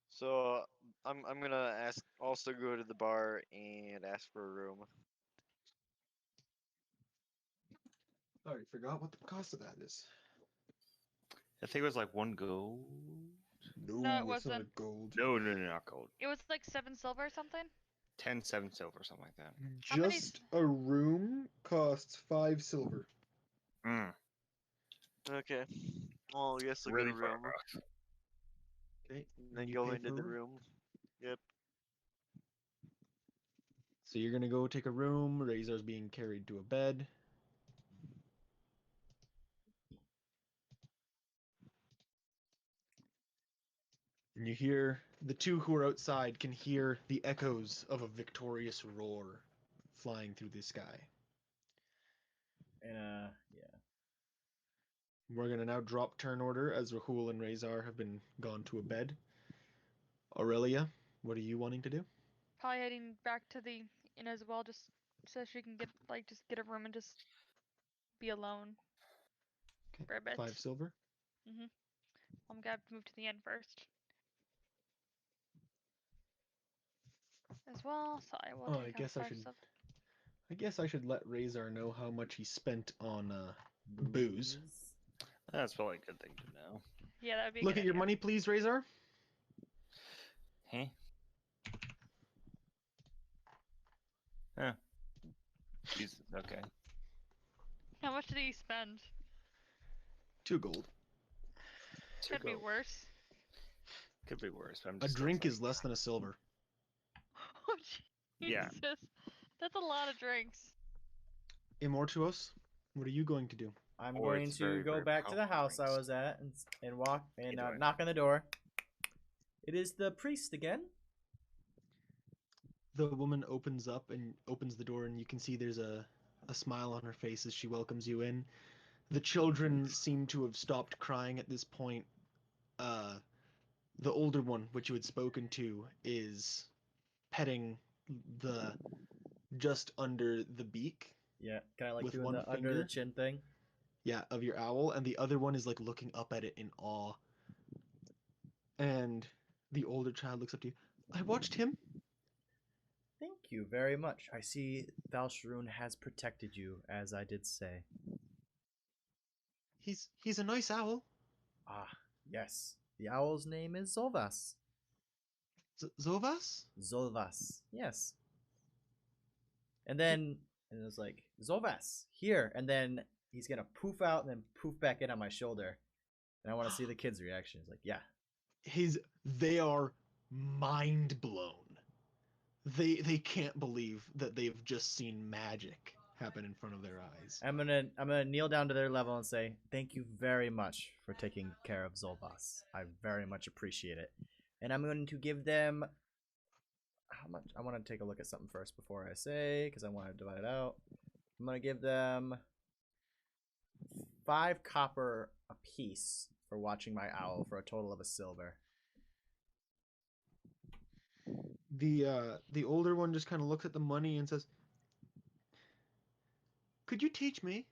So I'm gonna also go to the bar and ask for a room. I already forgot what the cost of that is. I think it was like 1 gold. No, No, it it's not a wasn't. gold. No, not gold. It was like 7 silver or something. 10, 7 silver, something like that. How many Just a room costs 5 silver. Mm, Okay. Well, I guess I'll really get a far room off. Okay. and then you go pay into for a the room. Yep. So you're gonna go take a room. Razor's being carried to a bed. And you hear the two who are outside can hear the echoes of a victorious roar flying through the sky. And yeah. We're gonna now drop turn order as Rahul and Razor have been gone to a bed. Aurelia, what are you wanting to do? Probably heading back to the inn as well, just so she can just get a room and just be alone Okay, for a bit. 5 silver. I'm gonna have to move to the inn first. As well, so I will Oh, take out 5 silver. I guess I should let Razor know how much he spent on booze. That's probably a good thing to know. Yeah, that would be a Look good at your idea. money, please, Razor. Huh? Huh. Jesus, okay. How much did he spend? 2 gold. Two Could be gold. worse. Could be worse. But I'm A just still drink is saying. less than a silver. Oh, Jesus. Yeah. That's a lot of drinks. Immortuos, what are you going to do? I'm Or going it's to very, go very back to the powerful house I drinks. was at and walk and doing? knock on the door. It is the priest again. The woman opens up and opens the door, and you can see there's a smile on her face as she welcomes you in. The children seem to have stopped crying at this point. The older one, which you had spoken to, is petting the just under the beak, Yeah, kind of like with doing one the under the finger. chin thing. Yeah, of your owl, and the other one is like looking up at it in awe. And the older child looks up to you. I watched him. Thank you very much. I see Valsharoon has protected you, as I did say. He's a nice owl. Ah, yes. The owl's name is Zolvas. Zovas? Zolvas. Yes. And then and it was like, Zolvas, here. And then he's gonna poof out and then poof back in on my shoulder. And I want to see the kid's reaction. He's like, yeah. They are mind blown. They can't believe that they've just seen magic happen in front of their eyes. I'm gonna kneel down to their level and say, thank you very much for taking care of Zolvas. I very much appreciate it. And I'm going to give them how much? I want to take a look at something first before I say, because I want to divide it out. I'm gonna give them 5 copper apiece for watching my owl, for a total of a silver. The older one just kind of looks at the money and says, "Could you teach me?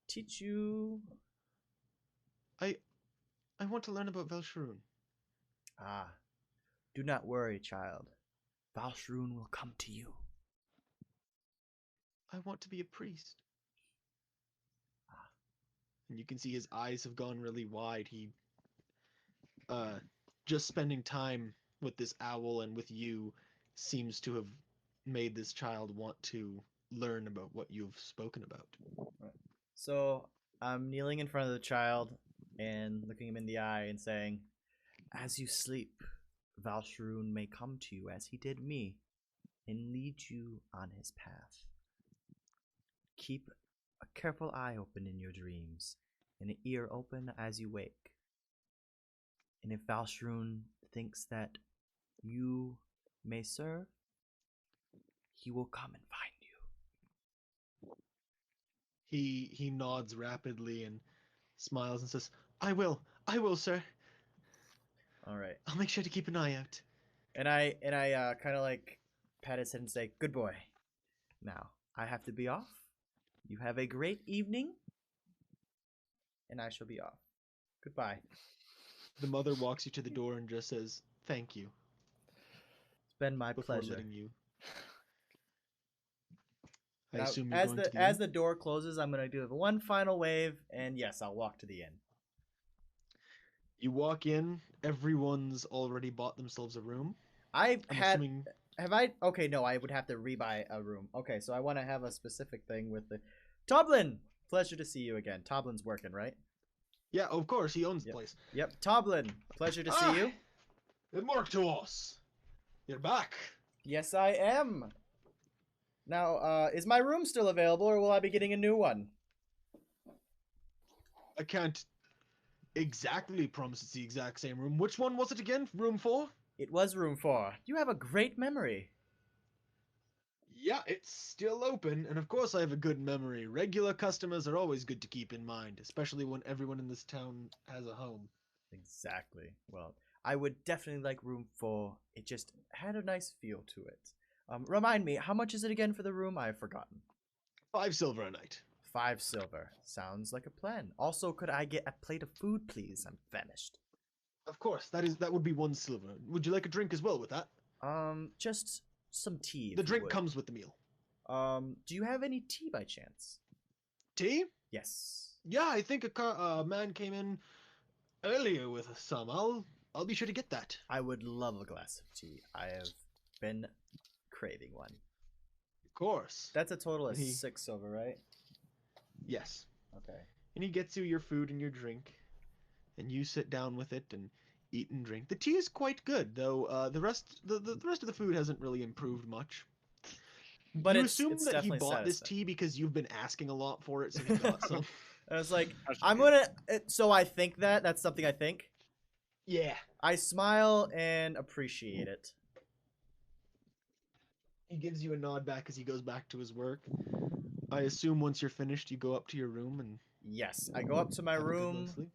Teach you? I want to learn about Velsharoon." Ah, do not worry, child. Valsharoon will come to you. I want to be a priest. And you can see his eyes have gone really wide. He just spending time with this owl and with you seems to have made this child want to learn about what you've spoken about. So I'm kneeling in front of the child and looking him in the eye and saying, as you sleep, Valsharoon may come to you as he did me and lead you on his path. Keep a careful eye open in your dreams and an ear open as you wake. And if Valsharoon thinks that you may serve, he will come and find you. He nods rapidly and smiles and says, I will, sir. All right. I'll make sure to keep an eye out." And I kind of like pat his head and say, "Good boy. Now I have to be off. You have a great evening, and I shall be off. Goodbye." The mother walks you to the door and just says, "Thank you," It's been my before pleasure. letting you. I Now, assume you're as going the to the as inn? the door closes, I'm gonna do one final wave, and yes, I'll walk to the inn. You walk in, everyone's already bought themselves a room. I I'm had. assuming Have I? Okay, no, I would have to rebuy a room. Okay, so I want to have a specific thing with the. Toblin! Pleasure to see you again. Toblin's working, right? Yeah, of course, he owns the Yep. place. Yep. Toblin, pleasure to see you. Immortuos! You're back! Yes, I am. Now, is my room still available, or will I be getting a new one? I can't exactly promise it's the exact same room. Which one was it again? Room 4? It was room 4. You have a great memory. Yeah, it's still open, and of course I have a good memory. Regular customers are always good to keep in mind, especially when everyone in this town has a home. Exactly. Well, I would definitely like room 4. It just had a nice feel to it. Remind me, how much is it again for the room? I've forgotten. 5 silver a night. 5 silver. Sounds like a plan. Also, could I get a plate of food, please? I'm famished. Of course, that would be 1 silver. Would you like a drink as well with that? Just some tea. The if you drink would. comes with the meal. Do you have any tea by chance? Tea? Yes. Yeah, I think a man came in earlier with some. I'll be sure to get that. I would love a glass of tea. I have been craving one. Of course. That's a total of And he- 6 silver, right? Yes. Okay. And he gets you your food and your drink, and you sit down with it and eat and drink. The tea is quite good, though. The rest of the food hasn't really improved much. But you it's assume that he definitely bought this satisfying. tea because you've been asking a lot for it, so he got some. I was like, That's I'm weird. gonna. So I think that's something I think. Yeah. I smile and appreciate it. He gives you a nod back as he goes back to his work. I assume once you're finished, you go up to your room and Yes, I go up to my have a good night's room. sleep.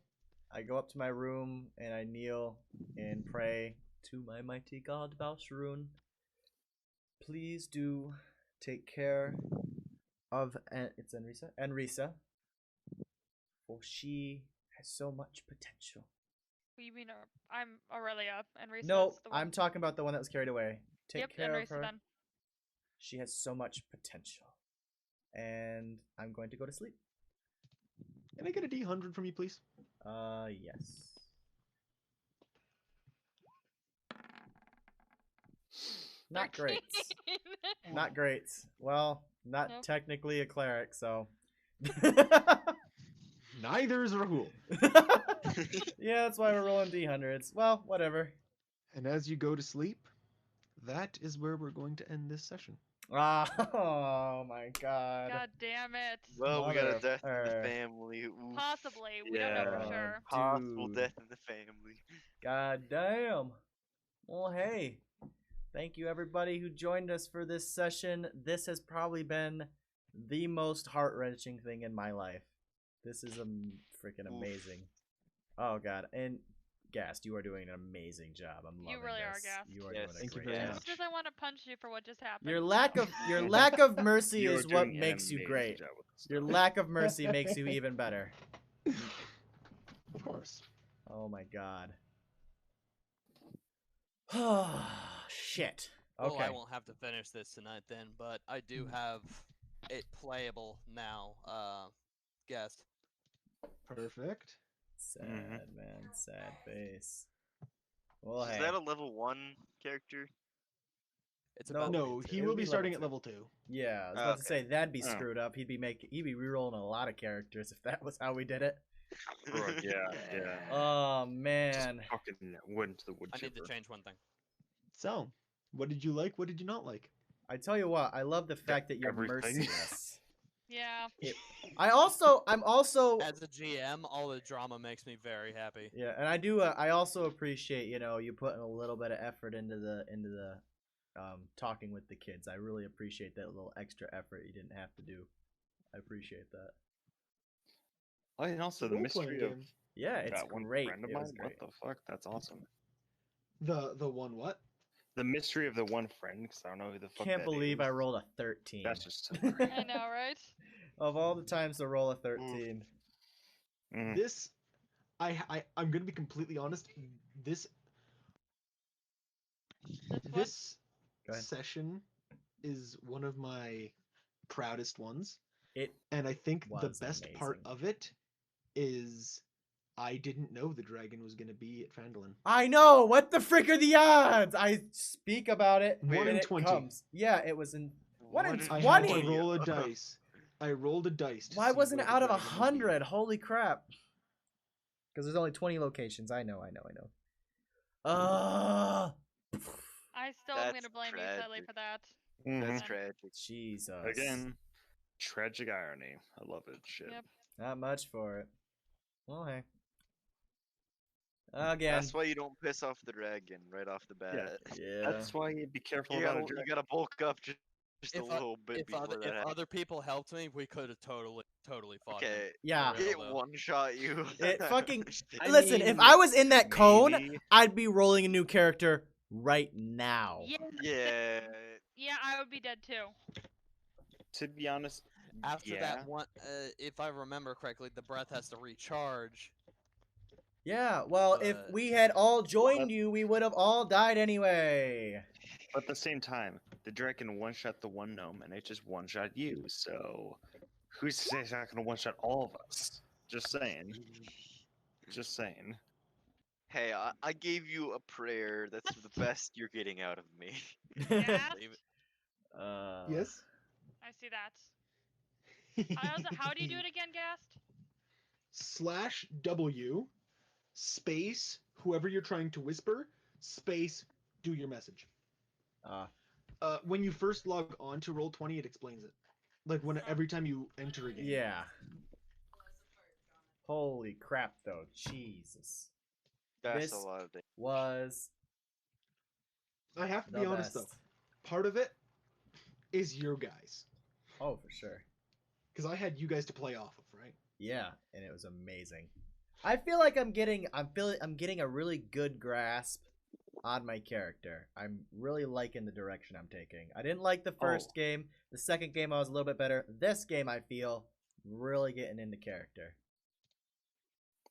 I go up to my room and I kneel and pray to my mighty God, Balsharoon. Please do take care of it's Enrisa, for she has so much potential. You mean I'm Aurelia and Risa? No, is the one. I'm talking about the one that was carried away. Take Yep, care and of Risa her. then. She has so much potential. And I'm going to go to sleep. Can I get a D100 from you, please? Yes. Not great. Not great. Well, not Nope. technically a cleric, so. Neither is Rahul. Yeah, that's why we're rolling D100s. Well, whatever. And as you go to sleep, that is where we're going to end this session. Ah, oh my god. God damn it. Well, we got a Mother death in the of- family. Oof. Possibly. We don't know Yeah. for sure. Possible Dude. death in the family. God damn. Well, hey. Thank you, everybody who joined us for this session. This has probably been the most heart-wrenching thing in my life. This is freaking Oof. amazing. Oh, God. And Gast, you are doing an amazing job. I'm loving You really are, this. Gast. You are Yes, doing a thank you great very job. much. Just because I want to punch you for what just happened. Your lack of mercy You're is what doing an makes you amazing great. job with this Your stuff. lack of mercy makes you even better. Of course. Oh my god. Oh shit. Well, Okay. I won't have to finish this tonight then, but I do have it playable now. Guest. Perfect. Sad Mhm. man, sad face. Well, Is hey. that a level 1 character? It's No, about No, he it'll will be be starting at level level 2. Yeah, I was about to say that'd be Oh. screwed up. He'd be re-rolling a lot of characters if that was how we did it. Right, yeah, yeah. Oh man. Just fucking went to the wood I need to chipper. change one thing. So, what did you like? What did you not like? I tell you what, I love the fact that you're everything. merciless. Yeah. I'm also As a GM, all the drama makes me very happy. yeah, and I do. I also appreciate you putting a little bit of effort into the talking with the kids. I really appreciate that little extra effort you didn't have to do. I appreciate that. Oh, and also the Role-playing mystery of game. Yeah, it's that one great. friend of It was mine. great. What the fuck? That's awesome. The one what? The mystery of the one friend, because I don't know who the fuck. Can't that believe is. I rolled a 13. That's just so great. I know, right? Of all the times to roll a 13. Mhm. This, I'm gonna be completely honest. This This one? this Go ahead. session is one of my proudest ones, It and I think the was best part amazing. of it is I didn't know the dragon was gonna be at Fandolin. I know. What the frick are the odds? I speak about it 1 when in it 20. comes. Yeah, it was in 1 in I 20. had to roll a dice. I rolled a dice. To Why see wasn't it where out the of dragon would be. 100? Holy crap. Because there's only 20 locations. I know. I still am That's going to blame you, sadly, tragic. for that. Mhm. That's Mhm. tragic. Jesus. Again, tragic irony. I love it. Shit. Yep. Not much for it. Well, hey. Again. That's why you don't piss off the dragon right off the bat. Yeah. That's why you be careful You about a gotta, dragon. you gotta bulk up just a If little bit If before other that happens. other people helped me, we could have totally fought him. Okay, Yeah. For real, it though. one shot you. It fucking. I Listen, if mean, I was in that cone, maybe. I'd be rolling a new character right now. Yeah, Yeah. yeah, I would be dead too. To be honest, After yeah. that one, if I remember correctly, the breath has to recharge. Yeah, well, if But- we had all joined you, we would have all died anyway. But at the same time, the dragon one-shot the one gnome, and it just one-shot you. So, who's to say it's not going to one-shot all of us? Just saying. Just saying. Hey, I gave you a prayer. That's the best you're getting out of me. Gas? Leave it. Yes. I see that. How do you do it again, Gast? /W space whoever you're trying to whisper space do your message. Uh, When you first log on to Roll20, it explains it. Like when every time you enter a game. yeah. Holy crap, though. Jesus. That's This a lot of days. was I have to the be honest best. though. Part of it is your guys, Oh, for sure. because I had you guys to play off of, right? Yeah, and it was amazing. I feel like I'm getting a really good grasp on my character. I'm really liking the direction I'm taking. I didn't like the first game. The second game I was a little bit better. This game I feel really getting into character.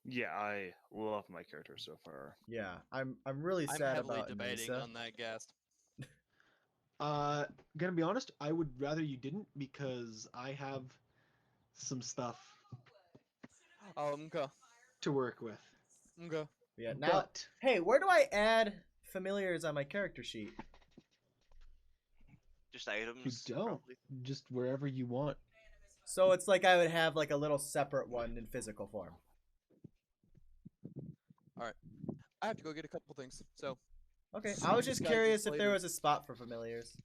Yeah, I love my character so far. Yeah, I'm really I'm sad heavily about debating Nisa. on that, Gast. Gonna be honest, I would rather you didn't because I have some stuff Oh, okay. to work with. Okay. Yeah, now But hey, where do I add familiars on my character sheet? Just you items. don't. Probably. Just wherever you want. So it's like I would have like a little separate one in physical form. I have to go get a couple things, so Okay, See I was you just guys curious if there later. was a spot for familiars.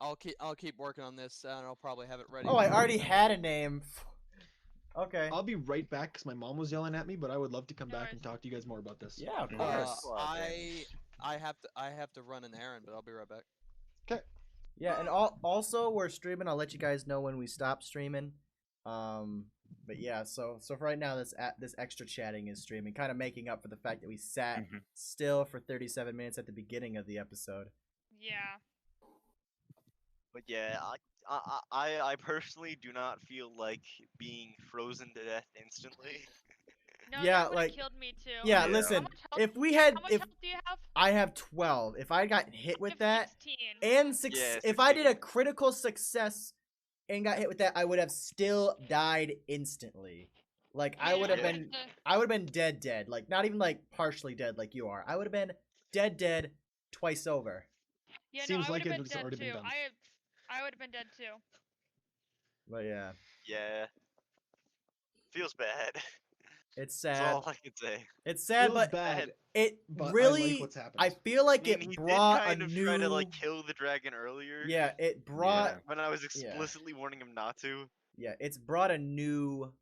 I'll keep working on this, and I'll probably have it ready. Oh, I for already next had a name. Okay. I'll be right back because my mom was yelling at me, but I would love to come No back worries. and talk to you guys more about this. Yeah, of Uh, course. I have to run an errand, but I'll be right back. Yeah, and also we're streaming. I'll let you guys know when we stop streaming. But yeah, so for right now, this extra chatting is streaming, kind of making up for the fact that we sat Mhm. still for 37 minutes at the beginning of the episode. Yeah. But yeah, I personally do not feel like being frozen to death instantly. No, Yeah, that would like- have killed me too. Yeah, Yeah. listen, How much health, if we had, how much if health do you have? I have 12, if I got hit I with have that, 16. and Yeah, if I did a 16. critical success and got hit with that, I would have still died instantly. Like I Yeah, would have Yeah. been, I would have been dead. Like not even like partially dead like you are. I would have been dead twice over. Yeah, Seems no, I like would it have been has dead already been too. done. I would have been dead too. But yeah, Yeah. Feels bad. it's That's sad. all I can say. It's sad, Feels but bad, it but really. I like what's happened. I feel like I mean, it he brought did kind a of new. try to like kill the dragon earlier. Yeah, it brought. Yeah. When I was explicitly warning him not to. Yeah, it's brought a new.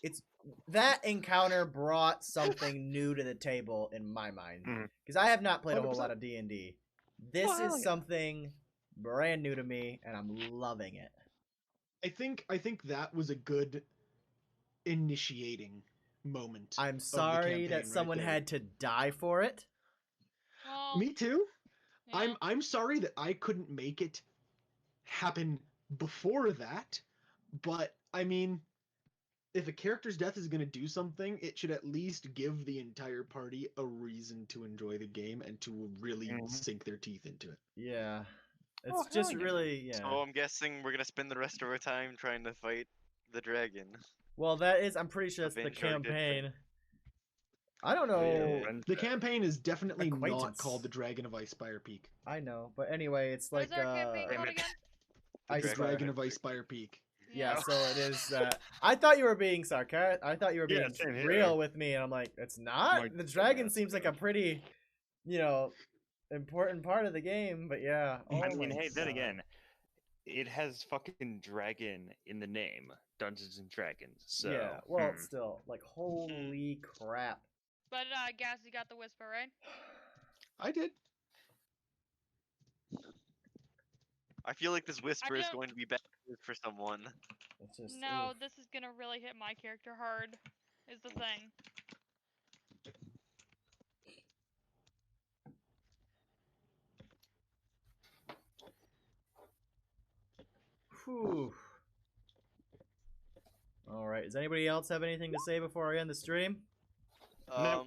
It's that encounter brought something new to the table in my mind Mhm. because I have not played a whole 100%. lot of D&D. This Well, hell is yeah. something brand new to me, and I'm loving it. I think that was a good initiating moment. I'm of the sorry campaign that right someone there. had to die for it. Well, Me too. yeah. I'm sorry that I couldn't make it happen before that, but I mean, if a character's death is going to do something, it should at least give the entire party a reason to enjoy the game and to really Mhm. sink their teeth into it. Yeah, it's Oh, hell just yeah. really yeah. So I'm guessing we're gonna spend the rest of our time trying to fight the dragon. Well, that is. I'm pretty sure that's the Avenge our good campaign. I don't Oh, yeah, know. revenge The that. campaign is definitely not Acquaintance. called the Dragon of Ice Spire Peak. I know, but anyway, it's What like is our campaign Damn called it. again? The Ice Dragon Spire. Dragon of Ice Spire Peak. Yeah, Oh. so it is. I thought you were being sarcastic. I thought you were Yeah, being same here. real with me, and I'm like, it's not. Like, The dragon yeah, seems like a pretty, important part of the game. But yeah. Oh I mean, my hey, then God. again, it has fucking dragon in the name, Dungeons and Dragons. So Yeah. Well, still, like, holy crap. But Gaz, you got the whisper, right? I did. I feel like this whisper is don't- going to be bad for someone. It's just. No, oof. this is gonna really hit my character hard. Is the thing. Whew. All right. Does anybody else have anything to say before I end the stream? Um.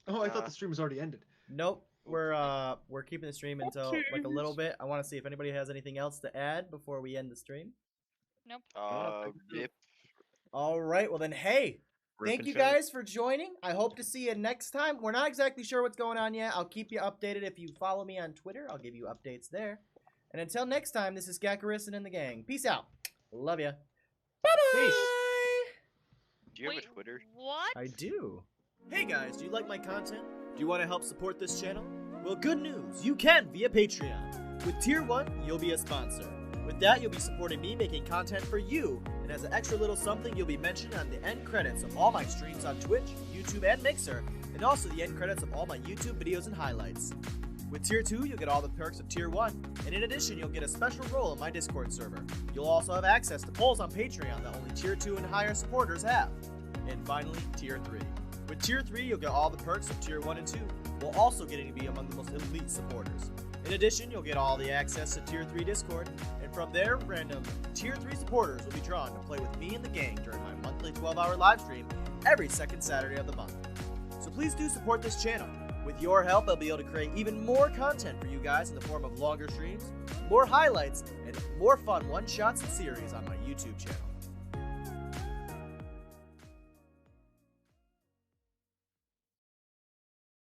Oh, I thought the stream was already ended. Nope. We're keeping the stream until like a little bit. I want to see if anybody has anything else to add before we end the stream. Nope. Yep. All right. Well then, hey, thank you guys for joining. I hope to see you next time. We're not exactly sure what's going on yet. I'll keep you updated if you follow me on Twitter. I'll give you updates there. And until next time, this is Gakorisan and the gang. Peace out. Love ya. Bye-bye. Peace. Do you have Wait, a Twitter? What? I do. Hey guys, do you like my content? Do you want to help support this channel? Well, good news, you can via Patreon. With Tier 1, you'll be a sponsor. With that, you'll be supporting me making content for you, and as an extra little something, you'll be mentioned on the end credits of all my streams on Twitch, YouTube, and Mixer, and also the end credits of all my YouTube videos and highlights. With Tier 2, you'll get all the perks of Tier 1, and in addition, you'll get a special role in my Discord server. You'll also have access to polls on Patreon that only Tier 2 and higher supporters have. And finally, Tier 3. With Tier 3, you'll get all the perks of Tier 1 and 2, while also getting to be among the most elite supporters. In addition, you'll get all the access to Tier 3 Discord, and from there, random Tier 3 supporters will be drawn to play with me and the gang during my monthly 12-hour live stream every second Saturday of the month. So please do support this channel. With your help, I'll be able to create even more content for you guys in the form of longer streams, more highlights, and more fun one-shots and series on my YouTube channel.